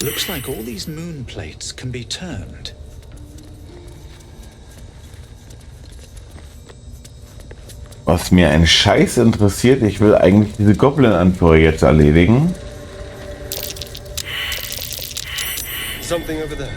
Speaker 16: Looks like all these moon plates can be turned.
Speaker 1: Was mir ein Scheiß interessiert, ich will eigentlich diese Goblin-Anführer jetzt erledigen.
Speaker 4: Something over there.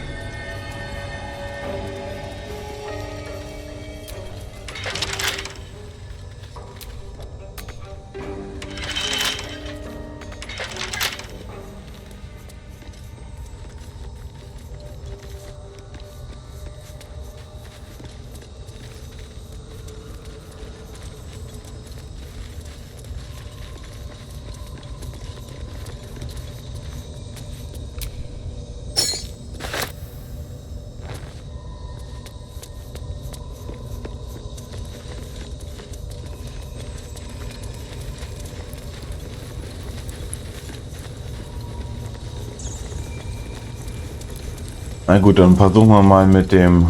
Speaker 1: Na gut, dann versuchen wir mal mit dem...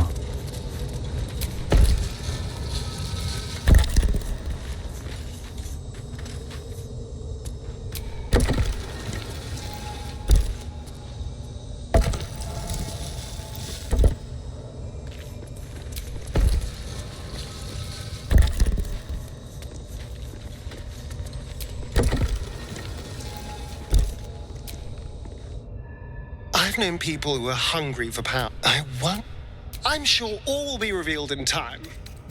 Speaker 4: I've known people who are hungry for power. I'm sure all will be revealed in time,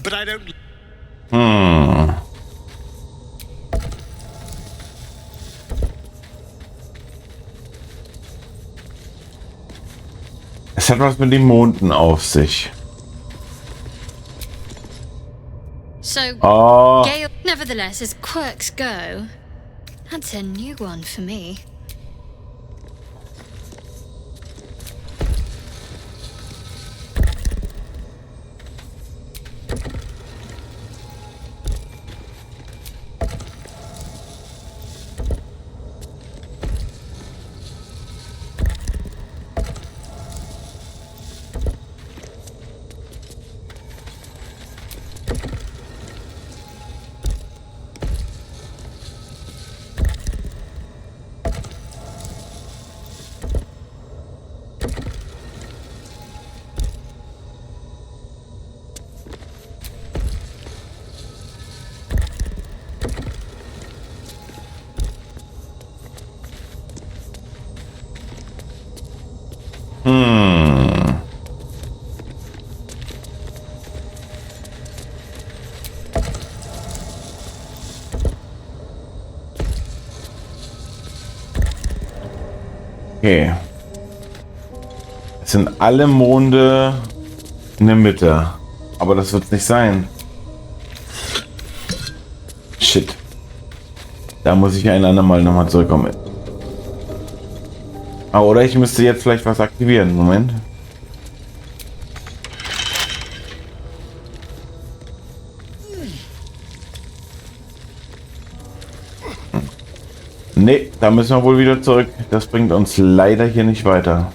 Speaker 4: but I don't...
Speaker 1: Es hat was mit den Monden auf sich.
Speaker 12: So, Gale, nevertheless, as quirks go, that's a new one for me. Okay.
Speaker 1: Jetzt sind alle Monde in der Mitte. Aber das wird nicht sein. Shit. Da muss ich ein andermal nochmal zurückkommen. Ah, oder ich müsste jetzt vielleicht was aktivieren. Moment. Nee, da müssen wir wohl wieder zurück. Das bringt uns leider hier nicht weiter.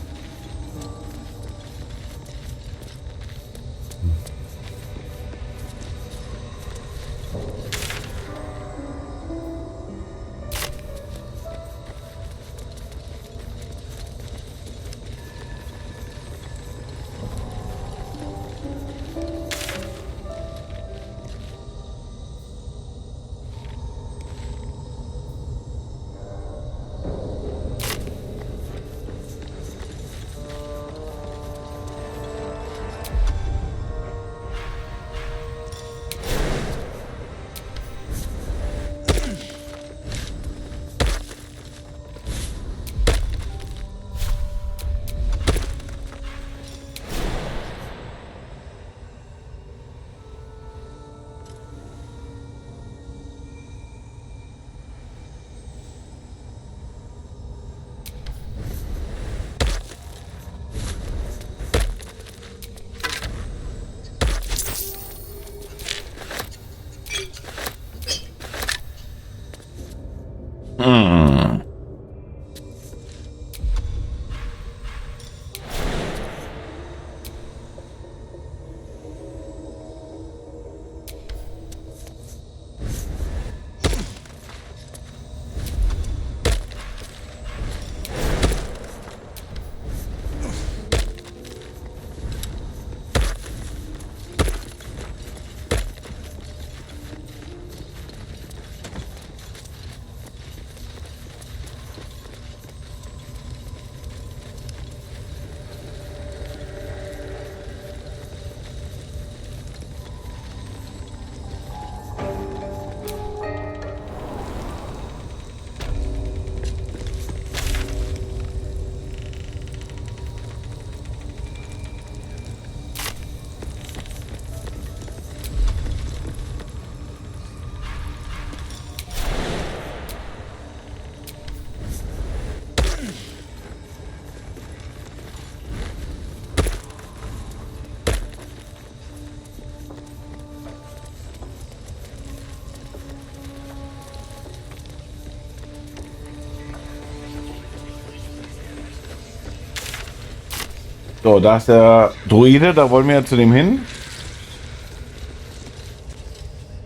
Speaker 1: So, da ist der Druide, da wollen wir ja zu dem hin.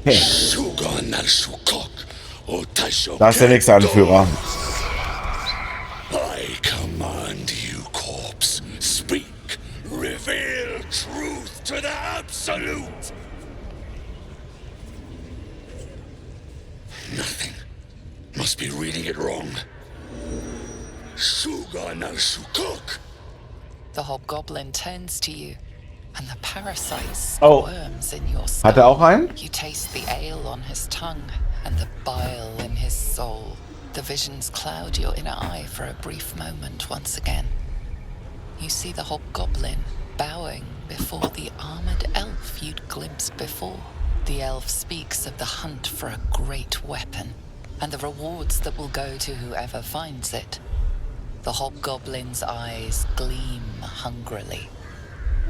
Speaker 1: Hey. Da ist der nächste Anführer.
Speaker 22: I command you, corpse. Speak. Reveal truth to the absolute. Nothing. Must be reading it wrong. Suga no Shukok.
Speaker 3: The hobgoblin turns to you, and the parasite
Speaker 1: Oh.
Speaker 3: squirms in your skull.
Speaker 1: Hat er auch einen?
Speaker 3: You taste the ale on his tongue and the bile in his soul. The visions cloud your inner eye for a brief moment once again. You see the hobgoblin bowing before the armored elf you'd glimpsed before. The elf speaks of the hunt for a great weapon and the rewards that will go to whoever finds it. The hobgoblin's eyes gleam hungrily.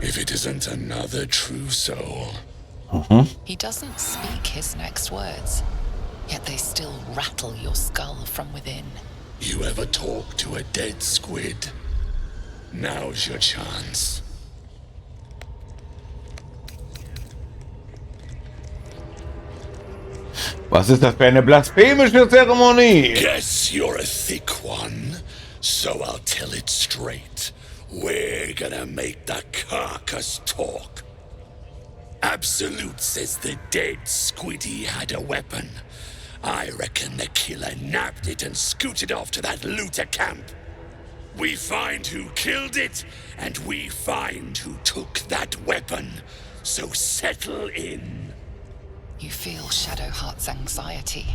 Speaker 22: If it isn't another true soul.
Speaker 3: He doesn't speak his next words, yet they still rattle your skull from within.
Speaker 22: You ever talk to a dead squid? Now's your chance.
Speaker 1: Was ist das für eine blasphemische Zeremonie?
Speaker 22: Guess you're a thick one, so I'll tell it straight. We're gonna make the carcass talk. Absolute says the dead squiddy had a weapon. I reckon the killer nabbed it and scooted off to that looter camp. We find who killed it, and we find who took that weapon. So settle in.
Speaker 3: You feel Shadowheart's anxiety.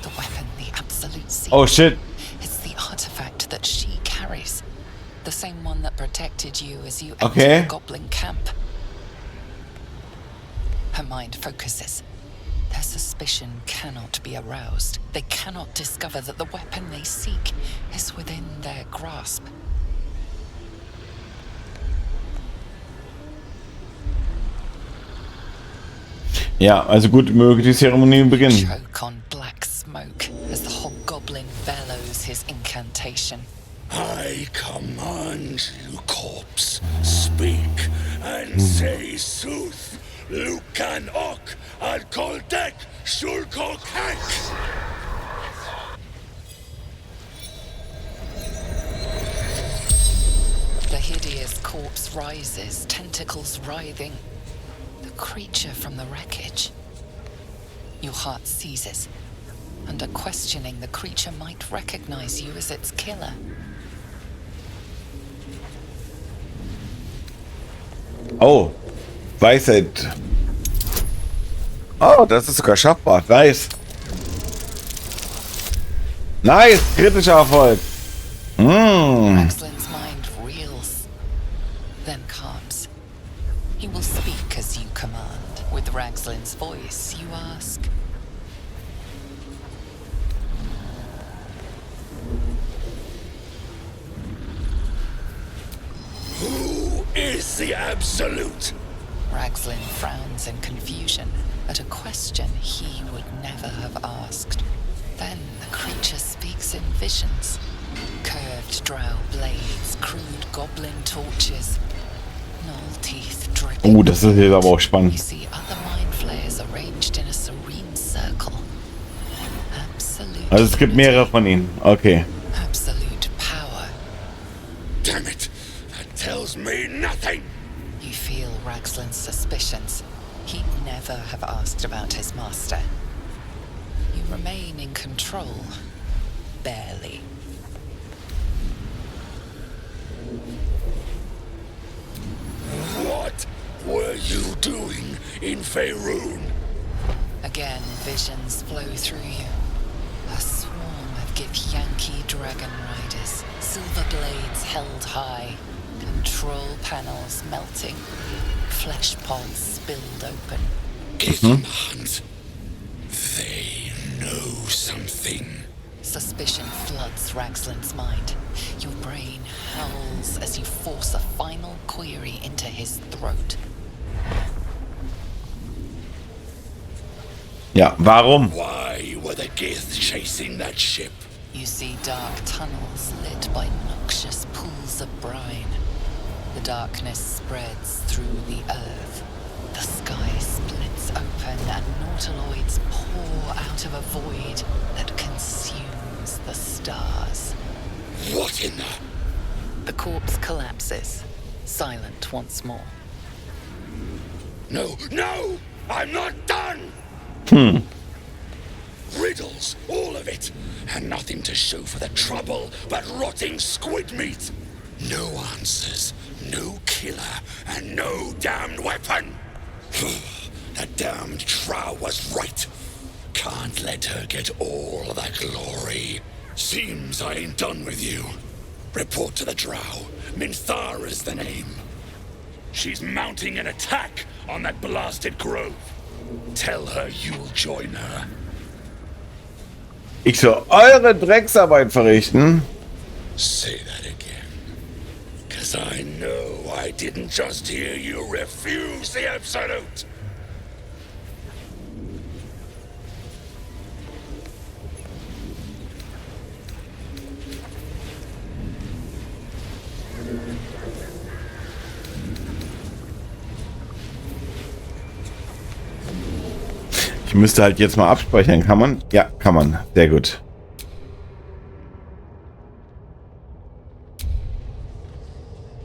Speaker 3: The weapon the Absolute seeks.
Speaker 1: Oh shit.
Speaker 3: It's the artifact that she carries. The same one that protected you as you
Speaker 1: Okay.
Speaker 3: entered the goblin camp. Her mind focuses. Their suspicion cannot be aroused. They cannot discover that the weapon they seek is within their grasp.
Speaker 1: Ja, also gut, möge die Zeremonie beginnen.
Speaker 3: Choke on black smoke as the hobgoblin bellows his incantation.
Speaker 22: I command you, corpse, speak and say sooth. Lucan ok al koldek shulkok hek.
Speaker 3: The hideous corpse rises, tentacles writhing. The creature from the wreckage. Your heart seizes. Under questioning, the creature might recognize you as its killer.
Speaker 1: Oh, Weisheit. Oh, das ist sogar schaffbar. Nice. Nice, kritischer Erfolg.
Speaker 3: Ragzlin's mind reels, then calms. He will speak as you command. With Ragzlin's voice, you ask.
Speaker 22: Who is the Absolute?
Speaker 3: Ragzlin frowns in confusion at a question he would never have asked. Then the creature speaks in visions. Curved drow blades, crude goblin torches, gnoll teeth dripping.
Speaker 1: Das ist jetzt aber auch spannend.
Speaker 3: You see other mind flayers arranged in a serene circle. Absolute.
Speaker 1: Also es gibt mehrere von ihnen. Okay.
Speaker 3: Absolute power.
Speaker 22: Damn it! That tells me nothing!
Speaker 3: You feel Ragzlin's suspicions. He'd never have asked about his master. You remain in control. Barely.
Speaker 22: What were you doing in Faerun?
Speaker 3: Again, visions flow through you. A swarm of Githyanki dragon riders, silver blades held high, control panels melting, flesh pods spilled open.
Speaker 22: Githmans. They know something.
Speaker 3: Suspicion floods Ragzlin's mind. Your brain howls as you force a final query into his throat.
Speaker 1: Ja, warum?
Speaker 22: Why were the Gith chasing that ship?
Speaker 3: You see dark tunnels lit by noxious pools of brine. The darkness spreads through the earth. The sky splits open and nautiloids pour out of a void that consumes the stars.
Speaker 22: What in the...
Speaker 3: The corpse collapses, silent once more.
Speaker 22: No, no! I'm not done! Riddles, all of it, and nothing to show for the trouble but rotting squid meat. No answers, no killer, and no damned weapon. That damned Trow was right. Can't let her get all of that glory. Seems I ain't done with you. Report to the Drow. Minthara's the name. She's mounting an attack on that blasted grove. Tell her you'll join her.
Speaker 1: Ich soll eure Drecksarbeit verrichten.
Speaker 22: Say that again. 'Cause I know I didn't just hear you refuse the Absolute.
Speaker 1: Ich müsste halt jetzt mal abspeichern. Kann man? Ja, kann man. Sehr gut.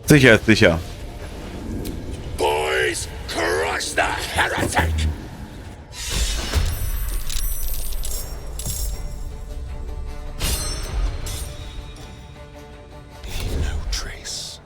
Speaker 1: Sicher ist sicher.
Speaker 22: Boys, crush the heretic!
Speaker 15: No trace.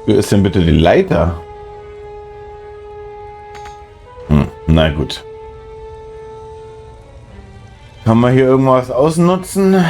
Speaker 1: Wo ist denn bitte die Leiter? Na gut. Kann man hier irgendwas ausnutzen?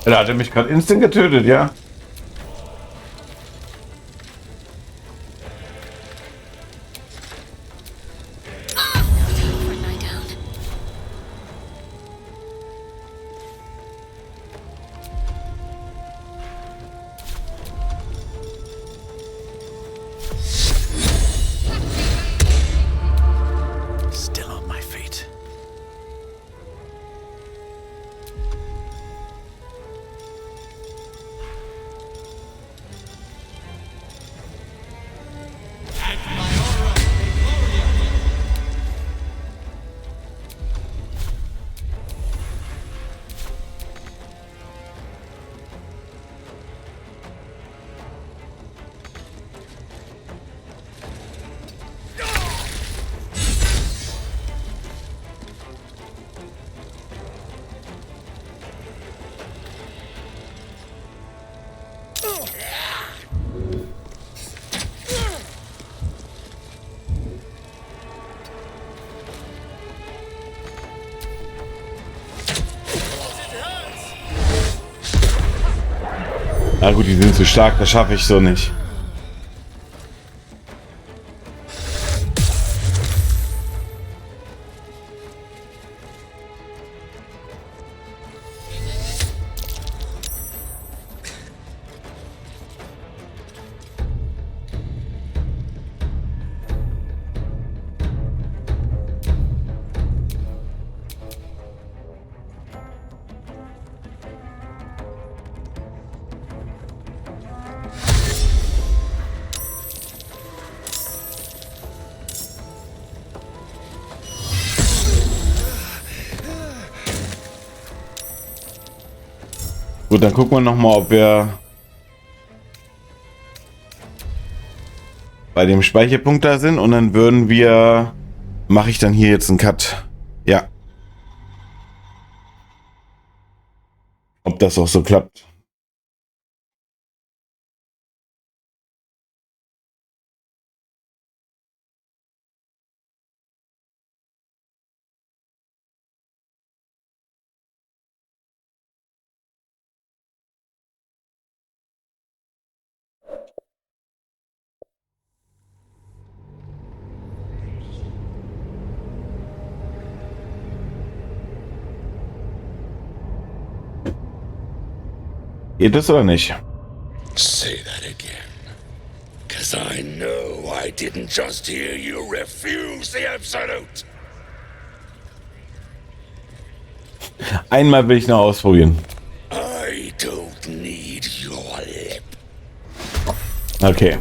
Speaker 1: Da hat er mich gerade instant getötet, ja.
Speaker 15: Still on my feet.
Speaker 1: Na gut, die sind zu stark, das schaffe ich so nicht. Gut, dann gucken wir noch mal, ob wir bei dem Speicherpunkt da sind und dann würden wir, mache ich dann hier jetzt einen Cut. Ja. Ob das auch so klappt. Geht es oder nicht?
Speaker 10: Say that again. 'Cause I know I didn't just hear you refuse the Absolute.
Speaker 1: Einmal will ich noch ausprobieren.
Speaker 10: I don't need your lip.
Speaker 1: Okay.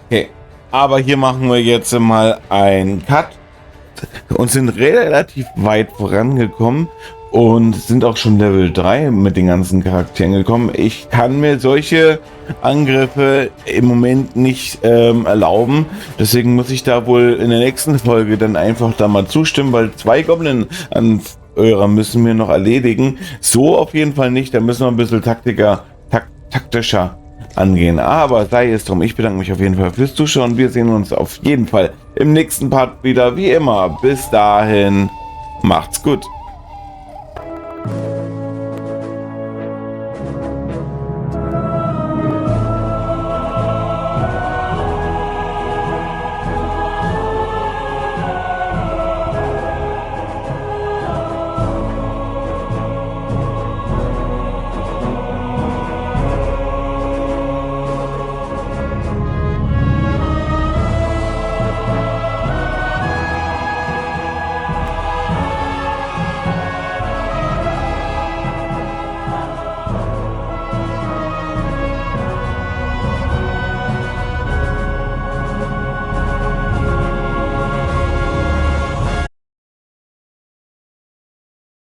Speaker 1: Okay. Aber hier machen wir jetzt mal einen Cut und sind relativ weit vorangekommen und sind auch schon Level 3 mit den ganzen Charakteren gekommen. Ich kann mir solche Angriffe im Moment nicht erlauben. Deswegen muss ich da wohl in der nächsten Folge dann einfach da mal zustimmen, weil 2 Goblin-Anführer müssen wir noch erledigen. So auf jeden Fall nicht. Da müssen wir ein bisschen taktischer angehen. Aber sei es drum. Ich bedanke mich auf jeden Fall fürs Zuschauen. Wir sehen uns auf jeden Fall im nächsten Part wieder. Wie immer. Bis dahin. Macht's gut.